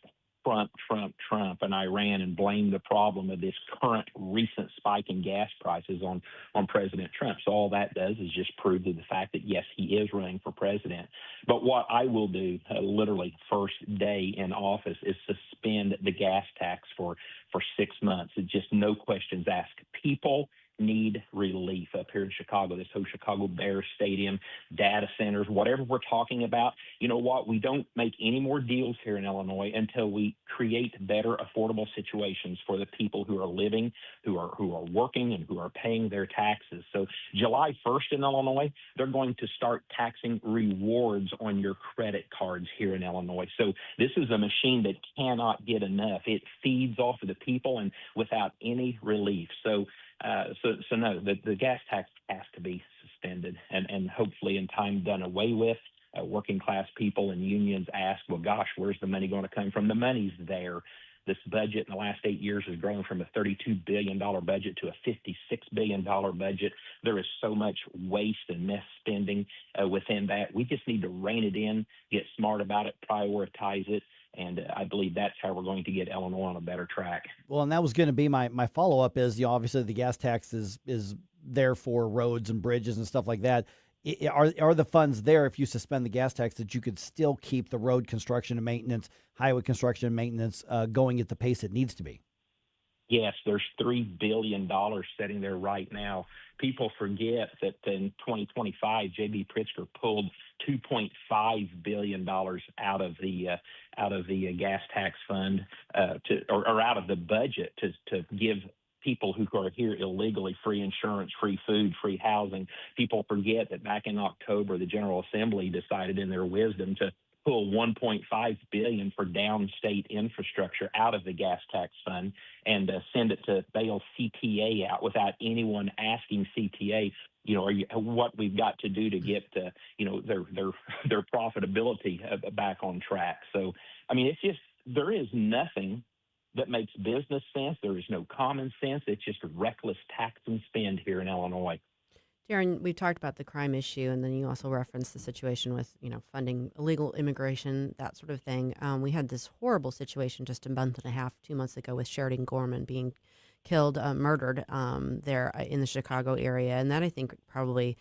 Trump and Iran and blame the problem of this current recent spike in gas prices on President Trump. So all that does is just prove to the fact that, yes, he is running for president. But what I will do literally first day in office is suspend the gas tax for 6 months. It's just no questions asked. People need relief up here in Chicago, this whole Chicago Bears Stadium, data centers, whatever we're talking about. You know what? We don't make any more deals here in Illinois until we create better, affordable situations for the people who are living, who are working, and who are paying their taxes. So July 1st in Illinois, they're going to start taxing rewards on your credit cards here in Illinois. So this is a machine that cannot get enough. It feeds off of the people and without any relief. So no, the gas tax has to be suspended and hopefully in time done away with. Working class people and unions ask, well, gosh, where's the money going to come from? The money's there. This budget in the last 8 years has grown from a $32 billion budget to a $56 billion budget. There is so much waste and mess spending within that. We just need to rein it in, get smart about it, prioritize it. And I believe that's how we're going to get Illinois on a better track. Well, and that was going to be my follow-up is, obviously the gas tax is there for roads and bridges and stuff like that. Are the funds there if you suspend the gas tax that you could still keep the road construction and maintenance, highway construction and maintenance going at the pace it needs to be? Yes, there's $3 billion sitting there right now. People forget that in 2025, J.B. Pritzker pulled $2.5 billion out of the gas tax fund or out of the budget to give people who are here illegally free insurance, free food, free housing. People forget that back in October, the General Assembly decided in their wisdom to pull $1.5 billion for downstate infrastructure out of the gas tax fund and send it to bail CTA out without anyone asking CTA, what we've got to do to get their profitability back on track. So, it's just there is nothing that makes business sense. There is no common sense. It's just reckless tax and spend here in Illinois. Darren, we've talked about the crime issue, and then you also referenced the situation with, funding illegal immigration, that sort of thing. We had this horrible situation just a month and a half, 2 months ago with Sheridan Gorman being killed, murdered there in the Chicago area. And that, I think, probably,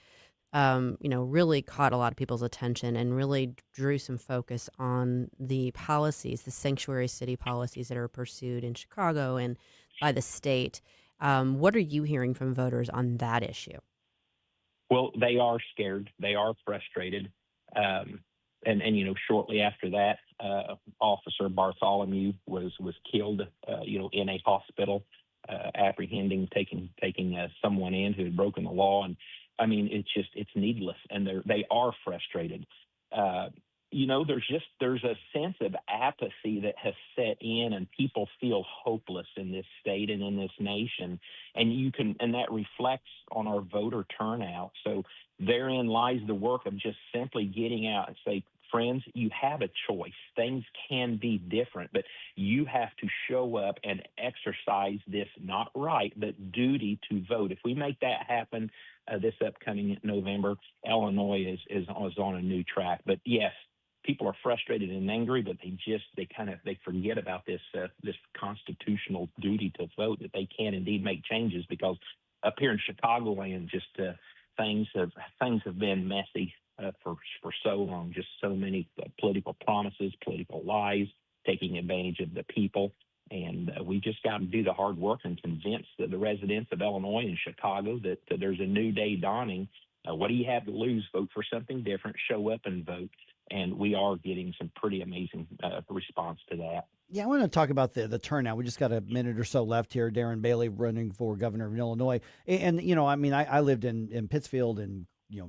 really caught a lot of people's attention and really drew some focus on the policies, the sanctuary city policies that are pursued in Chicago and by the state. What are you hearing from voters on that issue? Well, they are scared. They are frustrated. And shortly after that, Officer Bartholomew was killed, in a hospital, apprehending, taking someone in who had broken the law. And it's needless. And they are frustrated. there's a sense of apathy that has set in, and people feel hopeless in this state and in this nation. And that reflects on our voter turnout. So therein lies the work of just simply getting out and say, friends, you have a choice. Things can be different, but you have to show up and exercise this not right, but duty to vote. If we make that happen this upcoming November, Illinois is on a new track. But yes, people are frustrated and angry, but they forget about this constitutional duty to vote, that they can indeed make changes, because up here in Chicagoland, things have been messy for so long. Just so many political promises, political lies, taking advantage of the people. And we just got to do the hard work and convince the residents of Illinois and Chicago that there's a new day dawning. What do you have to lose? Vote for something different. Show up and vote. And we are getting some pretty amazing response to that. Yeah, I want to talk about the turnout. We just got a minute or so left here. Darren Bailey running for governor of Illinois. And I lived in Pittsfield and,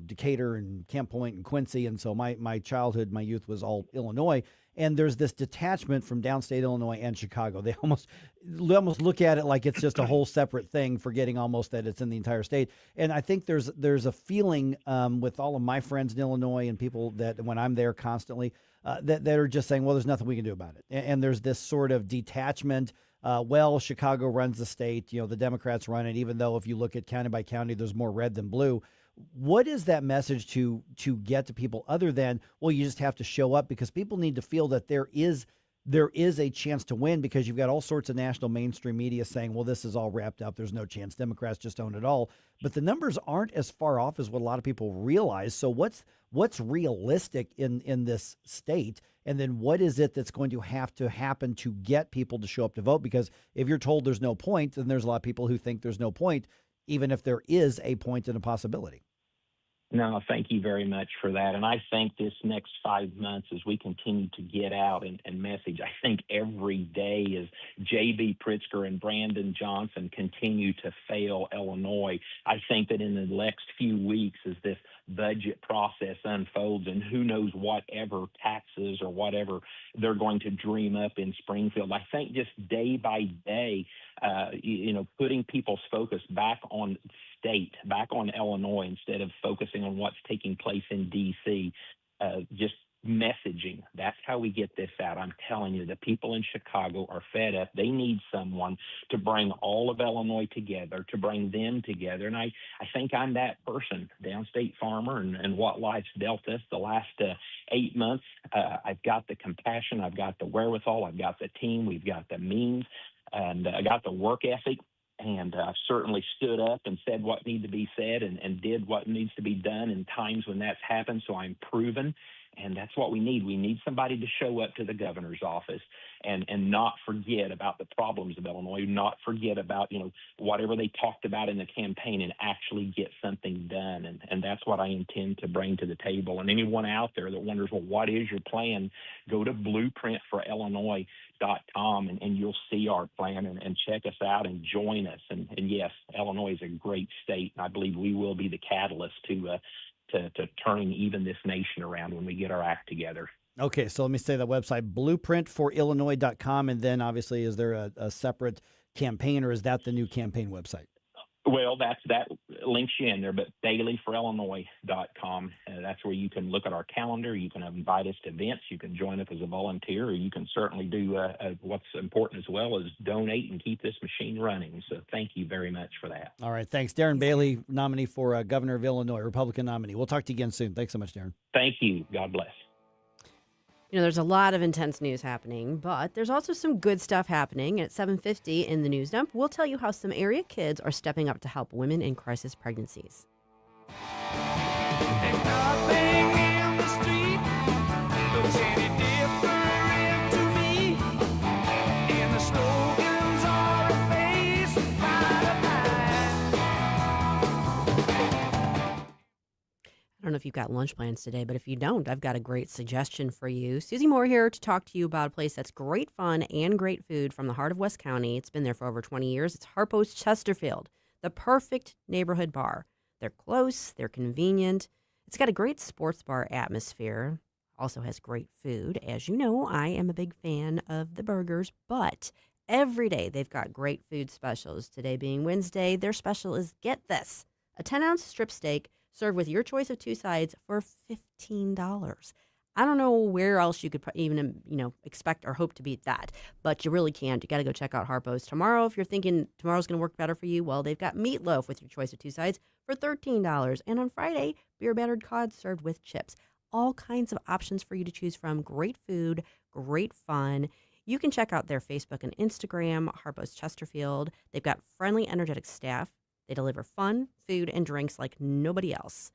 Decatur and Camp Point and Quincy. And so my childhood, my youth was all Illinois. And there's this detachment from downstate Illinois and Chicago. They almost look at it like it's just a whole separate thing, forgetting almost that it's in the entire state. And I think there's a feeling with all of my friends in Illinois and people that when I'm there constantly that are just saying, well, there's nothing we can do about it. And there's this sort of detachment. Chicago runs the state. The Democrats run it, even though if you look at county by county, there's more red than blue. What is that message to get to people other than, well, you just have to show up, because people need to feel that there is a chance to win, because you've got all sorts of national mainstream media saying, well, this is all wrapped up. There's no chance. Democrats just own it all. But the numbers aren't as far off as what a lot of people realize. So what's realistic in this state? And then what is it that's going to have to happen to get people to show up to vote? Because if you're told there's no point, then there's a lot of people who think there's no point, even if there is a point and a possibility. No, thank you very much for that. And I think this next 5 months, as we continue to get out and message, I think every day as J.B. Pritzker and Brandon Johnson continue to fail Illinois, I think that in the next few weeks, as this budget process unfolds, and who knows whatever taxes or whatever they're going to dream up in Springfield, I think just day by day, putting people's focus back on state, back on Illinois, instead of focusing on what's taking place in D.C., just messaging. That's how we get this out. I'm telling you, the people in Chicago are fed up. They need someone to bring all of Illinois together, to bring them together. And I think I'm that person, downstate farmer, and what life's dealt us the last 8 months. I've got the compassion. I've got the wherewithal. I've got the team. We've got the means. And I got the work ethic. And I've certainly stood up and said what needs to be said and did what needs to be done in times when that's happened. So I'm proven. And that's what we need. We need somebody to show up to the governor's office and not forget about the problems of Illinois, not forget about, whatever they talked about in the campaign, and actually get something done. And that's what I intend to bring to the table. And anyone out there that wonders, well, what is your plan? Go to blueprintforillinois.com and you'll see our plan and check us out and join us. And yes, Illinois is a great state. And I believe we will be the catalyst to turning even this nation around when we get our act together. Okay, so let me say that website, blueprintforillinois.com, and then obviously is there a separate campaign, or is that the new campaign website? Well, that links you in there, but dailyforillinois.com. That's where you can look at our calendar. You can invite us to events. You can join us as a volunteer, or you can certainly do what's important as well is donate and keep this machine running. So thank you very much for that. All right, thanks. Darren Bailey, nominee for governor of Illinois, Republican nominee. We'll talk to you again soon. Thanks so much, Darren. Thank you. God bless. There's a lot of intense news happening, but there's also some good stuff happening. At 7:50 in the News Dump, we'll tell you how some area kids are stepping up to help women in crisis pregnancies. I don't know if you've got lunch plans today, but if you don't, I've got a great suggestion for you. Susie Moore here to talk to you about a place that's great fun and great food from the heart of West County. It's been there for over 20 years. It's Harpo's Chesterfield, the perfect neighborhood bar. They're close, they're convenient. It's got a great sports bar atmosphere. Also has great food. As you know, I am a big fan of the burgers, but every day they've got great food specials. Today being Wednesday, their special is, get this, a 10-ounce strip steak served with your choice of 2 sides for $15. I don't know where else you could even, expect or hope to beat that, but you really can't. You got to go check out Harpo's tomorrow. If you're thinking tomorrow's going to work better for you, well, they've got meatloaf with your choice of 2 sides for $13. And on Friday, beer battered cod served with chips. All kinds of options for you to choose from. Great food, great fun. You can check out their Facebook and Instagram, Harpo's Chesterfield. They've got friendly, energetic staff. They deliver fun, food, and drinks like nobody else.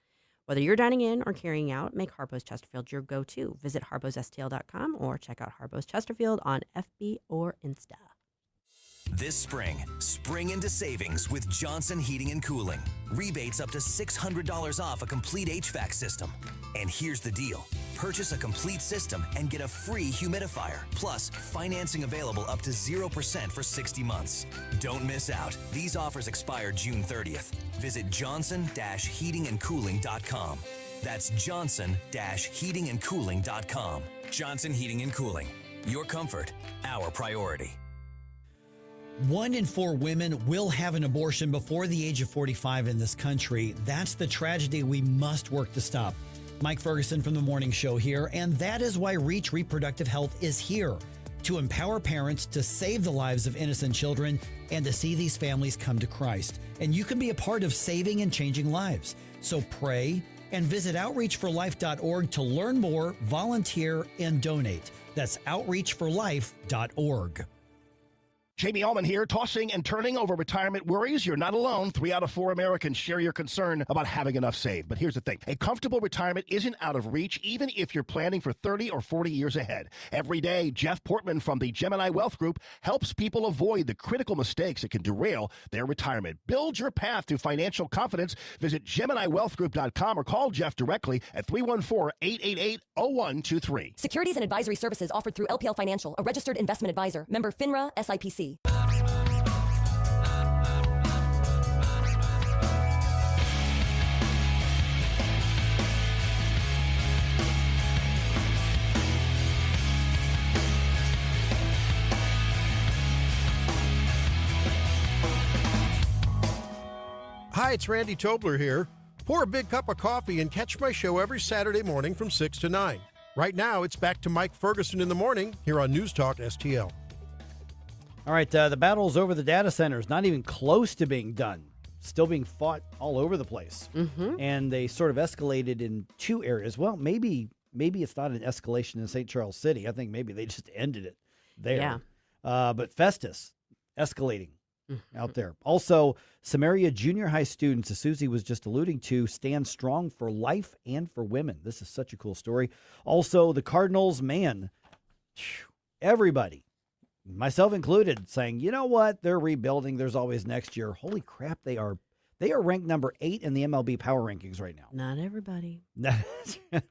Whether you're dining in or carrying out, make Harpo's Chesterfield your go-to. Visit harposstl.com or check out Harpo's Chesterfield on FB or Insta. This spring into savings with Johnson Heating and Cooling. Rebates up to $600 off a complete HVAC system. And here's the deal. Purchase a complete system and get a free humidifier. Plus, financing available up to 0% for 60 months. Don't miss out. These offers expire June 30th. Visit johnson-heatingandcooling.com. That's johnson-heatingandcooling.com. Johnson Heating and Cooling. Your comfort, our priority. 1 in 4 women will have an abortion before the age of 45 in this country. That's the tragedy we must work to stop. Mike Ferguson from The Morning Show here, and that is why Reach Reproductive Health is here, to empower parents to save the lives of innocent children and to see these families come to Christ. And you can be a part of saving and changing lives. So pray and visit outreachforlife.org to learn more, volunteer, and donate. That's outreachforlife.org. Jamie Allman here, tossing and turning over retirement worries. You're not alone. 3 out of 4 Americans share your concern about having enough saved. But here's the thing. A comfortable retirement isn't out of reach, even if you're planning for 30 or 40 years ahead. Every day, Jeff Portman from the Gemini Wealth Group helps people avoid the critical mistakes that can derail their retirement. Build your path to financial confidence. Visit GeminiWealthGroup.com or call Jeff directly at 314-888-0123. Securities and advisory services offered through LPL Financial, a registered investment advisor. Member FINRA, SIPC. Hi, it's Randy Tobler here. Pour a big cup of coffee and catch my show every Saturday morning from 6 to 9. Right now, it's back to Mike Ferguson in the morning here on News Talk STL. All right, the battles over the data centers, not even close to being done. Still being fought all over the place. Mm-hmm. And they sort of escalated in 2 areas. Well, maybe it's not an escalation in St. Charles City. I think maybe they just ended it there. Yeah. But Festus, escalating out there. Also, Samaria Junior High students, as Susie was just alluding to, stand strong for life and for women. This is such a cool story. Also, the Cardinals, man, everybody, myself included, saying, you know what, they're rebuilding. There's always next year. Holy crap, they are ranked number 8 in the MLB power rankings right now. Not everybody.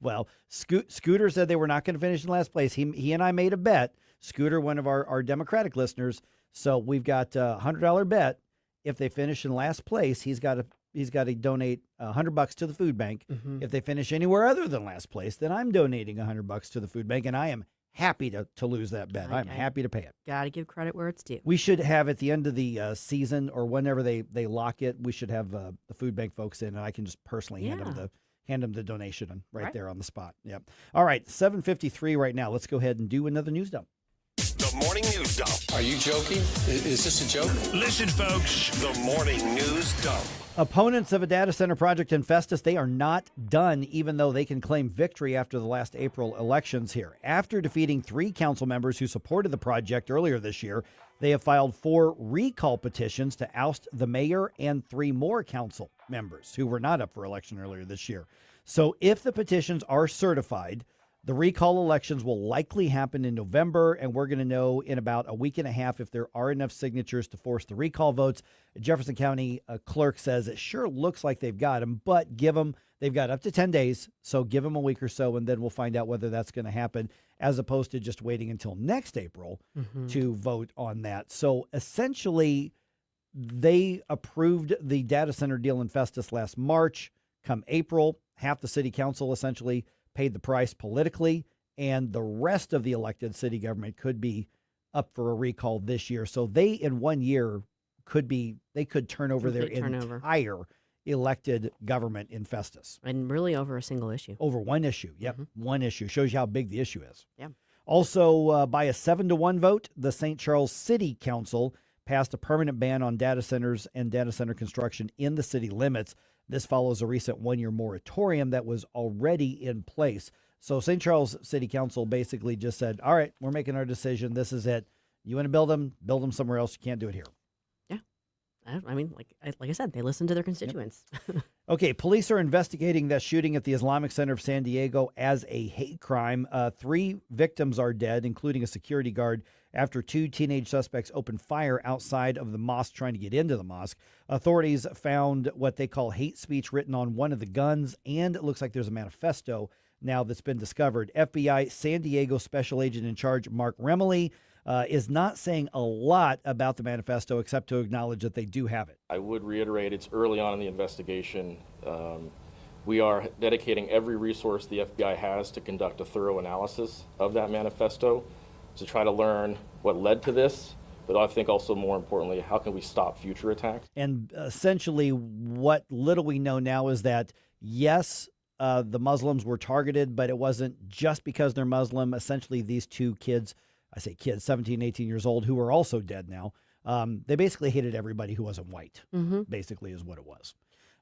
Well, Scooter said they were not going to finish in last place. He and I made a bet. Scooter, one of our Democratic listeners. So we've got a $100 bet. If they finish in last place, he's got to donate $100 to the food bank. Mm-hmm. If they finish anywhere other than last place, then I'm donating $100 to the food bank, and I am happy to lose that bet. I'm happy to pay it. Got to give credit where it's due. We should have at the end of the season or whenever they lock it, we should have the food bank folks in, and I can just personally hand them the donation right there on the spot. Yep. All right, 7:53 right now. Let's go ahead and do another news dump. The Morning News Dump. Are you joking? Is this a joke? Listen, folks. The Morning News Dump. Opponents of a data center project in Festus, they are not done, even though they can claim victory after the last April elections here. After defeating 3 council members who supported the project earlier this year, they have filed 4 recall petitions to oust the mayor and 3 more council members who were not up for election earlier this year. So if the petitions are certified, the recall elections will likely happen in November, and we're going to know in about a week and a half if there are enough signatures to force the recall votes. Jefferson County clerk says it sure looks like they've got them, but they've got up to 10 days, so give them a week or so, and then we'll find out whether that's going to happen, as opposed to just waiting until next April to vote on that. So essentially, they approved the data center deal in Festus last March. Come April, half the city council essentially paid the price politically, and the rest of the elected city government could be up for a recall this year. So they, in 1 year, could turn over their entire elected government in Festus. And really over a single issue. Over one issue. Yep. One issue. Shows you how big the issue is. Yeah. Also, by a 7-1 vote, the St. Charles City Council passed a permanent ban on data centers and data center construction in the city limits. This follows a recent 1-year moratorium that was already in place. So St. Charles City Council basically just said, all right, we're making our decision. This is it. You want to build them somewhere else. You can't do it here. Yeah. I mean, like I said, they listen to their constituents. Yep. Okay, police are investigating that shooting at the Islamic Center of San Diego as a hate crime. 3 victims are dead, including a security guard, after 2 teenage suspects opened fire outside of the mosque trying to get into the mosque. Authorities found what they call hate speech written on one of the guns, and it looks like there's a manifesto now that's been discovered. FBI San Diego Special Agent in Charge Mark Remley is not saying a lot about the manifesto except to acknowledge that they do have it. I would reiterate it's early on in the investigation. We are dedicating every resource the FBI has to conduct a thorough analysis of that manifesto to try to learn what led to this, but I think also more importantly, how can we stop future attacks? And essentially what little we know now is that, yes, the Muslims were targeted, but it wasn't just because they're Muslim. Essentially, these 2 kids, I say kids, 17, 18 years old, who are also dead now, they basically hated everybody who wasn't white, basically is what it was.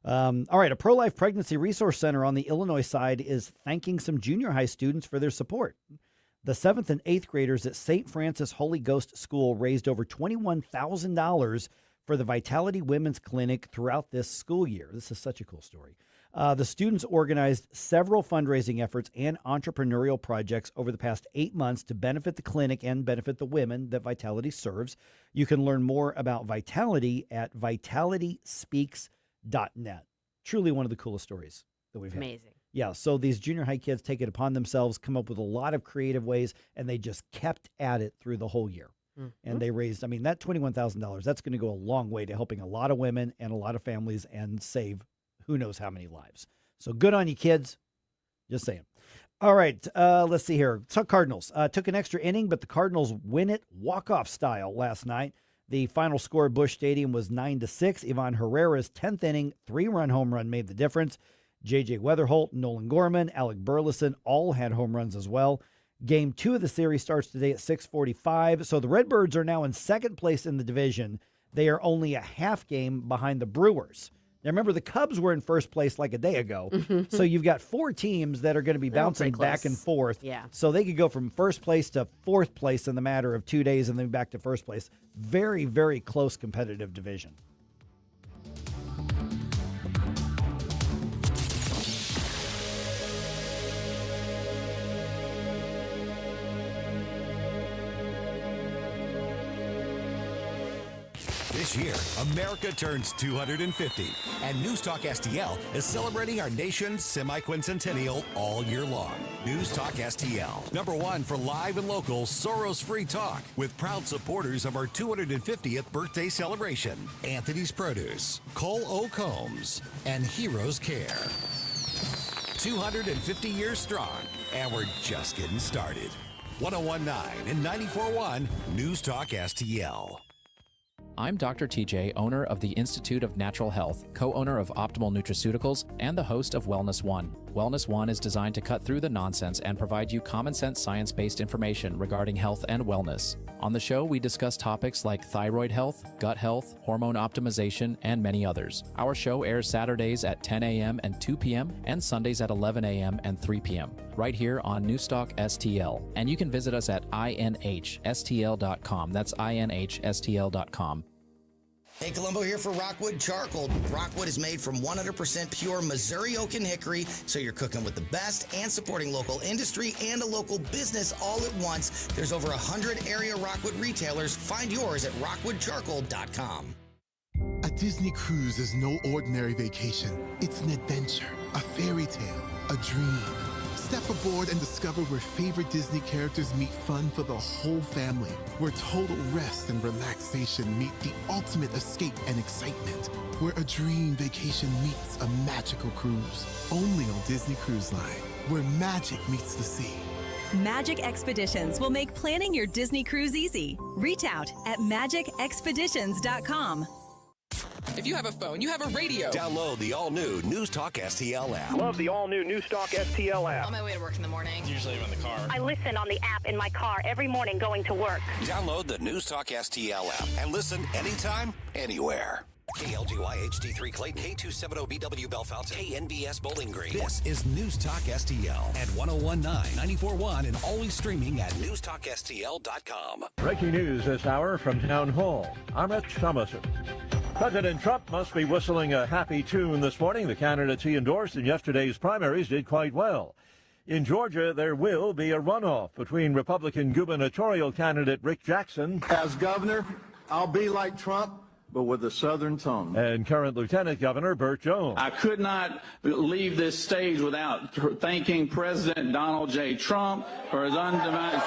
All right, a pro-life pregnancy resource center on the Illinois side is thanking some junior high students for their support. The 7th and 8th graders at St. Francis Holy Ghost School raised over $21,000 for the Vitality Women's Clinic throughout this school year. This is such a cool story. The students organized several fundraising efforts and entrepreneurial projects over the past 8 months to benefit the clinic and benefit the women that Vitality serves. You can learn more about Vitality at vitalityspeaks.net. Truly one of the coolest stories that we've had. Amazing. Yeah, so these junior high kids take it upon themselves, come up with a lot of creative ways, and they just kept at it through the whole year. And they raised, I mean, that $21,000, that's going to go a long way to helping a lot of women and a lot of families and save who knows how many lives. So good on you, kids. Just saying. All right, let's see here. So Cardinals took an extra inning, but the Cardinals win it walk-off style last night. The final score at Busch Stadium was 9-6. Ivan Herrera's 10th inning, 3-run home run made the difference. J.J. Weatherholt, Nolan Gorman, Alec Burleson all had home runs as well. Game 2 of the series starts today at 6:45. So the Redbirds are now in second place in the division. They are only a half game behind the Brewers. Now, remember, the Cubs were in first place like a day ago. So you've got 4 teams that are going to be bouncing back and forth. Yeah. So they could go from first place to fourth place in the matter of 2 days and then back to first place. Very, very close competitive division. This year, America turns 250, and NewsTalkSTL is celebrating our nation's semi-quincentennial all year long. NewsTalkSTL, #1 for live and local Soros-free talk, with proud supporters of our 250th birthday celebration, Anthony's Produce, Cole O. Combs, and Heroes Care. 250 years strong, and we're just getting started. 101.9 and 94.1 NewsTalkSTL. I'm Dr. TJ, owner of the Institute of Natural Health, co-owner of Optimal Nutraceuticals, and the host of Wellness One. Wellness One is designed to cut through the nonsense and provide you common-sense science-based information regarding health and wellness. On the show, we discuss topics like thyroid health, gut health, hormone optimization, and many others. Our show airs Saturdays at 10 a.m. and 2 p.m. and Sundays at 11 a.m. and 3 p.m. right here on NewsTalkSTL. And you can visit us at inhstl.com. That's inhstl.com. Hey, Columbo here for Rockwood Charcoal. Rockwood is made from 100% pure Missouri oak and hickory, so you're cooking with the best and supporting local industry and a local business all at once. There's over 100 area Rockwood retailers. Find yours at rockwoodcharcoal.com. A Disney cruise is no ordinary vacation. It's an adventure, a fairy tale, a dream. Step aboard and discover where favorite Disney characters meet fun for the whole family, where total rest and relaxation meet the ultimate escape and excitement, where a dream vacation meets a magical cruise. Only on Disney Cruise Line. where magic meets the sea. Magic Expeditions will make planning your Disney cruise easy. Reach out at magicexpeditions.com. If you have a phone, you have a radio. Download the all-new News Talk STL app. Love the all-new NewsTalk STL app. On my way to work in the morning. Usually I'm in the car. I listen on the app in my car every morning going to work. Download the News Talk STL app and listen anytime, anywhere. KLGY HD3 Clayton, K270BW Bellefonte, KNBS Bowling Green. This is News Talk STL at 1019, 94.1, and always streaming at newstalkstl.com. Breaking news this hour from Town Hall. I'm Rich Thomason. President Trump must be whistling a happy tune this morning. The candidates he endorsed in yesterday's primaries did quite well. In Georgia, there will be a runoff between Republican gubernatorial candidate Rick Jackson. As governor, I'll be like Trump, but with a Southern tone. And current Lieutenant Governor Burt Jones. I could not leave this stage without thanking President Donald J. Trump for his undivided.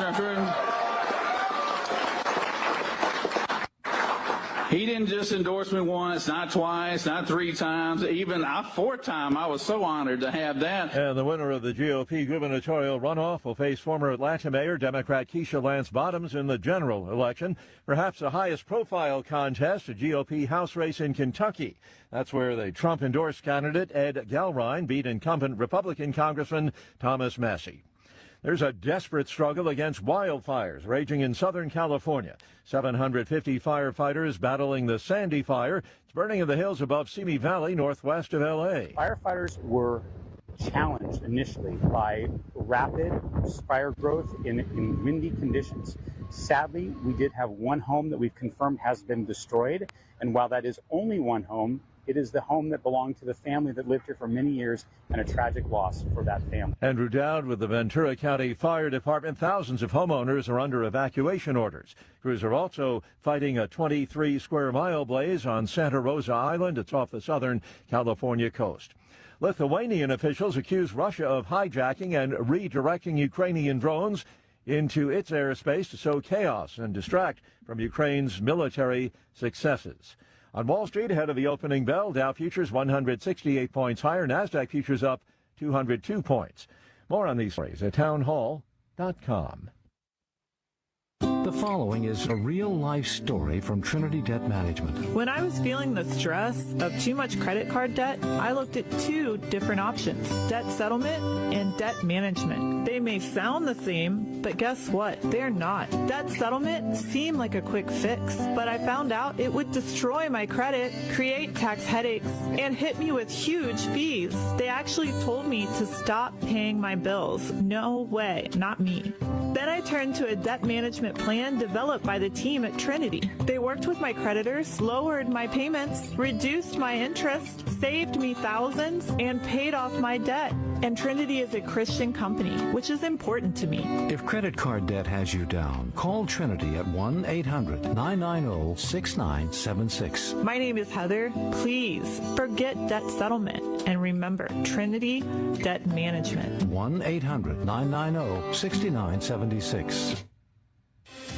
He didn't just endorse me once, not twice, not three times, even a fourth time. I was so honored to have that. And the winner of the GOP gubernatorial runoff will face former Atlanta Mayor Democrat Keisha Lance Bottoms in the general election, perhaps the highest profile contest, a GOP House race in Kentucky. That's where the Trump-endorsed candidate Ed Galrine beat incumbent Republican Congressman Thomas Massey. There's a desperate struggle against wildfires raging in Southern California. 750 firefighters battling the Sandy Fire. It's burning in the hills above Simi Valley, northwest of L.A. Firefighters were challenged initially by rapid fire growth in windy conditions. Sadly, we did have one home that we've confirmed has been destroyed. And while that is only one home, it is the home that belonged to the family that lived here for many years, and a tragic loss for that family. Andrew Dowd with the Ventura County Fire Department. Thousands of homeowners are under evacuation orders. Crews are also fighting a 23-square-mile blaze on Santa Rosa Island. It's off the southern California coast. Lithuanian officials accuse Russia of hijacking and redirecting Ukrainian drones into its airspace to sow chaos and distract from Ukraine's military successes. On Wall Street, ahead of the opening bell, Dow futures 168 points higher, NASDAQ futures up 202 points. More on these stories at townhall.com. The following is a real-life story from Trinity Debt Management. When I was feeling the stress of too much credit card debt, I looked at two different options, debt settlement and debt management. They may sound the same, but guess what? They're not. Debt settlement seemed like a quick fix, but I found out it would destroy my credit, create tax headaches, and hit me with huge fees. They actually told me to stop paying my bills. No way, not me. Then I turned to a debt management plan developed by the team at Trinity. They worked with my creditors, lowered my payments, reduced my interest, saved me thousands, and paid off my debt. And Trinity is a Christian company, which is important to me. If credit card debt has you down, call Trinity at 1-800-990-6976. My name is Heather. Please forget debt settlement and remember Trinity Debt Management. 1-800-990-6976.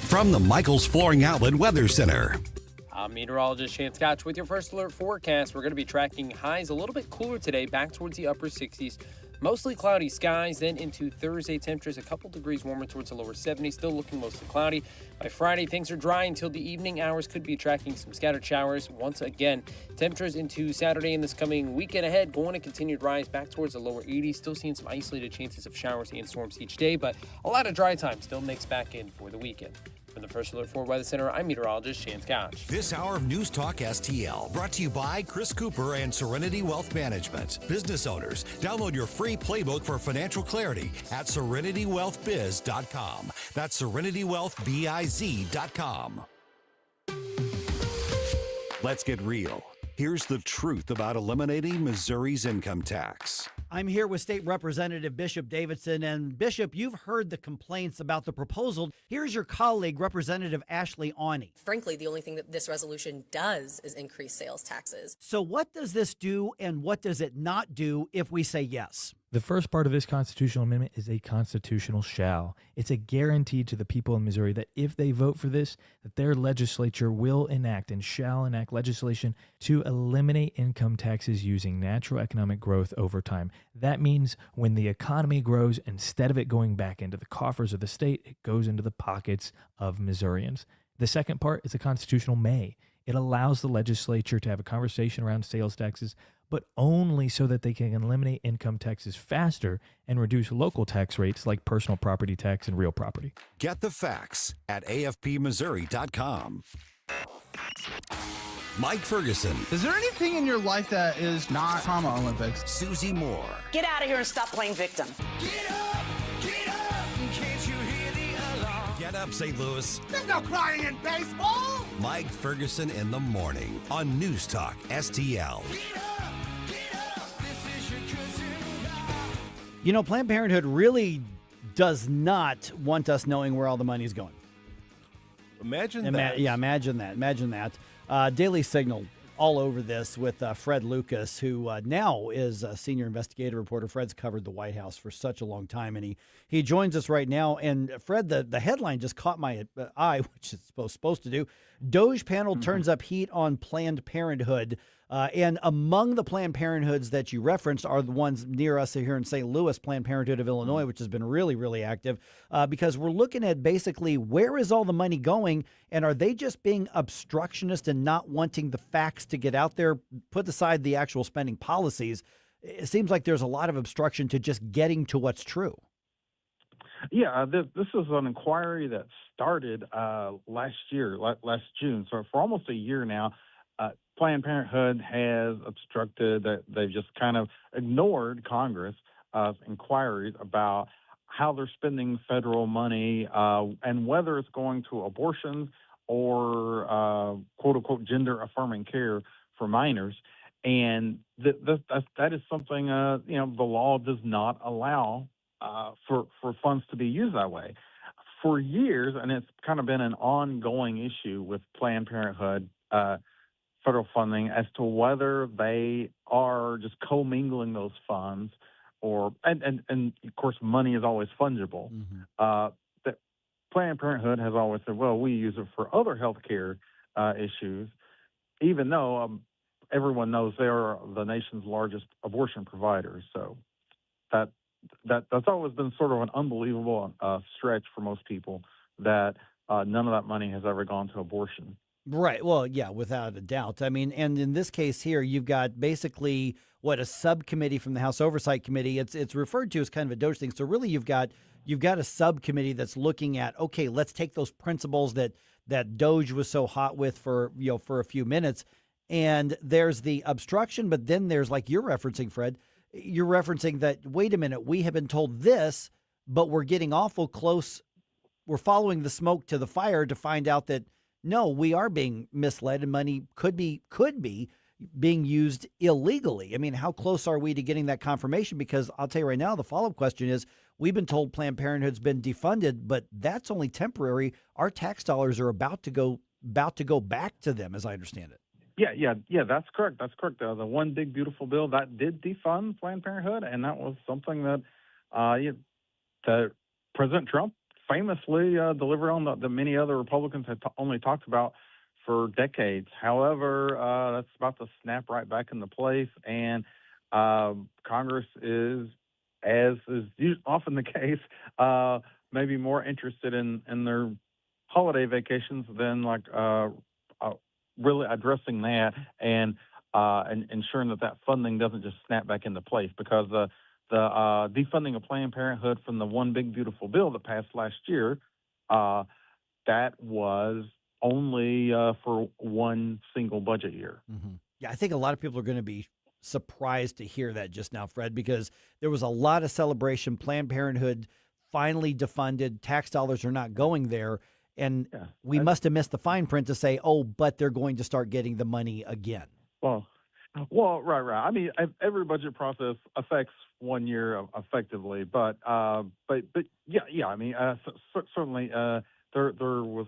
From the Michaels Flooring Outlet Weather Center. I'm meteorologist Chance Scotch with your first alert forecast. We're going to be tracking highs a little bit cooler today, back towards the upper 60s. Mostly cloudy skies, then into Thursday, temperatures a couple degrees warmer towards the lower 70s, still looking mostly cloudy. By Friday, things are dry until the evening hours, could be tracking some scattered showers. Once again, temperatures into Saturday and this coming weekend ahead going to continue to rise back towards the lower 80s, still seeing some isolated chances of showers and storms each day, but a lot of dry time still mixed back in for the weekend. From the First Alert 4 Weather Center, I'm meteorologist Chance Scotch. This hour of News Talk STL brought to you by Chris Cooper and Serenity Wealth Management. Business owners, download your free playbook for financial clarity at SerenityWealthBiz.com. That's SerenityWealthBiz.com. Let's get real. Here's the truth about eliminating Missouri's income tax. I'm here with State Representative Bishop Davidson. And Bishop, you've heard the complaints about the proposal. Here's your colleague, Representative Ashley Awney. Frankly, the only thing that this resolution does is increase sales taxes. So what does this do and what does it not do if we say yes? The first part of this constitutional amendment is a constitutional shall. It's a guarantee to the people in Missouri that if they vote for this, that their legislature will enact and shall enact legislation to eliminate income taxes using natural economic growth over time. That means when the economy grows, instead of it going back into the coffers of the state, it goes into the pockets of Missourians. The second part is a constitutional may. It allows the legislature to have a conversation around sales taxes, but only so that they can eliminate income taxes faster and reduce local tax rates like personal property tax and real property. Get the facts at afpmissouri.com. Mike Ferguson. Is there anything in your life that is not Trauma Olympics? Susie Moore. Get out of here and stop playing victim. Get up, St. Louis. There's no crying in baseball. Mike Ferguson in the morning on News Talk STL. You know, Planned Parenthood really does not want us knowing where all the money is going. Imagine that. Yeah, imagine that. Imagine that. Daily Signal all over this with Fred Lucas, who now is a senior investigative reporter. Fred's covered the White House for such a long time, and he joins us right now. And Fred, the headline just caught my eye, which it's supposed to do. Doge panel turns up heat on Planned Parenthood. And among the Planned Parenthoods that you referenced are the ones near us here in St. Louis, Planned Parenthood of Illinois, which has been really, really active because we're looking at basically where is all the money going, and are they just being obstructionist and not wanting the facts to get out there, put aside the actual spending policies? It seems like there's a lot of obstruction to just getting to what's true. Yeah, this is an inquiry that started last June. So for almost a year now, Planned Parenthood has obstructed, that they've just kind of ignored Congress' inquiries about how they're spending federal money and whether it's going to abortions or quote-unquote gender-affirming care for minors. And that is something, the law does not allow for funds to be used that way. For years, and it's kind of been an ongoing issue with Planned Parenthood federal funding as to whether they are just commingling those funds or and of course money is always fungible. That Planned Parenthood has always said, well, we use it for other healthcare issues, even though everyone knows they are the nation's largest abortion providers. So that's always been sort of an unbelievable stretch for most people that none of that money has ever gone to abortion. Right. Well, yeah, without a doubt. I mean, and in this case here, you've got basically a subcommittee from the House Oversight Committee. It's referred to as kind of a Doge thing. So really, you've got a subcommittee that's looking at, okay, let's take those principles that Doge was so hot with for a few minutes, and there's the obstruction, but then there's, like you're referencing, Fred, you're referencing that, wait a minute, we have been told this, but we're getting awful close. We're following the smoke to the fire to find out that no, we are being misled and money could be being used illegally. I mean, how close are we to getting that confirmation? Because I'll tell you right now, the follow-up question is, we've been told Planned Parenthood's been defunded, but that's only temporary. Our tax dollars are about to go back to them, as I understand it. Yeah, that's correct. That's correct. The one big beautiful bill that did defund Planned Parenthood, and that was something that President Trump famously delivered on that many other Republicans had only talked about for decades. However, that's about to snap right back into place, and Congress is, as is often the case, maybe more interested in their holiday vacations than really addressing that and ensuring that funding doesn't just snap back into place, because the defunding of Planned Parenthood from the one big beautiful bill that passed last year, that was only for one single budget year. Mm-hmm. Yeah, I think a lot of people are going to be surprised to hear that just now, Fred, because there was a lot of celebration. Planned Parenthood finally defunded. Tax dollars are not going there. And we must have missed the fine print to say, oh, but they're going to start getting the money again. Well, right. I mean, every budget process affects 1 year effectively, but yeah. I mean, certainly there was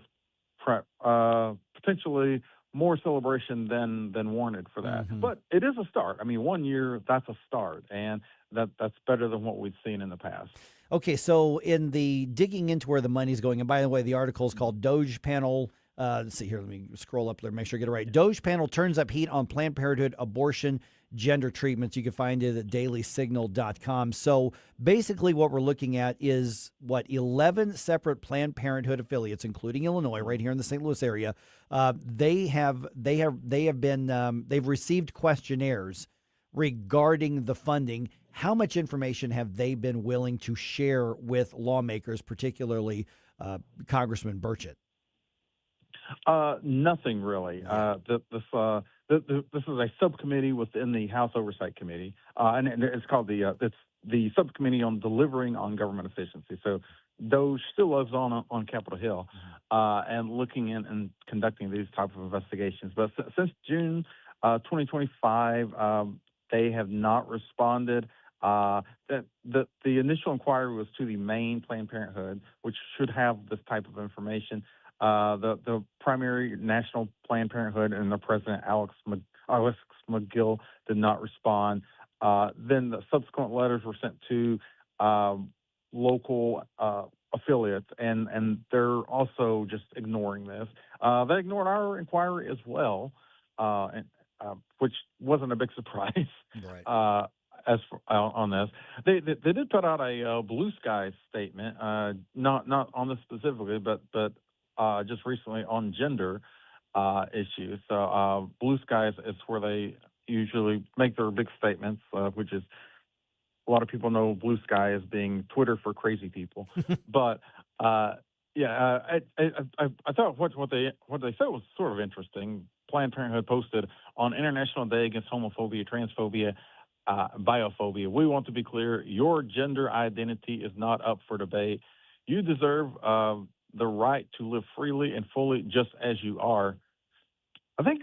potentially more celebration than warranted for that. But it is a start. I mean, 1 year, that's a start, and that's better than what we've seen in the past. Okay, so in the digging into where the money's going, and by the way, the article is called Doge Panel. Let's see here. Let me scroll up there, make sure I get it right. Doge Panel turns up heat on Planned Parenthood abortion gender treatments. You can find it at dailysignal.com. So basically what we're looking at is 11 separate Planned Parenthood affiliates, including Illinois, right here in the St. Louis area. They've received questionnaires regarding the funding. How much information have they been willing to share with lawmakers, particularly Congressman Burchett? Nothing really. This is a subcommittee within the House Oversight Committee, and it's called it's the Subcommittee on Delivering on Government Efficiency. So Doge still lives on Capitol Hill, and looking in and conducting these type of investigations. But since June 2025, they have not responded. The initial inquiry was to the main Planned Parenthood, which should have this type of information. The primary national Planned Parenthood and the president, Alex McGill, did not respond. Then the subsequent letters were sent to local affiliates, and they're also just ignoring this. They ignored our inquiry as well, which wasn't a big surprise. Right. On this, they did put out a blue sky statement, not on this specifically, but just recently on gender issues. So blue skies is where they usually make their big statements, which is a lot of people know blue sky as being Twitter for crazy people. But I thought what they said was sort of interesting. Planned Parenthood posted on International Day Against Homophobia, Transphobia, Biophobia. We want to be clear: your gender identity is not up for debate. You deserve the right to live freely and fully just as you are. I think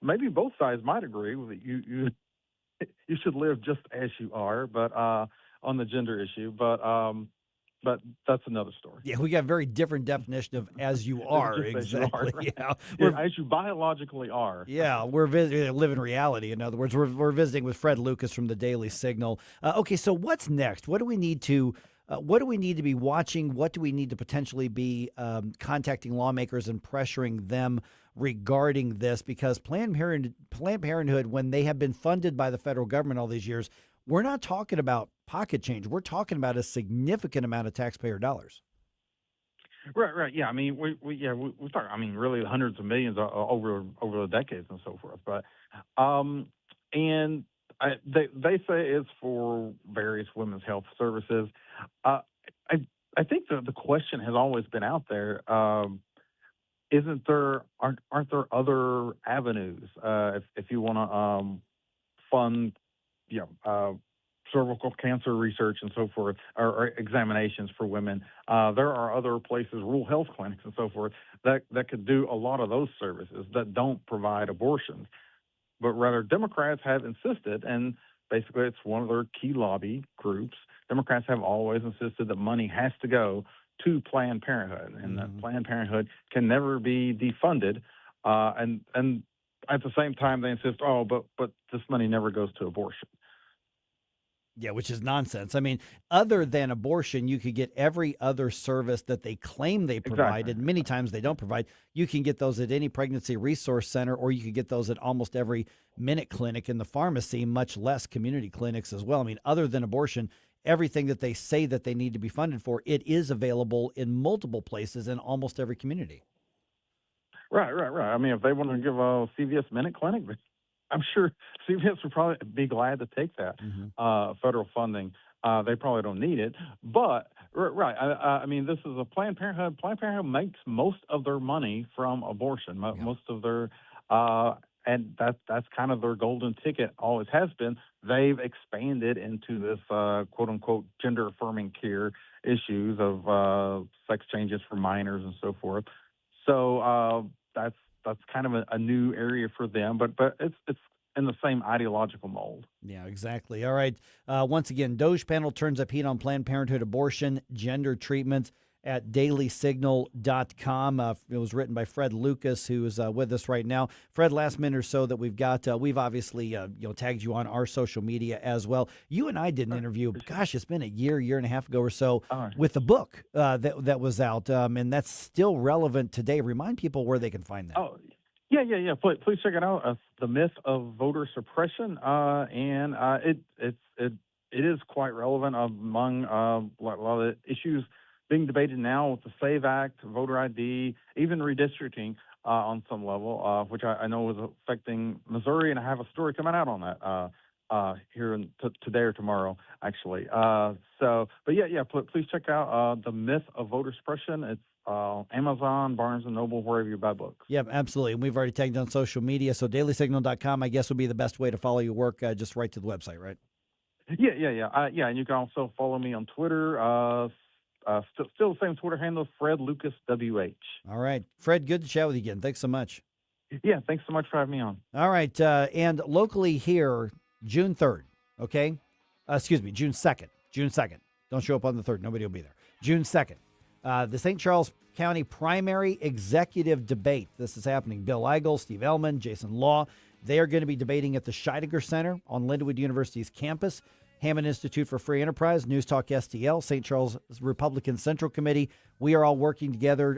maybe both sides might agree that you should live just as you are, but on the gender issue. But that's another story. Yeah, we got a very different definition of as you are. Exactly. As you are, Yeah, as you biologically are. Yeah, we're living reality. In other words, we're visiting with Fred Lucas from the Daily Signal. Okay, so what's next? What do we need to be watching? What do we need to potentially be contacting lawmakers and pressuring them regarding this? Because Planned Parenthood, when they have been funded by the federal government all these years, we're not talking about pocket change. We're talking about a significant amount of taxpayer dollars. Right. Yeah, I mean, we talk. I mean, really hundreds of millions over the decades and so forth. But they say it's for various women's health services. I think the question has always been out there. Aren't there other avenues if you want to fund cervical cancer research and so forth, or examinations for women? There are other places, rural health clinics and so forth, that could do a lot of those services that don't provide abortions. But rather, Democrats have insisted, and basically it's one of their key lobby groups, Democrats have always insisted that money has to go to Planned Parenthood, and that Planned Parenthood can never be defunded. And at the same time, they insist, but this money never goes to abortion. Yeah, which is nonsense. I mean, other than abortion, you could get every other service that they claim they provide, and many times they don't provide. You can get those at any pregnancy resource center, or you could get those at almost every minute clinic in the pharmacy, much less community clinics as well. I mean, other than abortion, everything that they say that they need to be funded for, it is available in multiple places in almost every community. Right. I mean, if they want to give a CVS minute clinic, I'm sure CVS would probably be glad to take that federal funding. They probably don't need it, but I mean, this is a Planned Parenthood. Planned Parenthood makes most of their money from abortion. Most of their, and that's kind of their golden ticket. Always has been. They've expanded into this quote unquote gender affirming care issues of sex changes for minors and so forth. So that's kind of a new area for them, but it's in the same ideological mold. Yeah, exactly. All right. Once again, Doge Panel turns up heat on Planned Parenthood abortion, gender treatment, at dailysignal.com. It was written by Fred Lucas, who is with us right now. Fred, last minute or so that we've got, we've obviously tagged you on our social media as well. You and I did an interview, gosh, it's been a year and a half ago or so, with the book that was out, and that's still relevant today. Remind people where they can find that. Oh, yeah. Please check it out. The Myth of Voter Suppression, and it is quite relevant among a lot of the issues being debated now with the SAVE Act, voter ID, even redistricting on some level, which I know is affecting Missouri, and I have a story coming out on that here today or tomorrow, actually. Please check out The Myth of Voter Suppression. It's Amazon, Barnes & Noble, wherever you buy books. Yeah, absolutely. And we've already tagged on social media, so dailysignal.com, I guess, would be the best way to follow your work, just right to the website, right? Yeah. And you can also follow me on Twitter. Still the same Twitter handle, Fred Lucas WH. All right. Fred, good to chat with you again. Thanks so much. Yeah, thanks so much for having me on. All right. And locally here, June 3rd, okay? June 2nd. June 2nd. Don't show up on the 3rd. Nobody will be there. June 2nd. The St. Charles County Primary Executive Debate. This is happening. Bill Eigel, Steve Ellman, Jason Law. They are going to be debating at the Scheidegger Center on Lindenwood University's campus. Hammond Institute for Free Enterprise, News Talk STL, St. Charles Republican Central Committee. We are all working together,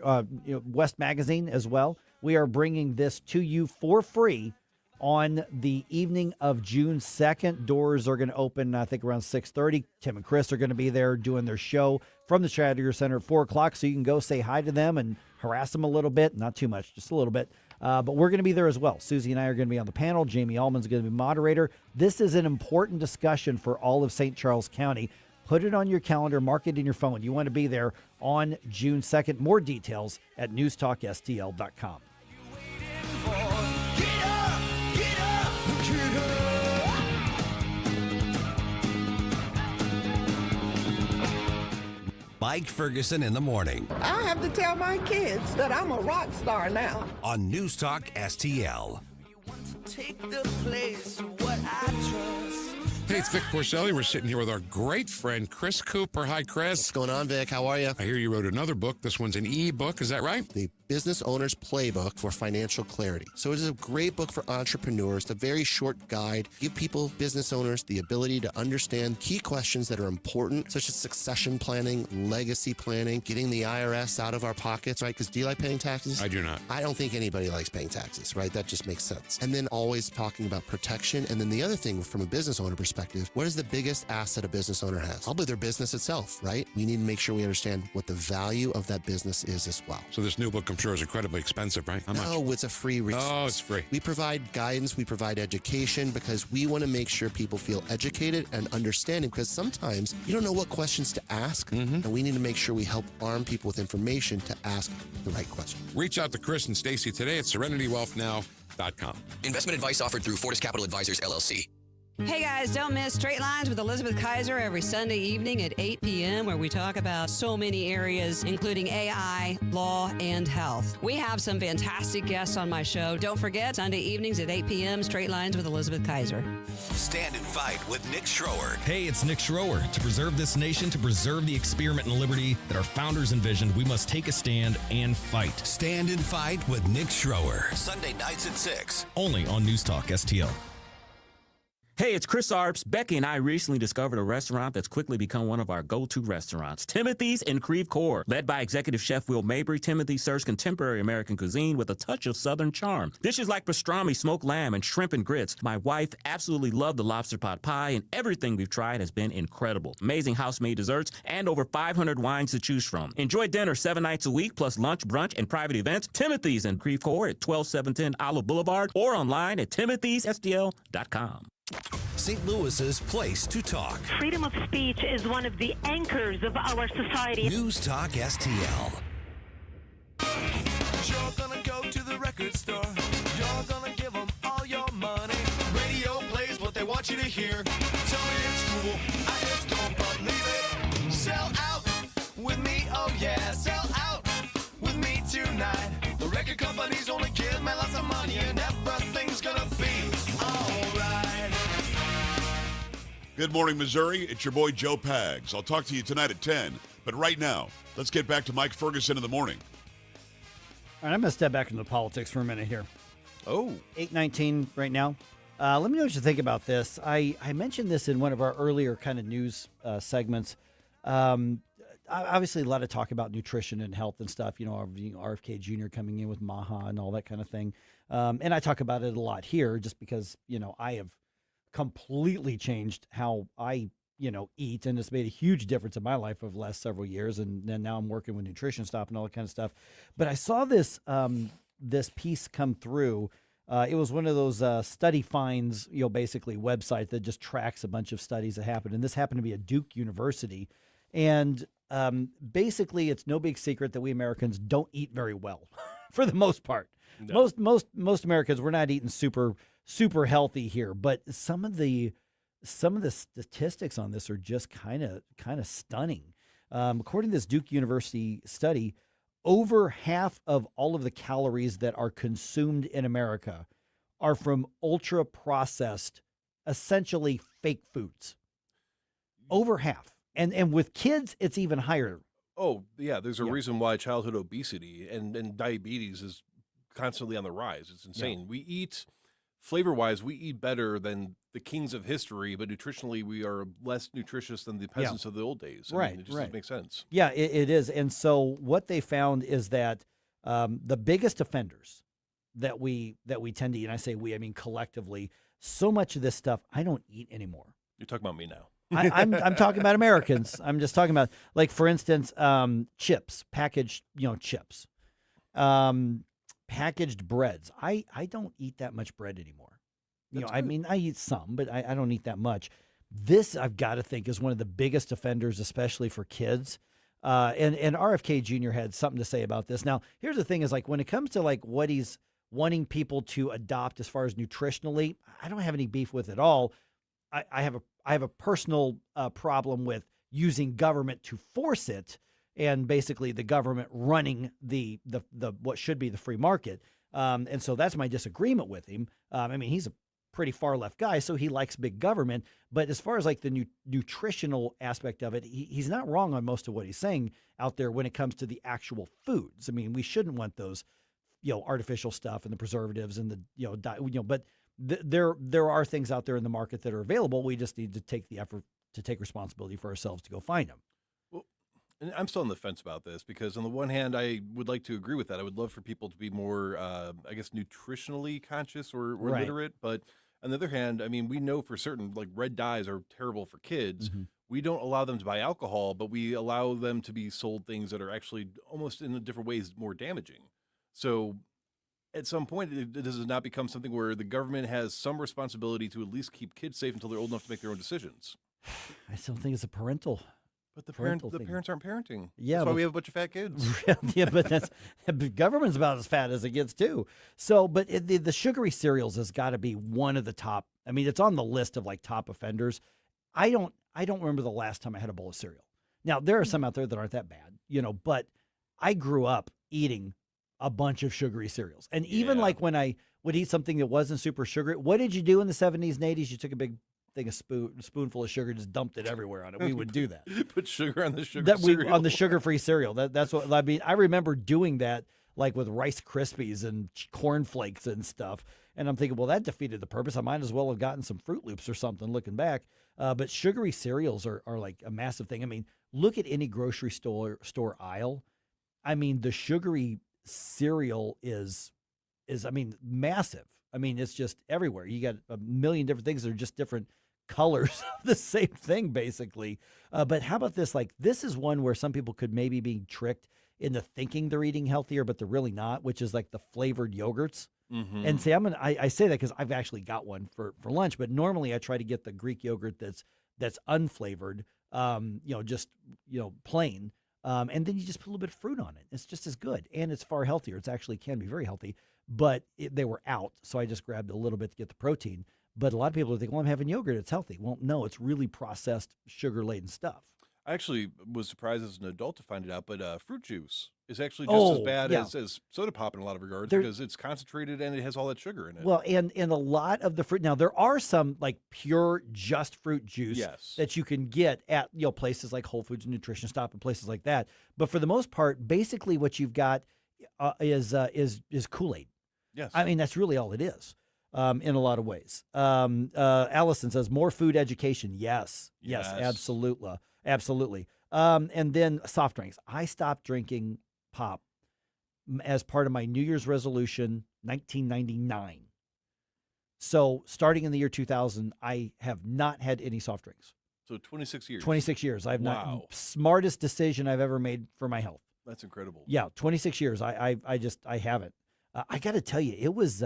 West Magazine as well. We are bringing this to you for free on the evening of June 2nd. Doors are going to open, I think, around 6:30. Tim and Chris are going to be there doing their show from the Scheidegger Center at 4 o'clock, so you can go say hi to them and harass them a little bit. Not too much, just a little bit. But we're going to be there as well. Susie and I are going to be on the panel. Jamie Allman's going to be moderator. This is an important discussion for all of St. Charles County. Put it on your calendar. Mark it in your phone. You want to be there on June 2nd. More details at NewsTalkSTL.com. Mike Ferguson in the morning. I have to tell my kids that I'm a rock star now. On News Talk STL. Take the place of what I trust. Hey, it's Vic Porcelli. We're sitting here with our great friend, Chris Cooper. Hi, Chris. What's going on, Vic? How are you? I hear you wrote another book. This one's an e-book. Is that right? The Business Owner's Playbook for Financial Clarity. So it is a great book for entrepreneurs. It's a very short guide. Give people, business owners, the ability to understand key questions that are important, such as succession planning, legacy planning, getting the IRS out of our pockets, right? Because do you like paying taxes? I do not. I don't think anybody likes paying taxes, right? That just makes sense. And then always talking about protection. And then the other thing from a business owner perspective, what is the biggest asset a business owner has? Probably their business itself, right? We need to make sure we understand what the value of that business is as well. So this new book, I'm sure, is incredibly expensive, right? How much? No, it's a free resource. Oh, it's free. We provide guidance, we provide education, because we want to make sure people feel educated and understanding, because sometimes you don't know what questions to ask, and we need to make sure we help arm people with information to ask the right question. Reach out to Chris and Stacy today at SerenityWealthNow.com. Investment advice offered through Fortis Capital Advisors, LLC. Hey guys, don't miss Straight Lines with Elizabeth Kaiser every Sunday evening at 8 p.m. where we talk about so many areas, including AI, law, and health. We have some fantastic guests on my show. Don't forget, Sunday evenings at 8 p.m., Straight Lines with Elizabeth Kaiser. Stand and fight with Nick Schroer. Hey, it's Nick Schroer. To preserve this nation, to preserve the experiment and liberty that our founders envisioned, we must take a stand and fight. Stand and fight with Nick Schroer. Sunday nights at 6. Only on News Talk STL. Hey, it's Chris Arps. Becky and I recently discovered a restaurant that's quickly become one of our go-to restaurants, Timothy's in Creve Coeur. Led by executive chef Will Mabry, Timothy's serves contemporary American cuisine with a touch of Southern charm. Dishes like pastrami, smoked lamb, and shrimp and grits. My wife absolutely loved the lobster pot pie, and everything we've tried has been incredible. Amazing house-made desserts and over 500 wines to choose from. Enjoy dinner 7 nights a week, plus lunch, brunch, and private events. Timothy's in Creve Coeur at 12710 Olive Boulevard or online at timothysstl.com. St. Louis's place to talk. Freedom of speech is one of the anchors of our society. News Talk STL. You're gonna go to the record store. You're gonna give them all your money. Radio plays what they want you to hear. Tell me it's cool. I just don't believe it. Sell out with me, oh yeah. Sell out with me tonight. The record companies only give me lots of money and everything's gonna be alright. Good morning, Missouri. It's your boy Joe Pags. I'll talk to you tonight at 10. But right now, let's get back to Mike Ferguson in the morning. All right, I'm going to step back into politics for a minute here. Oh. 8:19 right now. Let me know what you think about this. I mentioned this in one of our earlier kind of news segments. Obviously, a lot of talk about nutrition and health and stuff. RFK Jr. coming in with Maha and all that kind of thing. And I talk about it a lot here just because, I have completely changed how I, eat. And it's made a huge difference in my life over the last several years. And then now I'm working with nutrition stuff and all that kind of stuff. But I saw this this piece come through. It was one of those study finds, basically website that just tracks a bunch of studies that happened. And this happened to be at Duke University. And basically, it's no big secret that we Americans don't eat very well for the most part. No. Most Americans, we're not eating super healthy here. But some of the statistics on this are just kind of stunning. According to this Duke University study, over half of all of the calories that are consumed in America are from ultra-processed, essentially fake foods. Over half. And with kids, it's even higher. Oh, yeah. There's a reason why childhood obesity and diabetes is constantly on the rise. It's insane. Yeah. We eat, flavor-wise, we eat better than the kings of history, but nutritionally, we are less nutritious than the peasants of the old days. I mean, it just doesn't make sense. Yeah, it is. And so what they found is that the biggest offenders that we tend to eat, and I say we, I mean collectively, so much of this stuff I don't eat anymore. You're talking about me now. I'm talking about Americans. I'm just talking about, like, for instance, chips, packaged, chips, packaged breads. I don't eat that much bread anymore. I mean, I eat some, but I don't eat that much. This, I've got to think, is one of the biggest offenders, especially for kids. And RFK Jr. had something to say about this. Now, here's the thing is, like, when it comes to, like, what he's wanting people to adopt as far as nutritionally, I don't have any beef with it all. I have a personal problem with using government to force it, and basically the government running the what should be the free market. And so that's my disagreement with him. I mean, he's a pretty far left guy, so he likes big government. But as far as like the nutritional aspect of it, he's not wrong on most of what he's saying out there when it comes to the actual foods. I mean, we shouldn't want those, artificial stuff and the preservatives and the, but there are things out there in the market that are available. We just need to take the effort to take responsibility for ourselves to go find them. Well, and I'm still on the fence about this because on the one hand, I would like to agree with that. I would love for people to be more, I guess, nutritionally conscious or literate. But on the other hand, I mean, we know for certain, like, red dyes are terrible for kids. Mm-hmm. We don't allow them to buy alcohol, but we allow them to be sold things that are actually almost in different ways more damaging. So at some point, does it not become something where the government has some responsibility to at least keep kids safe until they're old enough to make their own decisions? I still think it's a parental. But the parents aren't parenting. Yeah, that's why we have a bunch of fat kids. Yeah, but the government's about as fat as it gets too. So, but the sugary cereals has got to be one of the top. I mean, it's on the list of like top offenders. I don't remember the last time I had a bowl of cereal. Now there are some out there that aren't that bad, but I grew up eating a bunch of sugary cereals, and even like when I would eat something that wasn't super sugary. What did you do in the 70s and 80s? You took a big thing, a spoonful of sugar, just dumped it everywhere on it. We would do that. Put sugar on the sugar cereal. On the sugar-free cereal. That's what I mean. I remember doing that, like with Rice Krispies and Corn Flakes and stuff. And I'm thinking, well, that defeated the purpose. I might as well have gotten some Fruit Loops or something. Looking back, but sugary cereals are like a massive thing. I mean, look at any grocery store aisle. I mean, the sugary cereal is I mean, massive. I mean, it's just everywhere. You got a million different things that are just different colors of the same thing, basically. But how about this? Like, this is one where some people could maybe be tricked into thinking they're eating healthier, but they're really not, which is like the flavored yogurts. Mm-hmm. And say, I say that because I've actually got one for lunch, but normally I try to get the Greek yogurt that's unflavored, just plain. And then you just put a little bit of fruit on it. It's just as good, and it's far healthier. It's actually can be very healthy, but they were out, so I just grabbed a little bit to get the protein. But a lot of people think, well, I'm having yogurt, it's healthy. Well, no, it's really processed, sugar-laden stuff. I actually was surprised as an adult to find it out, but fruit juice is actually just as bad as soda pop in a lot of regards because it's concentrated and it has all that sugar in it. Well, and a lot of the fruit. Now, there are some like pure just fruit juice that you can get at places like Whole Foods Nutrition Stop and places like that. But for the most part, basically what you've got is Kool-Aid. Yes. I mean, that's really all it is in a lot of ways. Allison says more food education. Yes, absolutely. Absolutely. And then soft drinks. I stopped drinking pop as part of my New Year's resolution, 1999. So starting in the year 2000, I have not had any soft drinks. So 26 years. 26 years. I've not. Smartest decision I've ever made for my health. That's incredible. Yeah, 26 years. I haven't. I got to tell you, it was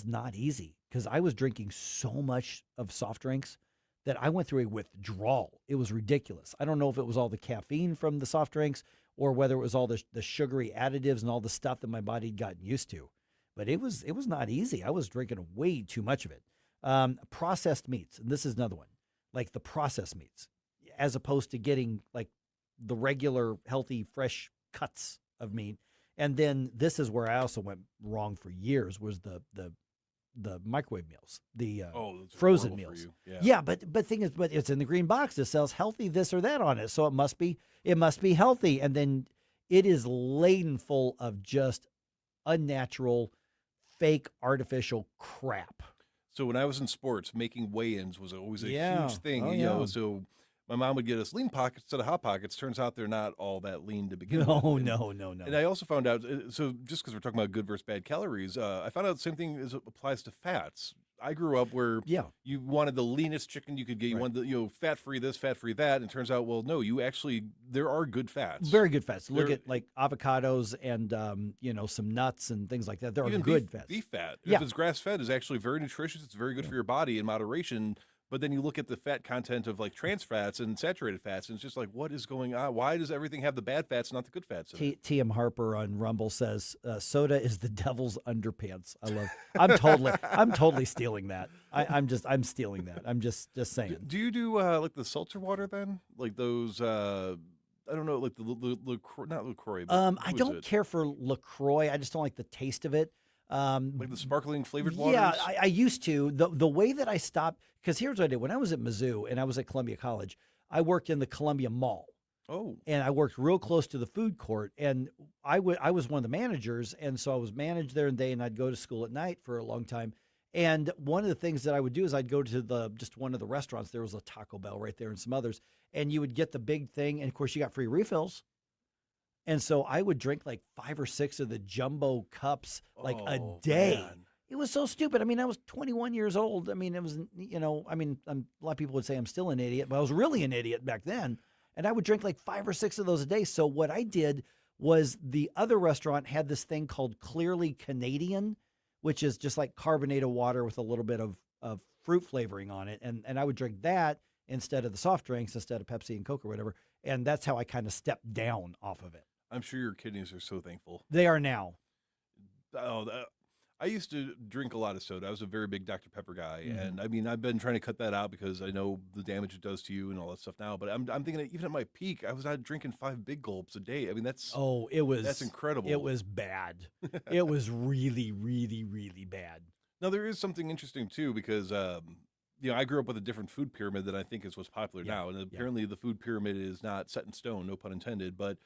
not easy because I was drinking so much of soft drinks that I went through a withdrawal. It was ridiculous. I don't know if it was all the caffeine from the soft drinks or whether it was all the sugary additives and all the stuff that my body had gotten used to. But it was not easy. I was drinking way too much of it. Processed meats, and this is another one, like the processed meats, as opposed to getting like the regular, healthy, fresh cuts of meat. And then this is where I also went wrong for years was the microwave meals, the frozen meals. But it's in the green box. It says healthy this or that on it, so it must be healthy. And then it is laden full of just unnatural, fake, artificial crap. So when I was in sports, making weigh-ins was always a huge thing. So my mom would get us lean pockets instead of hot pockets. Turns out they're not all that lean to begin with. No. And I also found out, so just because we're talking about good versus bad calories, I found out the same thing applies to fats. I grew up where you wanted the leanest chicken you could get. You wanted the, fat-free this, fat-free that. And it turns out, well, no, there are good fats. Very good fats. Look at like avocados and, some nuts and things like that. There are good fats. Beef fat, if it's grass-fed, is actually very nutritious. It's very good for your body in moderation. But then you look at the fat content of like trans fats and saturated fats, and it's just like, what is going on? Why does everything have the bad fats, not the good fats? TM Harper on Rumble says soda is the devil's underpants. I'm totally stealing that. I'm stealing that. I'm just saying. Do you do like the seltzer water then? Like those? I don't know, like not LaCroix. But I don't care for LaCroix. I just don't like the taste of it. Like the sparkling flavored waters? Yeah, I used to. The way that I stopped, because here's what I did. When I was at Mizzou and I was at Columbia College, I worked in the Columbia Mall. Oh. And I worked real close to the food court. And I was one of the managers, and so I was managed there in the day, and I'd go to school at night for a long time. And one of the things that I would do is I'd go to just one of the restaurants. There was a Taco Bell right there and some others. And you would get the big thing, and of course you got free refills. And so I would drink like 5 or 6 of the jumbo cups like a day. Man. It was so stupid. I mean, I was 21 years old. I mean, it was, a lot of people would say I'm still an idiot, but I was really an idiot back then. And I would drink like 5 or 6 of those a day. So what I did was the other restaurant had this thing called Clearly Canadian, which is just like carbonated water with a little bit of fruit flavoring on it. And I would drink that instead of the soft drinks, instead of Pepsi and Coke or whatever. And that's how I kind of stepped down off of it. I'm sure your kidneys are so thankful. They are now. I used to drink a lot of soda. I was a very big Dr. Pepper guy. Mm-hmm. And I mean, I've been trying to cut that out because I know the damage it does to you and all that stuff now. But I'm thinking that even at my peak, I was not drinking 5 big gulps a day. I mean, that's incredible. It was bad. It was really, really, really bad. Now, there is something interesting, too, because, I grew up with a different food pyramid than I think is what's popular now. And apparently the food pyramid is not set in stone, no pun intended. But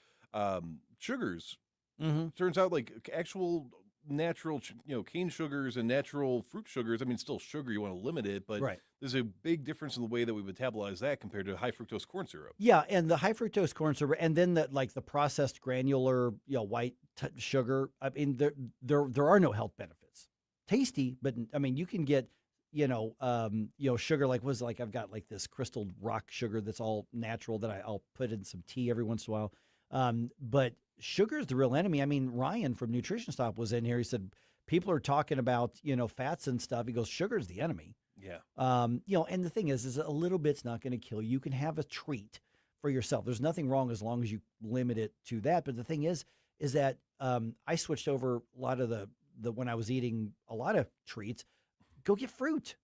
sugars, turns out like actual natural, cane sugars and natural fruit sugars. I mean, still sugar, you want to limit it, but there's a big difference in the way that we metabolize that compared to high fructose corn syrup. Yeah, and the high fructose corn syrup, and then the processed granular, white sugar. I mean, there are no health benefits. Tasty, but I mean, you can get sugar like I've got like this crystal rock sugar that's all natural that I'll put in some tea every once in a while. But sugar is the real enemy. I mean, Ryan from Nutrition Stop was in here. He said, people are talking about, fats and stuff. He goes, sugar is the enemy. Yeah. And the thing is a little bit's not going to kill you. You can have a treat for yourself. There's nothing wrong as long as you limit it to that. But the thing is that I switched over a lot of the when I was eating a lot of treats, go get fruit.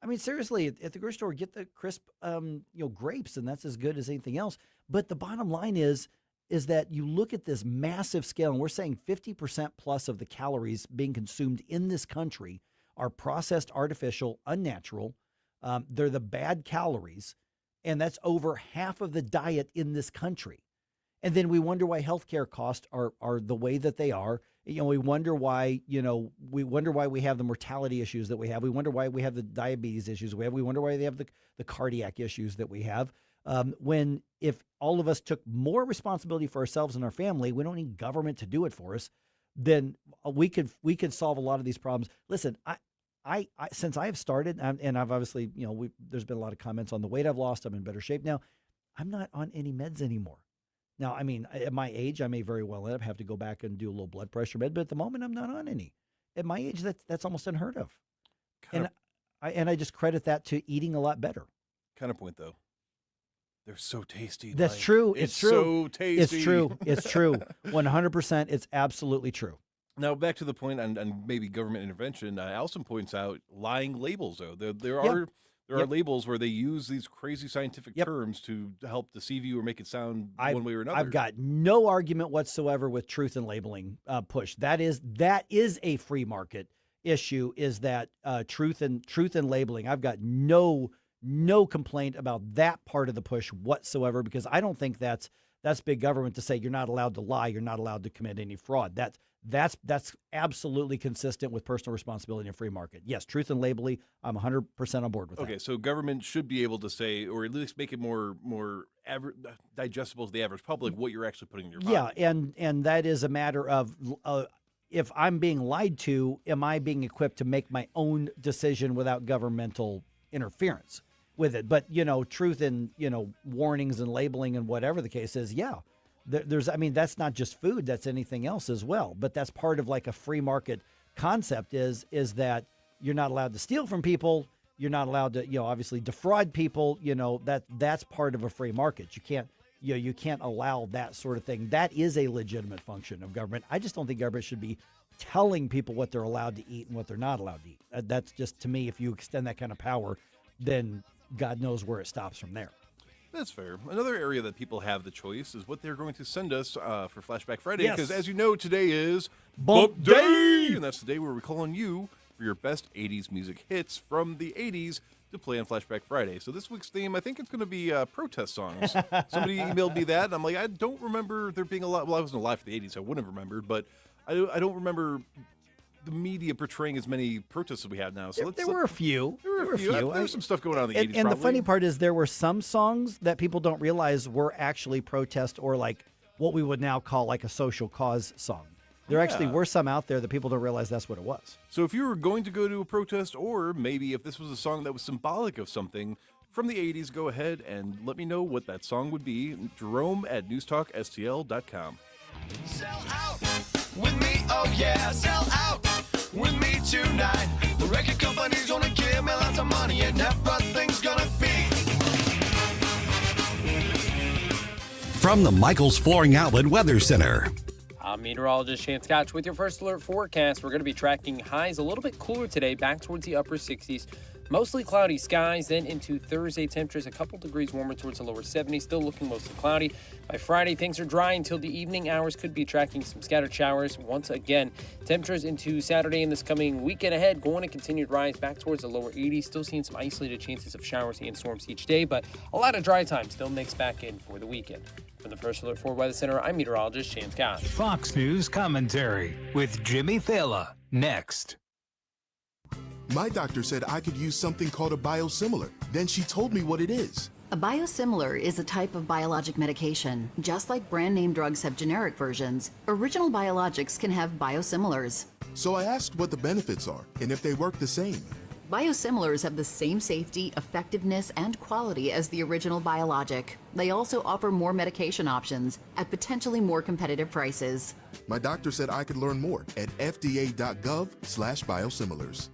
I mean, seriously, at the grocery store, get the crisp, grapes, and that's as good as anything else. But the bottom line is that you look at this massive scale, and we're saying 50% plus of the calories being consumed in this country are processed, artificial, unnatural. They're the bad calories, and that's over half of the diet in this country. And then we wonder why healthcare costs are the way that they are. We wonder why, we have the mortality issues that we have. We wonder why we have the diabetes issues we have. We wonder why they have the cardiac issues that we have. When if all of us took more responsibility for ourselves and our family, we don't need government to do it for us, then we could solve a lot of these problems. Listen, I since I have started, and I've obviously, there's been a lot of comments on the weight I've lost. I'm in better shape now. I'm not on any meds anymore. Now, I mean, at my age, I may very well have to go back and do a little blood pressure med, but at the moment, I'm not on any. At my age, that's almost unheard of. I just credit that to eating a lot better. Counterpoint, though. They're so tasty. That's true. It's true. So tasty. It's true. It's true. 100%. It's absolutely true. Now, back to the point on maybe government intervention, Allison points out lying labels, though. There are labels where they use these crazy scientific terms to help deceive you or make it sound one way or another. I've got no argument whatsoever with truth and labeling push. That is a free market issue, is that truth and labeling. I've got no complaint about that part of the push whatsoever, because I don't think that's big government to say you're not allowed to lie, you're not allowed to commit any fraud. That's absolutely consistent with personal responsibility in a free market. Yes, truth and labeling, I'm 100% on board with that. Okay, so government should be able to say, or at least make it more digestible to the average public, what you're actually putting in your body. Yeah, and that is a matter of if I'm being lied to, am I being equipped to make my own decision without governmental interference with it? But, truth and, warnings and labeling and whatever the case is, yeah. That's not just food, that's anything else as well. But that's part of like a free market concept is that you're not allowed to steal from people. You're not allowed to, obviously defraud people. That's part of a free market. You can't allow that sort of thing. That is a legitimate function of government. I just don't think government should be telling people what they're allowed to eat and what they're not allowed to eat. That's just, to me, if you extend that kind of power, then God knows where it stops from there. That's fair. Another area that people have the choice is what they're going to send us for Flashback Friday. Yes. Because as you know, today is Bump Day! And that's the day where we call on you for your best 80s music hits from the 80s to play on Flashback Friday. So this week's theme, I think it's going to be protest songs. Somebody emailed me that, and I'm like, I don't remember there being a lot. Well, I wasn't alive for the 80s, so I wouldn't have remembered, but I don't remember the media portraying as many protests as we have now. So there were a few. There was some stuff going on in the 80s. And the funny part is there were some songs that people don't realize were actually protest or like what we would now call like a social cause song. There actually were some out there that people don't realize that's what it was. So if you were going to go to a protest, or maybe if this was a song that was symbolic of something from the 80s, go ahead and let me know what that song would be. Jerome at NewsTalkSTL.com. Sell out with me, oh yeah, sell out with me tonight. The record company's gonna give me lots of money and everything's gonna be. From the Michaels Flooring Outlet Weather Center. I'm meteorologist Chance Scotch with your first alert forecast. We're going to be tracking highs a little bit cooler today, back towards the upper 60s. Mostly cloudy skies, then into Thursday, temperatures a couple degrees warmer towards the lower 70s, still looking mostly cloudy. By Friday, things are dry until the evening hours, could be tracking some scattered showers. Once again, temperatures into Saturday and this coming weekend ahead going to continue to rise back towards the lower 80s, still seeing some isolated chances of showers and storms each day, but a lot of dry time still mixed back in for the weekend. From the First Alert 4 Weather Center, I'm meteorologist Chance Scott. Fox News commentary with Jimmy Thela next. My doctor said I could use something called a biosimilar. Then she told me what it is. A biosimilar is a type of biologic medication. Just like brand name drugs have generic versions, original biologics can have biosimilars. So I asked what the benefits are and if they work the same. Biosimilars have the same safety, effectiveness, and quality as the original biologic. They also offer more medication options at potentially more competitive prices. My doctor said I could learn more at fda.gov/biosimilars.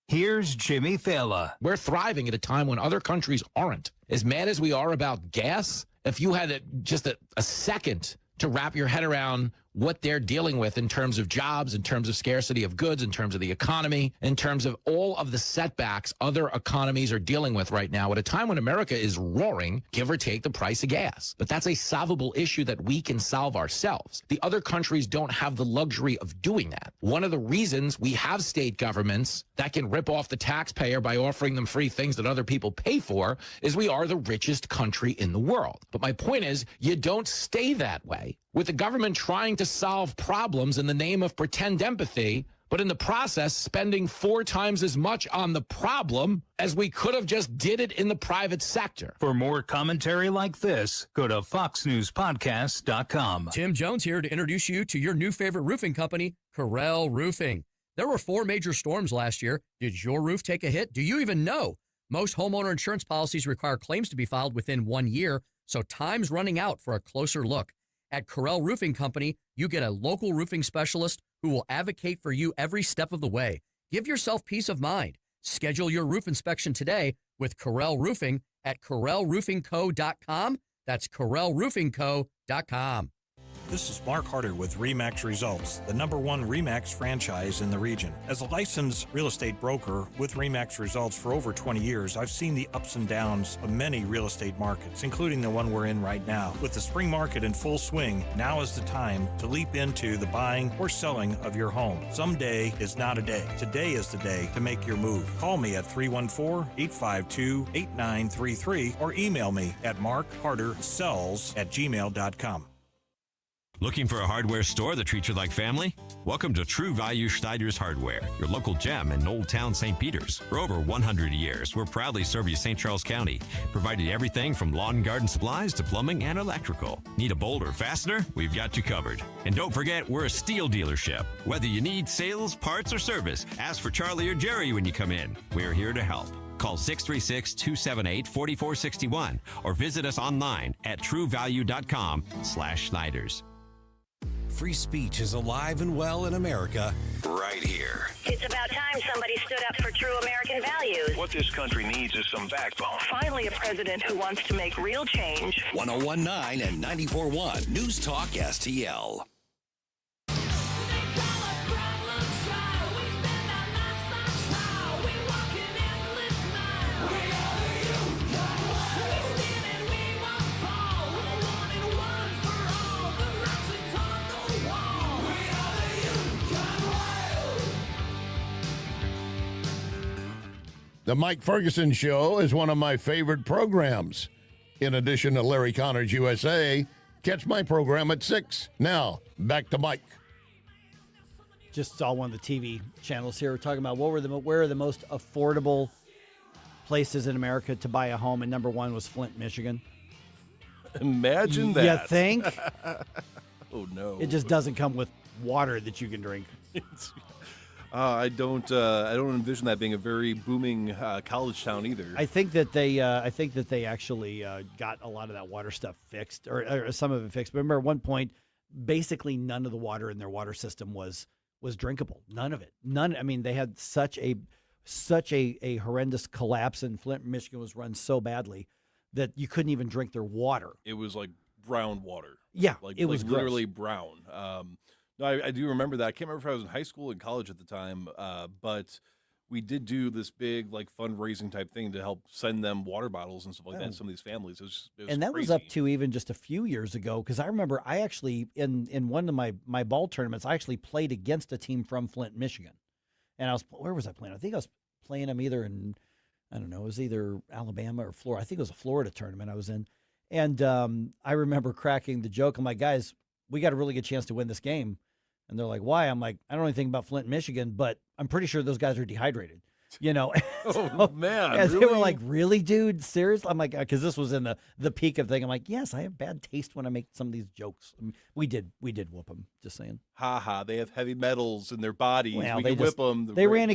Here's Jimmy Thela. We're thriving at a time when other countries aren't. As mad as we are about gas, if you had just a second to wrap your head around what they're dealing with in terms of jobs, in terms of scarcity of goods, in terms of the economy, in terms of all of the setbacks other economies are dealing with right now at a time when America is roaring, give or take the price of gas. But that's a solvable issue that we can solve ourselves. The other countries don't have the luxury of doing that. One of the reasons we have state governments that can rip off the taxpayer by offering them free things that other people pay for is we are the richest country in the world. But my point is, you don't stay that way. With the government trying to solve problems in the name of pretend empathy, but in the process spending 4 times as much on the problem as we could have just did it in the private sector. For more commentary like this, go to foxnewspodcast.com. Tim Jones here to introduce you to your new favorite roofing company, Corel Roofing. There were 4 major storms last year. Did your roof take a hit? Do you even know? Most homeowner insurance policies require claims to be filed within 1 year, so time's running out for a closer look. At Corel Roofing Company, you get a local roofing specialist who will advocate for you every step of the way. Give yourself peace of mind. Schedule your roof inspection today with Corel Roofing at CorelRoofingCo.com. That's CorelRoofingCo.com. This is Mark Harder with RE/MAX Results, the #1 RE/MAX franchise in the region. As a licensed real estate broker with RE/MAX Results for over 20 years, I've seen the ups and downs of many real estate markets, including the one we're in right now. With the spring market in full swing, now is the time to leap into the buying or selling of your home. Someday is not a day. Today is the day to make your move. Call me at 314-852-8933 or email me at markhardersells@gmail.com. Looking for a hardware store that treats you like family? Welcome to True Value Schneider's Hardware, your local gem in Old Town St. Peters. For over 100 years, we're proudly serve you St. Charles County, providing everything from lawn and garden supplies to plumbing and electrical. Need a bolt or fastener? We've got you covered. And don't forget, we're a steel dealership. Whether you need sales, parts, or service, ask for Charlie or Jerry when you come in. We're here to help. Call 636-278-4461 or visit us online at truevalue.com/Schneiders. Free speech is alive and well in America right here. It's about time somebody stood up for true American values. What this country needs is some backbone. Finally, a president who wants to make real change. 101.9 and 94.1 News Talk STL. The Mike Ferguson Show is one of my favorite programs. In addition to Larry Connor's USA, catch my program at 6. Now, back to Mike. Just saw one of the TV channels here. We're talking about where are the most affordable places in America to buy a home, and #1 was Flint, Michigan. Imagine that. You think? Oh, no. It just doesn't come with water that you can drink. I don't envision that being a very booming college town either. I think that they actually got a lot of that water stuff fixed, or some of it fixed. But remember, at one point, basically none of the water in their water system was drinkable. None of it. None. I mean, they had such a horrendous collapse, and Flint, Michigan was run so badly that you couldn't even drink their water. It was like brown water. Yeah, it was literally gross. brown. No, I do remember that. I can't remember if I was in high school or college at the time, but we did do this big like fundraising type thing to help send them water bottles and stuff like that to some of these families. It was and that crazy. was up to even just a few years ago, because I remember I actually, in one of my ball tournaments, I actually played against a team from Flint, Michigan. And where was I playing? I think I was playing them either in, I don't know, it was either Alabama or Florida. I think it was a Florida tournament I was in. And I remember cracking the joke. I'm like, guys, we got a really good chance to win this game. And they're like, why? I'm like, I don't know anything about Flint, Michigan, but I'm pretty sure those guys are dehydrated. You know? Oh, man. And really? they were like, really, dude? Seriously? I'm like, because this was in the peak of thing. I'm like, yes, I have bad taste when I make some of these jokes. I mean, we did whoop them, just saying. Ha ha, they have heavy metals in their bodies. Well, we can whip them. They ran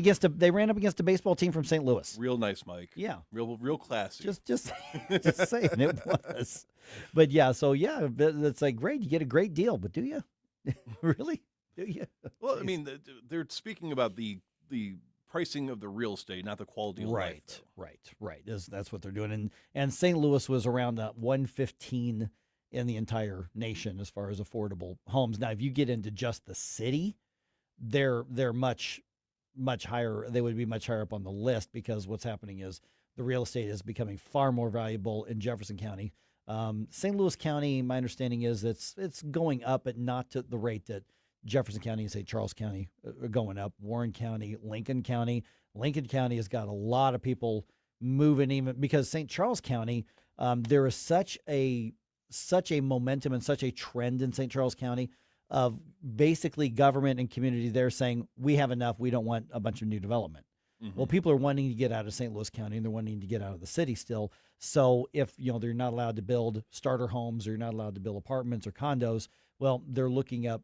up against a baseball team from St. Louis. Real nice, Mike. Yeah. Real classy. Just saying it was. But yeah, so yeah, it's like, great, you get a great deal, but do you? Really? Do you? Well, I mean, they're speaking about the pricing of the real estate, not the quality of life. Right. That's what they're doing. And St. Louis was around 115 in the entire nation as far as affordable homes. Now, if you get into just the city, they're much higher. They would be much higher up on the list because what's happening is the real estate is becoming far more valuable in Jefferson County. St. Louis County, my understanding is it's going up, but not to the rate that Jefferson County and St. Charles County are going up. Warren County, Lincoln County has got a lot of people moving, even because St. Charles County, there is such a momentum and such a trend in St. Charles County of basically government and community there saying, we have enough, we don't want a bunch of new development. Mm-hmm. Well, people are wanting to get out of St. Louis County and they're wanting to get out of the city still. So if, they're not allowed to build starter homes or you're not allowed to build apartments or condos, well, they're looking up,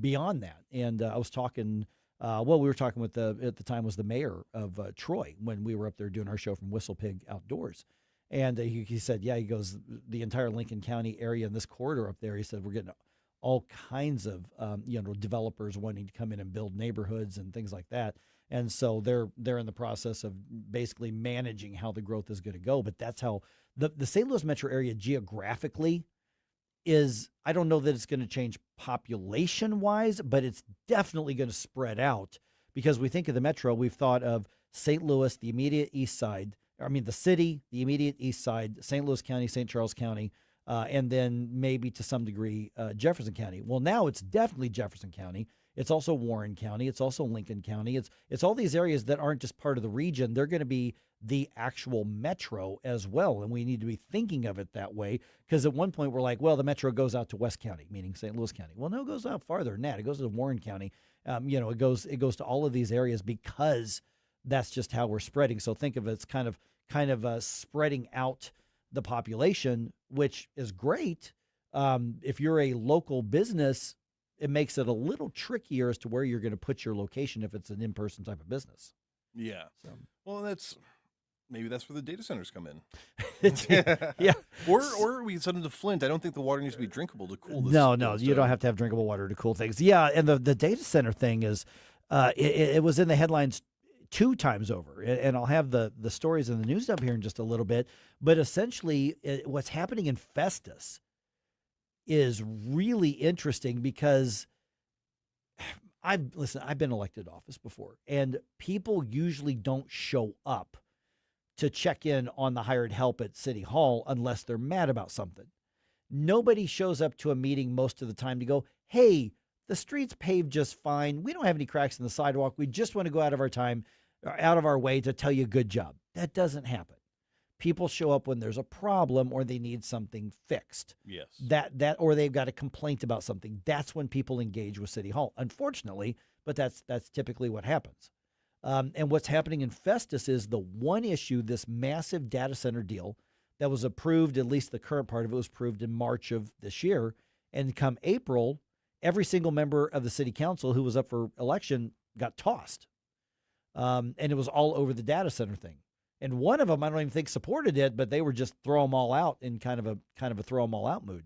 beyond that. And I was talking, we were talking with at the time was the mayor of Troy when we were up there doing our show from Whistle Pig Outdoors. And he said, he goes, the entire Lincoln County area in this corridor up there, he said, we're getting all kinds of, developers wanting to come in and build neighborhoods and things like that. And so they're in the process of basically managing how the growth is going to go. But that's how the St. Louis metro area geographically is. I don't know that it's going to change population wise, but it's definitely going to spread out because we think of the metro. We've thought of St. Louis, the immediate east side. The city, the immediate east side, St. Louis County, St. Charles County, and then maybe to some degree Jefferson County. Well, now it's definitely Jefferson County. It's also Warren County. It's also Lincoln County. It's all these areas that aren't just part of the region. They're going to be the actual metro as well, and we need to be thinking of it that way because at one point we're like, well, the metro goes out to West County, meaning St. Louis County. Well, no, it goes out farther than that. It goes to Warren County. It goes to all of these areas because that's just how we're spreading. So think of it as kind of spreading out the population, which is great. If you're a local business, it makes it a little trickier as to where you're going to put your location if it's an in-person type of business. Yeah. So. Well, maybe that's where the data centers come in. Yeah. Or we send them to Flint. I don't think the water needs to be drinkable to cool this. No, you don't have to have drinkable water to cool things. Yeah, and the data center thing is, it was in the headlines 2 times over, and I'll have the stories in the news up here in just a little bit. But essentially, what's happening in Festus is really interesting because I've been elected to office before, and people usually don't show up to check in on the hired help at City Hall unless they're mad about something. Nobody shows up to a meeting most of the time to go, hey, the street's paved just fine. We don't have any cracks in the sidewalk. We just want to go out of our way to tell you good job. That doesn't happen. People show up when there's a problem or they need something fixed. Yes. That or they've got a complaint about something. That's when people engage with City Hall. Unfortunately, but that's typically what happens. And what's happening in Festus is the one issue, this massive data center deal that was approved, at least the current part of it was approved in March of this year. And come April, every single member of the city council who was up for election got tossed. And it was all over the data center thing. And one of them, I don't even think supported it, but they were just throw them all out in kind of a throw them all out mood.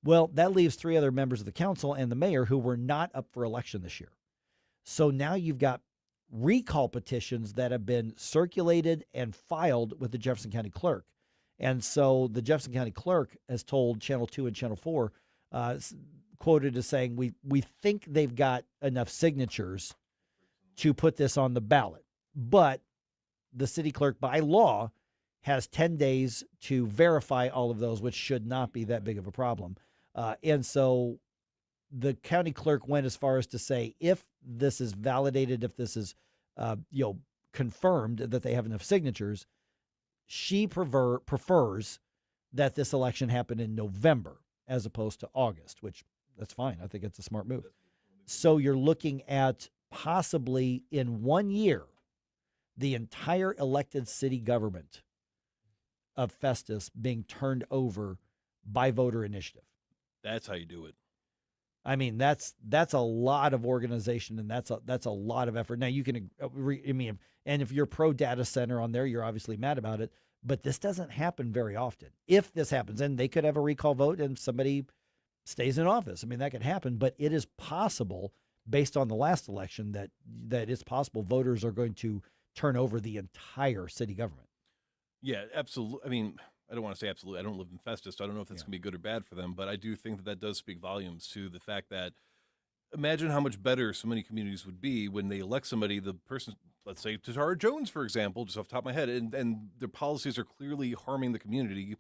Well, that leaves 3 other members of the council and the mayor who were not up for election this year. So now you've got recall petitions that have been circulated and filed with the Jefferson County clerk. And so the Jefferson County clerk has told Channel 2 and Channel 4, quoted as saying, we think they've got enough signatures to put this on the ballot. But the city clerk by law has 10 days to verify all of those, which should not be that big of a problem. And so the county clerk went as far as to say, if this is validated, if this is, confirmed that they have enough signatures, she prefers that this election happen in November as opposed to August, which that's fine. I think it's a smart move. So you're looking at possibly in 1 year, the entire elected city government of Festus being turned over by voter initiative. That's how you do it. I mean, that's a lot of organization, and that's a lot of effort. Now you can, and if you're pro data center on there, you're obviously mad about it. But this doesn't happen very often. If this happens, and they could have a recall vote, and somebody stays in office. I mean, that could happen. But it is possible, based on the last election, that it's possible voters are going to turn over the entire city government. Yeah, absolutely. I mean, I don't want to say absolutely. I don't live in Festus, so I don't know if that's going to be good or bad for them. But I do think that does speak volumes to the fact that imagine how much better so many communities would be when they elect somebody, the person, let's say Tatara Jones, for example, just off the top of my head, and their policies are clearly harming the community.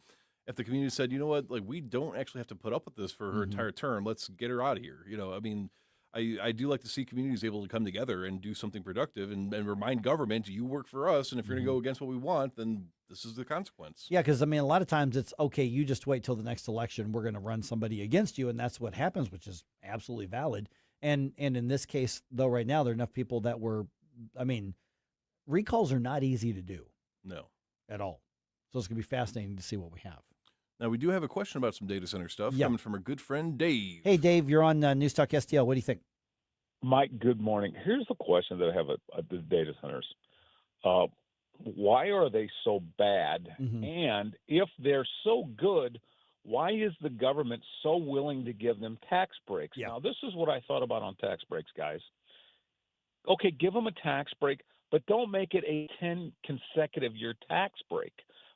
If the community said, you know what, like we don't actually have to put up with this for her entire term, let's get her out of here. I mean, I do like to see communities able to come together and do something productive and remind government, you work for us, and if you're going to go against what we want, then this is the consequence. Yeah, because, I mean, a lot of times it's, okay, you just wait till the next election. We're going to run somebody against you, and that's what happens, which is absolutely valid. And in this case, though, right now, there are enough people that I mean, recalls are not easy to do. No. At all. So it's going to be fascinating to see what we have. Now, we do have a question about some data center stuff coming from our good friend Dave. Hey, Dave, you're on News Talk STL. What do you think? Mike, good morning. Here's the question that I have at the data centers. Why are they so bad? And if they're so good, why is the government so willing to give them tax breaks? Now, this is what I thought about on tax breaks, guys. Okay, give them a tax break, but don't make it a 10 consecutive year tax break.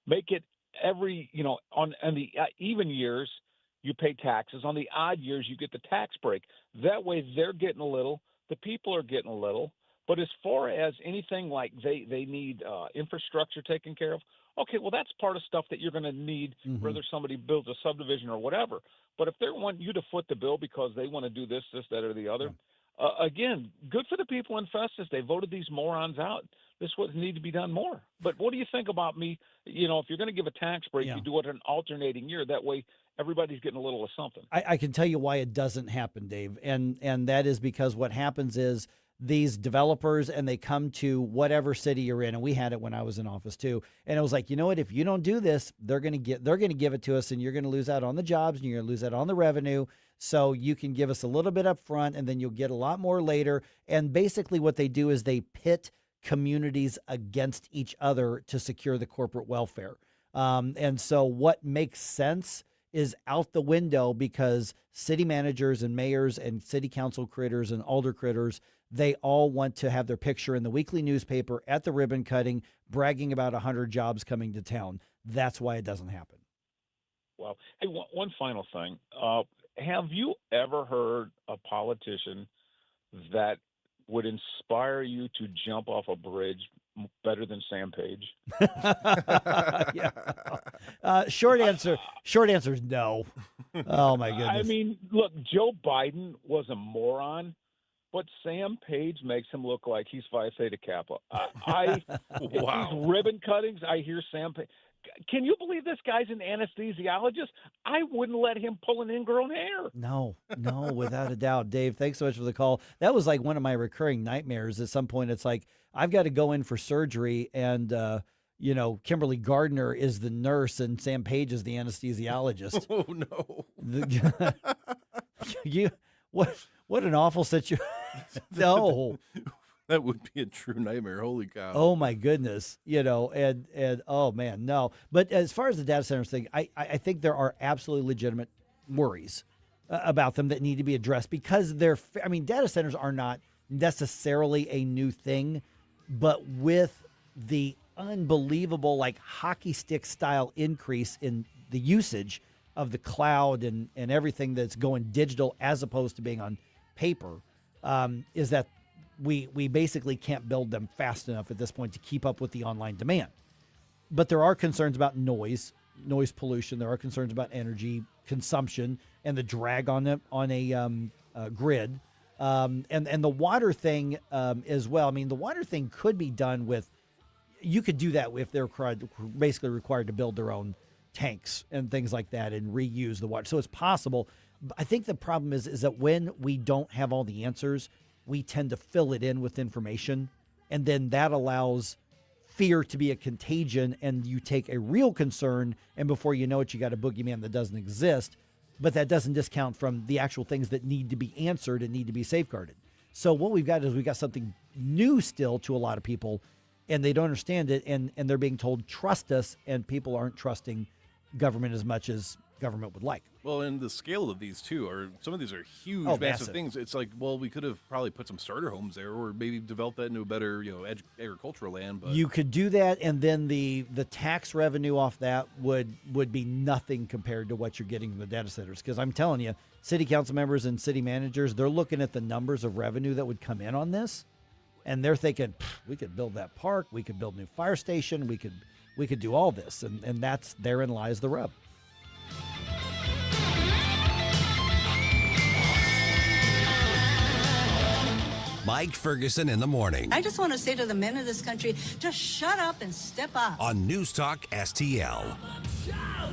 Make it every, on the even years, you pay taxes. On the odd years, you get the tax break. That way, they're getting a little, the people are getting a little. But as far as anything like they need infrastructure taken care of, okay, well, that's part of stuff that you're going to need, whether somebody builds a subdivision or whatever. But if they want you to foot the bill because they want to do this, that, or the other, again, good for the people in Festus. They voted these morons out. This would need to be done more. But what do you think about me? If you're going to give a tax break, you do it an alternating year. That way, everybody's getting a little of something. I can tell you why it doesn't happen, Dave, and that is because what happens is these developers, and they come to whatever city you're in, and we had it when I was in office too, and it was like, you know what, if you don't do this, they're going to give it to us, and you're going to lose out on the jobs, and you're going to lose out on the revenue. So you can give us a little bit up front, and then you'll get a lot more later. And basically what they do is they pit communities against each other to secure the corporate welfare. And so what makes sense is out the window, because city managers and mayors and city council critters and alder critters, they all want to have their picture in the weekly newspaper at the ribbon cutting, bragging about 100 jobs coming to town. That's why it doesn't happen. Well, hey, one final thing. Have you ever heard a politician that would inspire you to jump off a bridge better than Sam Page? Short answer is no. Oh, my goodness. I mean, look, Joe Biden was a moron, but Sam Page makes him look like he's Phi Theta Kappa. These ribbon cuttings, I hear Sam Page. Can you believe this guy's an anesthesiologist? I wouldn't let him pull an ingrown hair. No, without a doubt. Dave, thanks so much for the call. That was like one of my recurring nightmares. At some point, it's like, I've got to go in for surgery, and, Kimberly Gardner is the nurse, and Sam Page is the anesthesiologist. Oh, no. What an awful situation. No. That would be a true nightmare. Holy cow. Oh, my goodness. And oh, man, no. But as far as the data centers thing, I think there are absolutely legitimate worries about them that need to be addressed, because data centers are not necessarily a new thing, but with the unbelievable, like, hockey stick style increase in the usage of the cloud and everything that's going digital as opposed to being on paper, is that we basically can't build them fast enough at this point to keep up with the online demand. But there are concerns about noise pollution. There are concerns about energy consumption and the drag on a grid. And the water thing as well. I mean, the water thing could be done with, you could do that if they're basically required to build their own tanks and things like that and reuse the water. So it's possible. I think the problem is that when we don't have all the answers, we tend to fill it in with information, and then that allows fear to be a contagion, and you take a real concern, and before you know it, you got a boogeyman that doesn't exist. But that doesn't discount from the actual things that need to be answered and need to be safeguarded. So what we've got is something new still to a lot of people, and they don't understand it, and they're being told, trust us, and people aren't trusting government as much as government would like. Well, and the scale of these too some of these are huge, massive things. It's like, well, we could have probably put some starter homes there, or maybe developed that into a better, agricultural land. But You could do that, and then the tax revenue off that would be nothing compared to what you're getting from the data centers. Because I'm telling you, city council members and city managers, they're looking at the numbers of revenue that would come in on this, and they're thinking, we could build that park, we could build a new fire station, we could do all this, and therein lies the rub. Mike Ferguson in the morning I just want to say to the men of this country, just shut up and step up. on News Talk STL.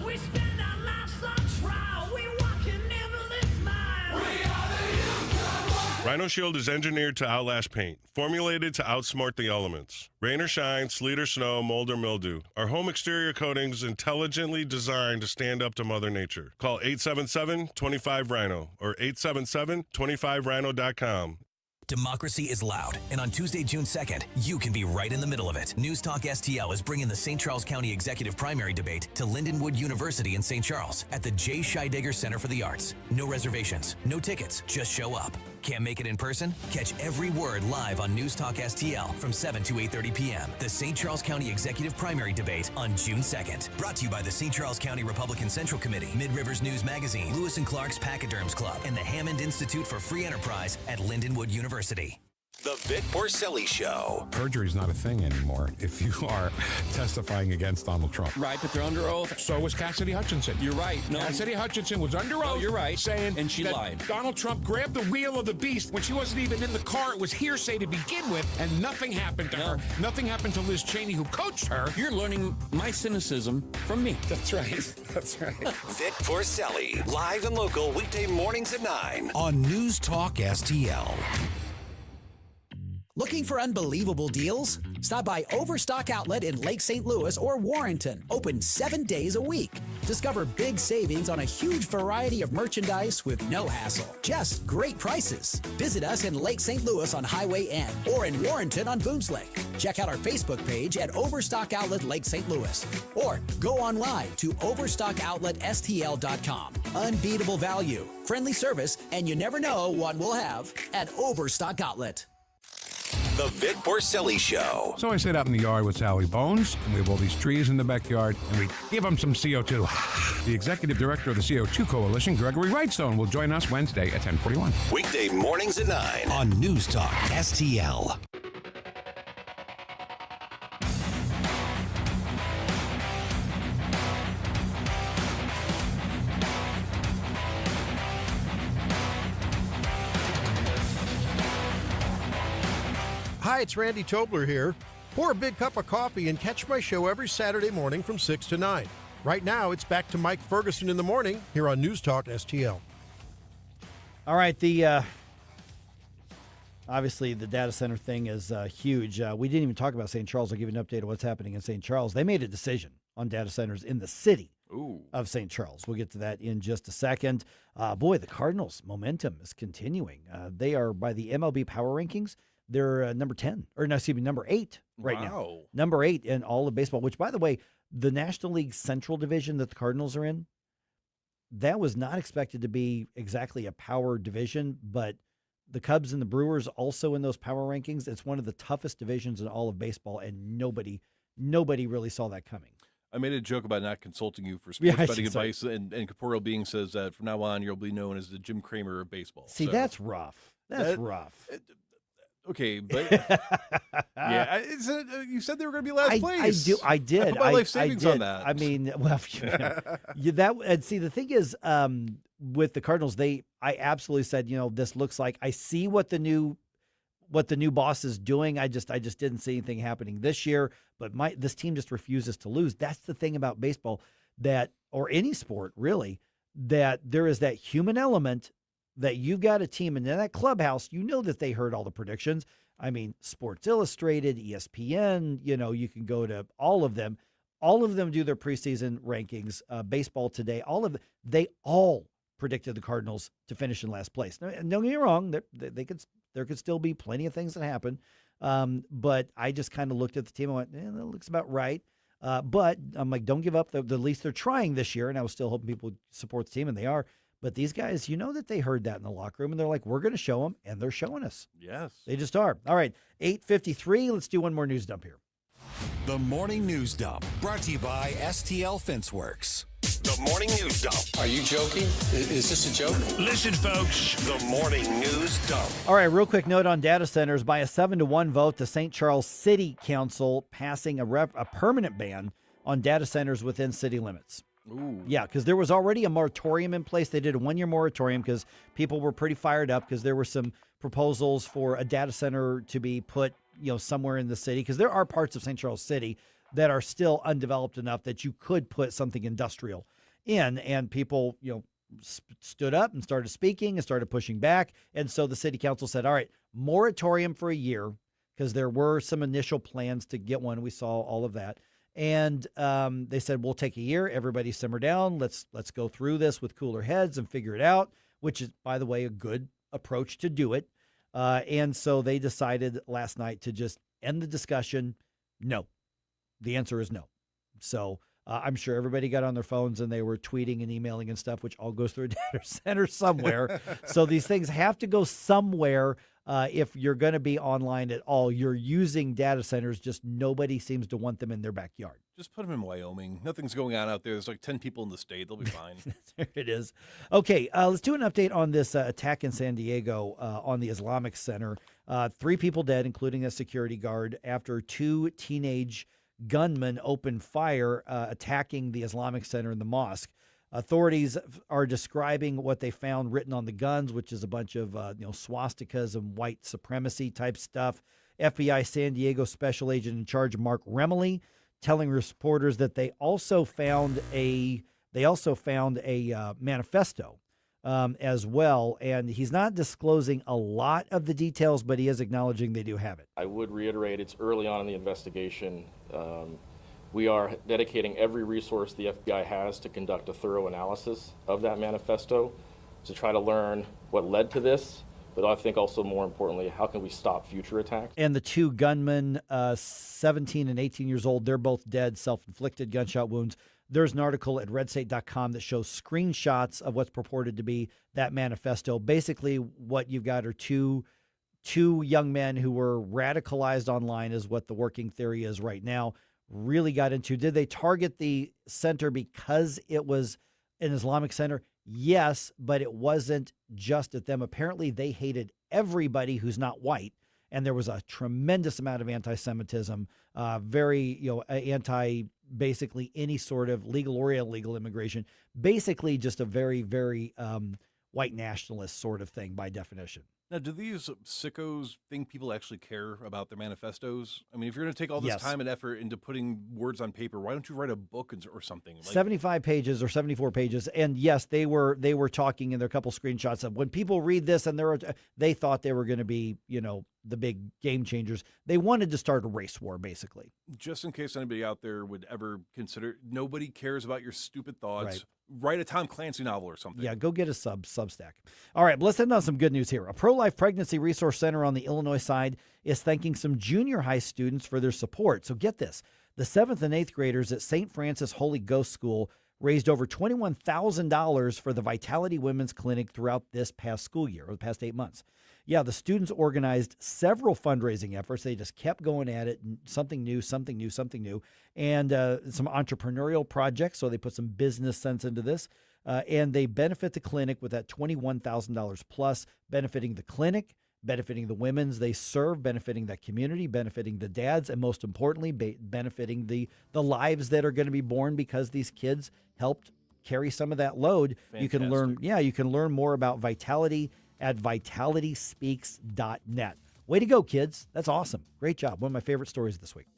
We spend our lives on trial. We walk in endless miles. We are the youth. Rhino Shield is engineered to outlast paint, formulated to outsmart the elements. Rain or shine, sleet or snow, mold or mildew. Our home exterior coatings intelligently designed to stand up to Mother Nature. Call 877-25-RHINO or 877-25rhino.com. Democracy is loud, and on Tuesday, June 2nd, you can be right in the middle of it. News Talk STL is bringing the St. Charles County Executive Primary Debate to Lindenwood University in St. Charles at the J. Scheidegger Center for the Arts. No reservations, no tickets, just show up. Can't make it in person? Catch every word live on News Talk STL from 7 to 8:30 p.m. The St. Charles County Executive Primary Debate on June 2nd. Brought to you by the St. Charles County Republican Central Committee, Mid-Rivers News Magazine, Lewis and Clark's Pachyderms Club, and the Hammond Institute for Free Enterprise at Lindenwood University. The Vic Porcelli Show. Perjury is not a thing anymore if you are testifying against Donald Trump. Right, but they're under oath. So was Cassidy Hutchinson. You're right. No, Cassidy Hutchinson was under oath. No, you're right. Saying and she that lied. Donald Trump grabbed the wheel of the beast when she wasn't even in the car. It was hearsay to begin with, and nothing happened to her. Nothing happened to Liz Cheney, who coached her. You're learning my cynicism from me. That's right. That's right. Vic Porcelli, live and local, weekday mornings at 9 on News Talk STL. Looking for unbelievable deals? Stop by Overstock Outlet in Lake St. Louis or Warrenton. Open 7 days a week. Discover big savings on a huge variety of merchandise with no hassle. Just great prices. Visit us in Lake St. Louis on Highway N or in Warrenton on Boones Lake. Check out our Facebook page at Overstock Outlet Lake St. Louis. Or go online to overstockoutletstl.com. Unbeatable value, friendly service, and you never know what we'll have at Overstock Outlet. The Vic Porcelli Show. So I sit out in the yard with Sally Bones, and we have all these trees in the backyard, and we give them some CO2. The executive director of the CO2 Coalition, Gregory Wrightstone, will join us Wednesday at 10:41. Weekday mornings at 9 on News Talk STL. Hi, it's Randy Tobler here. Pour a big cup of coffee and catch my show every Saturday morning from 6 to 9. Right now, it's back to Mike Ferguson in the morning here on News Talk STL. All right, obviously the data center thing is huge. We didn't even talk about St. Charles. I'll give you an update of what's happening in St. Charles. They made a decision on data centers in the city of St. Charles. We'll get to that in just a second. Boy, the Cardinals' momentum is continuing. They are, by the MLB Power Rankings, they're number 10, or no, excuse me, number 8 right now. Number 8 in all of baseball, which, by the way, the National League Central Division that the Cardinals are in, that was not expected to be exactly a power division, but the Cubs and the Brewers also in those power rankings. It's one of the toughest divisions in all of baseball, and nobody really saw that coming. I made a joke about not consulting you for sports betting advice, and Corporeal Being says that from now on you'll be known as the Jim Cramer of baseball. See, that's rough. That's rough. Okay, but yeah, you said they were going to be last place. I did. I put my life savings on that. I mean, well, and see, the thing is, with the Cardinals, I absolutely said, this looks like, I see what the new boss is doing. I just didn't see anything happening this year. But this team just refuses to lose. That's the thing about baseball, or any sport really, that there is that human element. That you've got a team, and in that clubhouse, that they heard all the predictions. I mean, Sports Illustrated, ESPN, you can go to all of them. All of them do their preseason rankings. Baseball Today, they all predicted the Cardinals to finish in last place. Now, don't get me wrong, there could still be plenty of things that happen. But I just kind of looked at the team and went, that looks about right. But I'm like, don't give up. The least they're trying this year, and I was still hoping people would support the team, and they are. But these guys, you know that they heard that in the locker room, and they're like, we're going to show them, and they're showing us. Yes. They just are. All right, 8:53. Let's do one more news dump here. The Morning News Dump, brought to you by STL Fenceworks. The Morning News Dump. Are you joking? Is this a joke? Listen, folks, the Morning News Dump. All right, real quick note on data centers. By a 7-1 vote, the St. Charles City Council passing a permanent ban on data centers within city limits. Ooh. Yeah, because there was already a moratorium in place. They did a 1-year moratorium because people were pretty fired up because there were some proposals for a data center to be put, somewhere in the city, because there are parts of St. Charles City that are still undeveloped enough that you could put something industrial in, and people, stood up and started speaking and started pushing back. And so the city council said, all right, moratorium for a year, because there were some initial plans to get one. We saw all of that. And they said, we'll take a year. Everybody simmer down. Let's go through this with cooler heads and figure it out, which is, by the way, a good approach to do it. And so they decided last night to just end the discussion. No. The answer is no. So I'm sure everybody got on their phones and they were tweeting and emailing and stuff, which all goes through a data center somewhere. So these things have to go somewhere. If you're going to be online at all, you're using data centers. Just nobody seems to want them in their backyard. Just put them in Wyoming. Nothing's going on out there. There's like 10 people in the state. They'll be fine. There it is. Okay, let's do an update on this attack in San Diego on the Islamic Center. 3 people dead, including a security guard, after 2 teenage gunmen opened fire attacking the Islamic Center and the mosque. Authorities are describing what they found written on the guns, which is a bunch of swastikas and white supremacy type stuff. FBI San Diego Special Agent in charge, Mark Remley, telling reporters that they also found a manifesto as well. And he's not disclosing a lot of the details, but he is acknowledging they do have it. I would reiterate it's early on in the investigation. We are dedicating every resource the FBI has to conduct a thorough analysis of that manifesto to try to learn what led to this, but I think also more importantly, how can we stop future attacks? And the 2 gunmen, 17 and 18 years old, they're both dead, self-inflicted gunshot wounds. There's an article at RedState.com that shows screenshots of what's purported to be that manifesto. Basically, what you've got are two young men who were radicalized online is what the working theory is right now. Really got into, did they target the center because it was an Islamic center? Yes, but it wasn't just at them. Apparently, they hated everybody who's not white, and there was a tremendous amount of anti-Semitism, very, anti basically any sort of legal or illegal immigration, basically just a very, very white nationalist sort of thing by definition. Now, do these sickos think people actually care about their manifestos? I mean, if you're going to take all this time and effort into putting words on paper, why don't you write a book or something? 75 pages or 74 pages. And yes, they were talking in their couple screenshots of when people read this and they thought they were going to be, the big game changers. They wanted to start a race war, basically. Just in case anybody out there would ever consider, nobody cares about your stupid thoughts. Right. Write a Tom Clancy novel or something. Yeah, go get a Substack. All right, but let's end on some good news here. A pro-life pregnancy resource center on the Illinois side is thanking some junior high students for their support. So get this. The 7th and 8th graders at St. Francis Holy Ghost School raised over $21,000 for the Vitality Women's Clinic throughout this past school year, or the past 8 months. Yeah, the students organized several fundraising efforts. They just kept going at it, something new, and some entrepreneurial projects. So they put some business sense into this, and they benefit the clinic with that $21,000 plus, benefiting the clinic, benefiting the women's they serve, benefiting that community, benefiting the dads, and most importantly, benefiting the lives that are going to be born because these kids helped carry some of that load. Fantastic. You can learn more about Vitality at vitalityspeaks.net. Way to go, kids. That's awesome. Great job. One of my favorite stories this week.